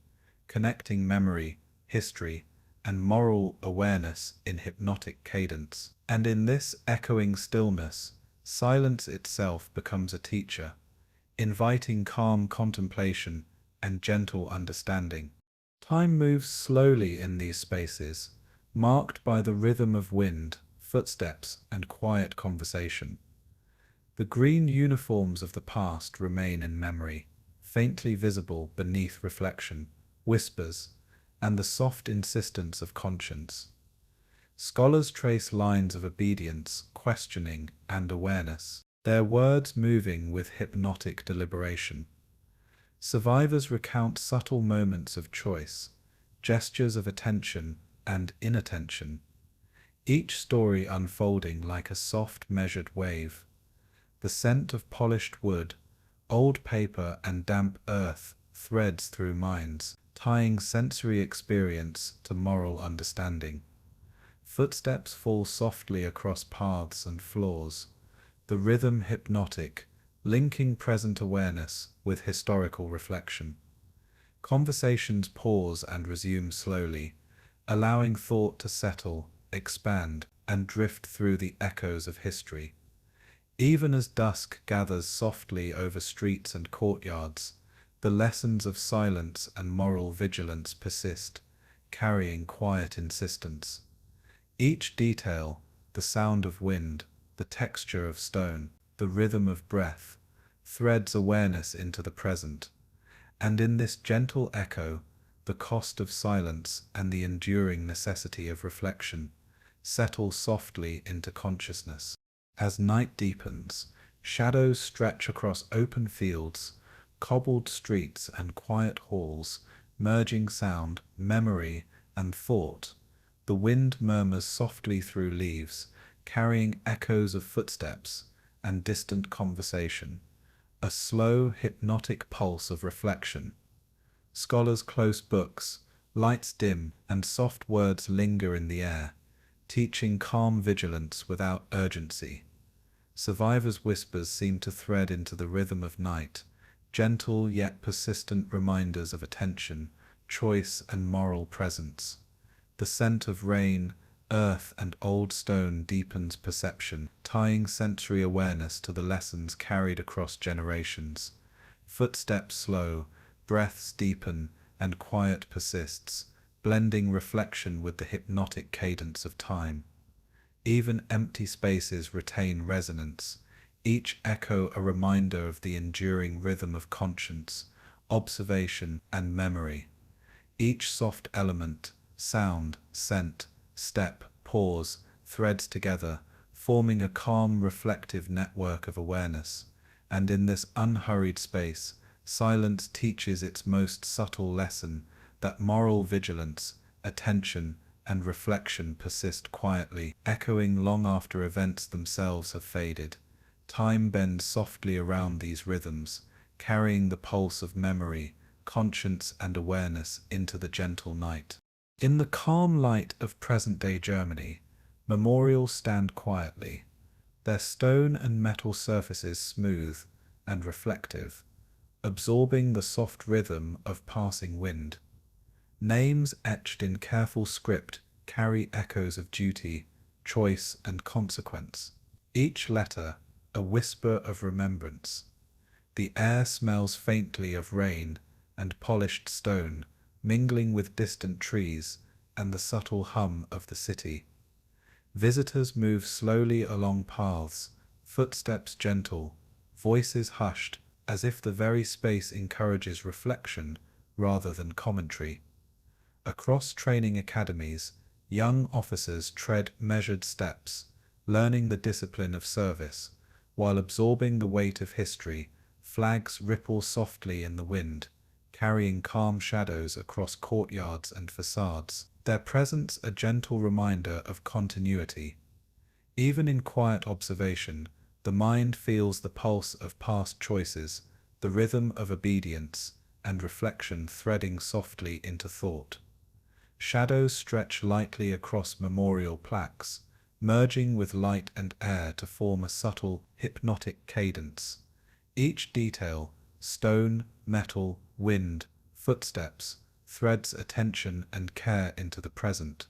connecting memory, history, and moral awareness in hypnotic cadence. And in this echoing stillness, silence itself becomes a teacher, inviting calm contemplation and gentle understanding. Time moves slowly in these spaces, marked by the rhythm of wind, footsteps, and quiet conversation. The green uniforms of the past remain in memory, faintly visible beneath reflection, whispers, and the soft insistence of conscience. Scholars trace lines of obedience, questioning, and awareness, their words moving with hypnotic deliberation. Survivors recount subtle moments of choice, gestures of attention and inattention, each story unfolding like a soft, measured wave. The scent of polished wood, Old paper and damp earth threads through minds, tying sensory experience to moral understanding. Footsteps fall softly across paths and floors, the rhythm hypnotic, linking present awareness with historical reflection. Conversations pause and resume slowly, allowing thought to settle, expand, and drift through the echoes of history. Even as dusk gathers softly over streets and courtyards, the lessons of silence and moral vigilance persist, carrying quiet insistence. Each detail, the sound of wind, the texture of stone, the rhythm of breath, threads awareness into the present. And in this gentle echo, the cost of silence and the enduring necessity of reflection settle softly into consciousness. As night deepens, shadows stretch across open fields, cobbled streets and quiet halls, merging sound, memory, and thought. The wind murmurs softly through leaves, carrying echoes of footsteps and distant conversation, a slow, hypnotic pulse of reflection. Scholars close books, lights dim, and soft words linger in the air, teaching calm vigilance without urgency. Survivors' whispers seem to thread into the rhythm of night, gentle yet persistent reminders of attention, choice, and moral presence. The scent of rain, earth, and old stone deepens perception, tying sensory awareness to the lessons carried across generations. Footsteps slow, breaths deepen, and quiet persists, blending reflection with the hypnotic cadence of time. Even empty spaces retain resonance, each echo a reminder of the enduring rhythm of conscience, observation, and memory. Each soft element, sound, scent, step, pause, threads together, forming a calm, reflective network of awareness. And in this unhurried space, silence teaches its most subtle lesson, that moral vigilance, attention, and reflection persist quietly, echoing long after events themselves have faded. Time bends softly around these rhythms, carrying the pulse of memory, conscience, and awareness into the gentle night. In the calm light of present-day Germany, memorials stand quietly, their stone and metal surfaces smooth and reflective, absorbing the soft rhythm of passing wind. Names etched in careful script carry echoes of duty, choice, and consequence. Each letter, a whisper of remembrance. The air smells faintly of rain and polished stone, mingling with distant trees and the subtle hum of the city. Visitors move slowly along paths, footsteps gentle, voices hushed, as if the very space encourages reflection rather than commentary. Across training academies, young officers tread measured steps, learning the discipline of service, while absorbing the weight of history. Flags ripple softly in the wind, carrying calm shadows across courtyards and facades, their presence a gentle reminder of continuity. Even in quiet observation, the mind feels the pulse of past choices, the rhythm of obedience, and reflection threading softly into thought. Shadows stretch lightly across memorial plaques, merging with light and air to form a subtle, hypnotic cadence. Each detail, stone, metal, wind, footsteps, threads attention and care into the present,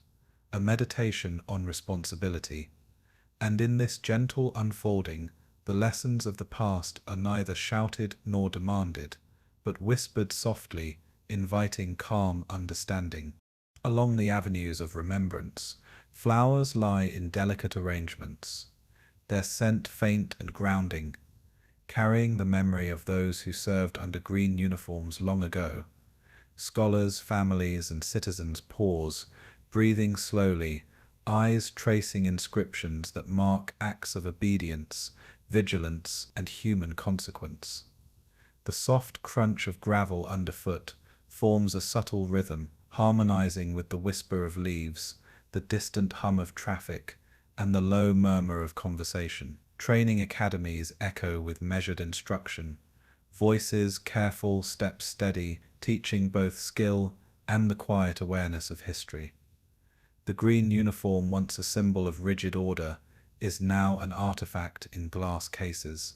a meditation on responsibility. And in this gentle unfolding, the lessons of the past are neither shouted nor demanded, but whispered softly, inviting calm understanding. Along the avenues of remembrance, flowers lie in delicate arrangements, their scent faint and grounding, carrying the memory of those who served under green uniforms long ago. Scholars, families, and citizens pause, breathing slowly, eyes tracing inscriptions that mark acts of obedience, vigilance, and human consequence. The soft crunch of gravel underfoot forms a subtle rhythm, harmonizing with the whisper of leaves, the distant hum of traffic, and the low murmur of conversation. Training academies echo with measured instruction, Voices careful, steps steady, teaching both skill and the quiet awareness of history. The green uniform, once a symbol of rigid order, is now an artifact in glass cases,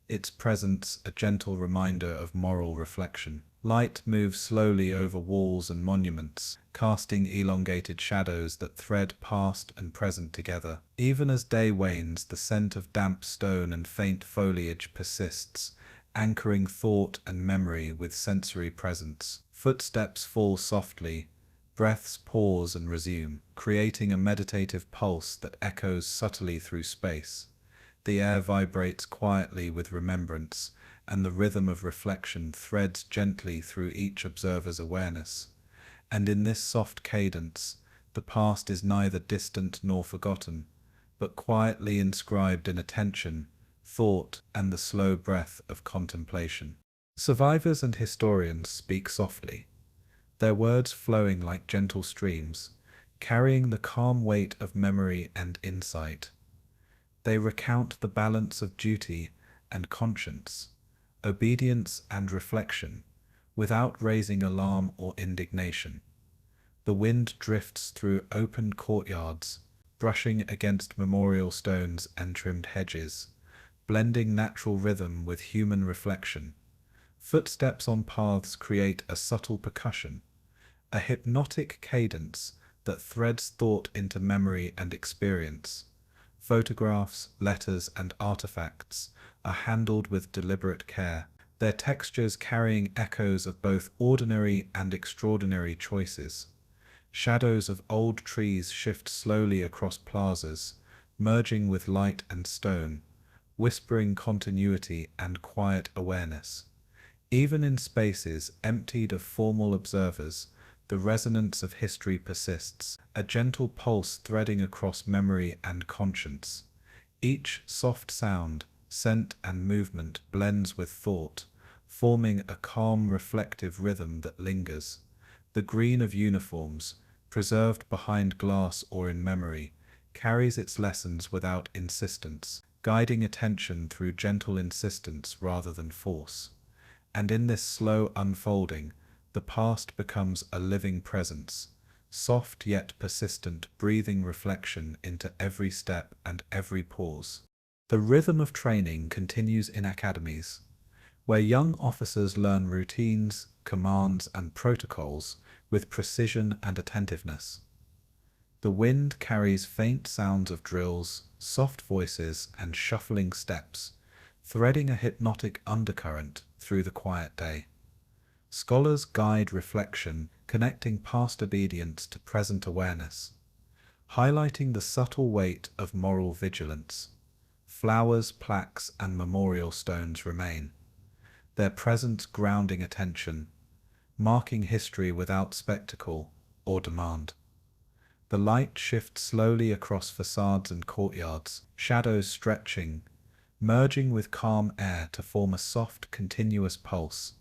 its presence a gentle reminder of moral reflection. Light moves slowly over walls and monuments, casting elongated shadows that thread past and present together. Even as day wanes, the scent of damp stone and faint foliage persists, anchoring thought and memory with sensory presence. Footsteps fall softly, breaths pause and resume, creating a meditative pulse that echoes subtly through space. The air vibrates quietly with remembrance, and the rhythm of reflection threads gently through each observer's awareness. And in this soft cadence, the past is neither distant nor forgotten, but quietly inscribed in attention, thought, and the slow breath of contemplation. Survivors and historians speak softly, their words flowing like gentle streams, carrying the calm weight of memory and insight. They recount the balance of duty and conscience, obedience and reflection, without raising alarm or indignation. The wind drifts through open courtyards, brushing against memorial stones and trimmed hedges, blending natural rhythm with human reflection. Footsteps on paths create a subtle percussion, a hypnotic cadence that threads thought into memory and experience. Photographs, letters, and artifacts are handled with deliberate care, their textures carrying echoes of both ordinary and extraordinary choices. Shadows of old trees shift slowly across plazas, merging with light and stone, whispering continuity and quiet awareness. Even in spaces emptied of formal observers, the resonance of history persists, a gentle pulse threading across memory and conscience. Each soft sound, scent, and movement blends with thought, forming a calm, reflective rhythm that lingers. The green of uniforms, preserved behind glass or in memory, carries its lessons without insistence, guiding attention through gentle insistence rather than force. And in this slow unfolding, the past becomes a living presence, soft yet persistent, breathing reflection into every step and every pause. The rhythm of training continues in academies, where young officers learn routines, commands, and protocols with precision and attentiveness. The wind carries faint sounds of drills, soft voices, and shuffling steps, threading a hypnotic undercurrent through the quiet day. Scholars guide reflection, connecting past obedience to present awareness, highlighting the subtle weight of moral vigilance. Flowers, plaques, and memorial stones remain, their presence grounding attention, marking history without spectacle or demand. The light shifts slowly across facades and courtyards, shadows stretching, merging with calm air to form a soft, continuous pulse.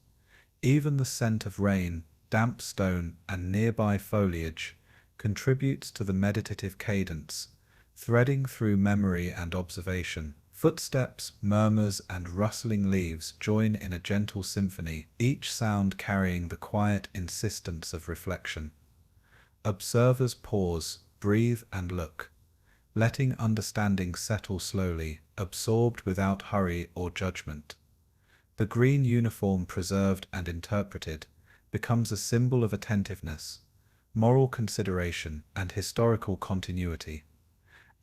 Even the scent of rain, damp stone, and nearby foliage contributes to the meditative cadence, threading through memory and observation. Footsteps, murmurs, and rustling leaves join in a gentle symphony, each sound carrying the quiet insistence of reflection. Observers pause, breathe, and look, letting understanding settle slowly, absorbed without hurry or judgment. The green uniform, preserved and interpreted, becomes a symbol of attentiveness, moral consideration, and historical continuity.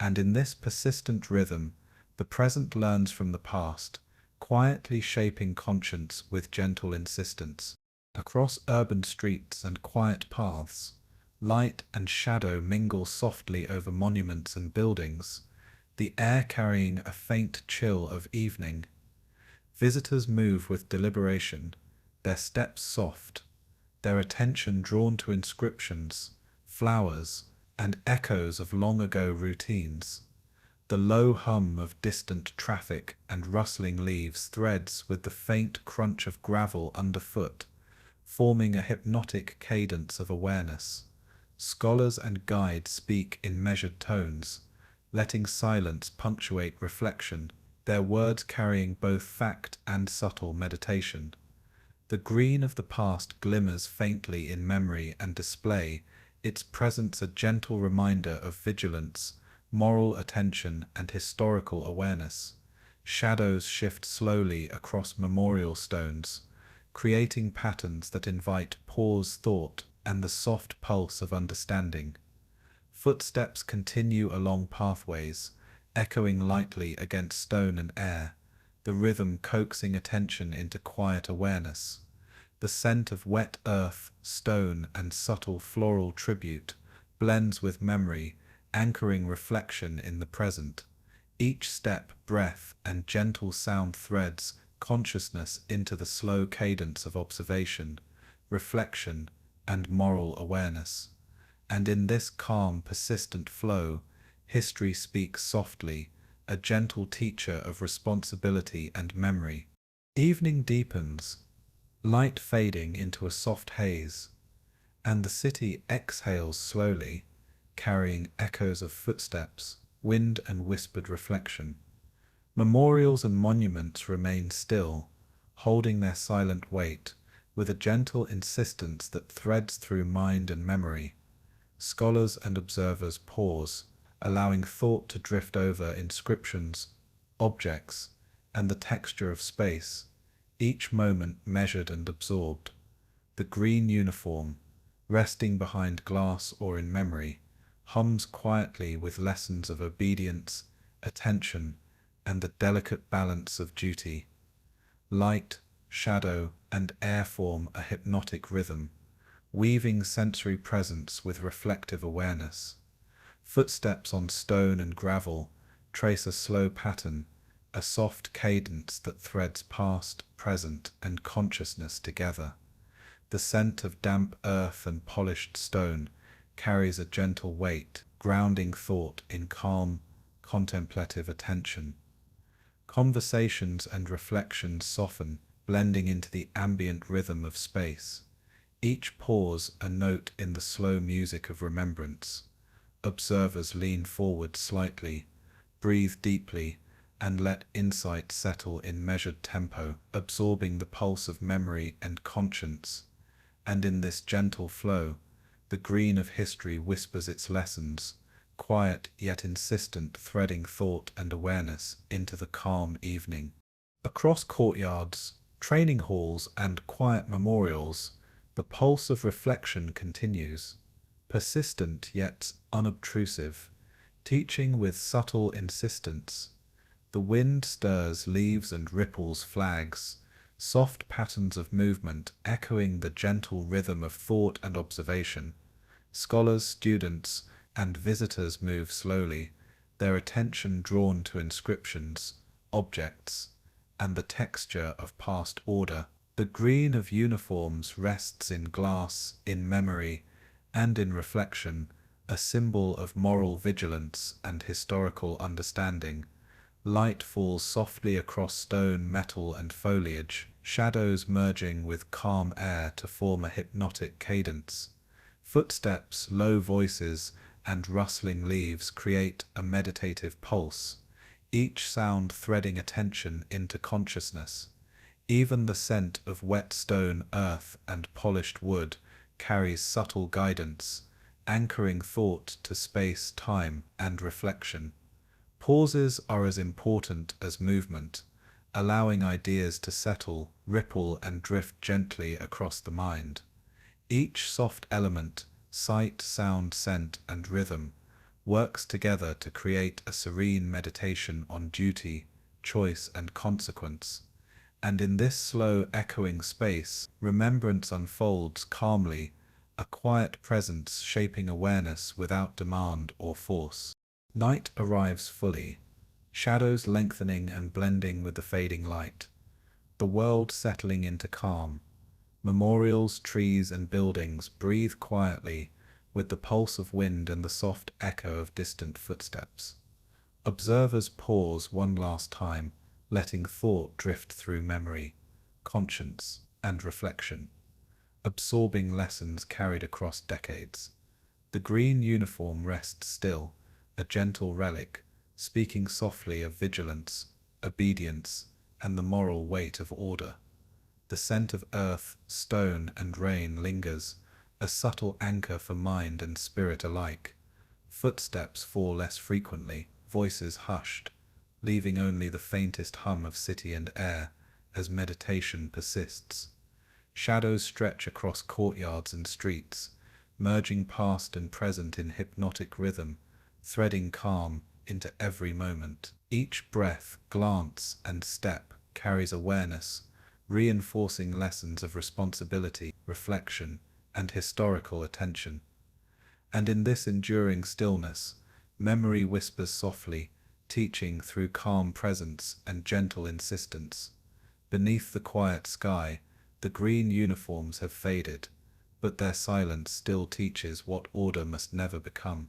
And in this persistent rhythm, the present learns from the past, quietly shaping conscience with gentle insistence. Across urban streets and quiet paths, light and shadow mingle softly over monuments and buildings, the air carrying a faint chill of evening. Visitors move with deliberation, their steps soft, their attention drawn to inscriptions, flowers, and echoes of long-ago routines. The low hum of distant traffic and rustling leaves threads with the faint crunch of gravel underfoot, forming a hypnotic cadence of awareness. Scholars and guides speak in measured tones, letting silence punctuate reflection, their words carrying both fact and subtle meditation. The green of the past glimmers faintly in memory and display, its presence a gentle reminder of vigilance, moral attention, and historical awareness. Shadows shift slowly across memorial stones, creating patterns that invite pause, thought, and the soft pulse of understanding. Footsteps continue along pathways, echoing lightly against stone and air, the rhythm coaxing attention into quiet awareness. The scent of wet earth, stone, and subtle floral tribute blends with memory, anchoring reflection in the present. Each step, breath, and gentle sound threads consciousness into the slow cadence of observation, reflection, and moral awareness. And in this calm, persistent flow, history speaks softly, a gentle teacher of responsibility and memory. Evening deepens, light fading into a soft haze, and the city exhales slowly, carrying echoes of footsteps, wind, and whispered reflection. Memorials and monuments remain still, holding their silent weight, with a gentle insistence that threads through mind and memory. Scholars and observers pause, allowing thought to drift over inscriptions, objects, and the texture of space, each moment measured and absorbed. The green uniform, resting behind glass or in memory, hums quietly with lessons of obedience, attention, and the delicate balance of duty. Light, shadow, and air form a hypnotic rhythm, weaving sensory presence with reflective awareness. Footsteps on stone and gravel trace a slow pattern, a soft cadence that threads past, present, and consciousness together. The scent of damp earth and polished stone carries a gentle weight, grounding thought in calm, contemplative attention. Conversations and reflections soften, blending into the ambient rhythm of space. Each pause a note in the slow music of remembrance. Observers lean forward slightly, breathe deeply, and let insight settle in measured tempo, absorbing the pulse of memory and conscience. And in this gentle flow, the green of history whispers its lessons, quiet yet insistent, threading thought and awareness into the calm evening. Across courtyards, training halls, and quiet memorials, the pulse of reflection continues, persistent yet unobtrusive, teaching with subtle insistence. The wind stirs leaves and ripples flags, soft patterns of movement echoing the gentle rhythm of thought and observation. Scholars, students, and visitors move slowly, their attention drawn to inscriptions, objects, and the texture of past order. The green of uniforms rests in glass, in memory, and in reflection, a symbol of moral vigilance and historical understanding. Light falls softly across stone, metal, and foliage, shadows merging with calm air to form a hypnotic cadence. Footsteps, low voices, and rustling leaves create a meditative pulse, each sound threading attention into consciousness. Even the scent of wet stone, earth, and polished wood carries subtle guidance, anchoring thought to space, time, and reflection. Pauses are as important as movement, allowing ideas to settle, ripple, and drift gently across the mind. Each soft element, sight, sound, scent, and rhythm, works together to create a serene meditation on duty, choice, and consequence. And in this slow, echoing space, remembrance unfolds calmly, a quiet presence shaping awareness without demand or force. Night arrives fully, shadows lengthening and blending with the fading light, the world settling into calm. Memorials, trees, and buildings breathe quietly, with the pulse of wind and the soft echo of distant footsteps. Observers pause one last time, letting thought drift through memory, conscience, and reflection, absorbing lessons carried across decades. The green uniform rests still, a gentle relic, speaking softly of vigilance, obedience, and the moral weight of order. The scent of earth, stone, and rain lingers, a subtle anchor for mind and spirit alike. Footsteps fall less frequently, voices hushed, leaving only the faintest hum of city and air as meditation persists. Shadows stretch across courtyards and streets, merging past and present in hypnotic rhythm, threading calm into every moment. Each breath, glance, and step carries awareness, reinforcing lessons of responsibility, reflection, and historical attention. And in this enduring stillness, memory whispers softly, teaching through calm presence and gentle insistence. Beneath the quiet sky, the green uniforms have faded, but their silence still teaches what order must never become.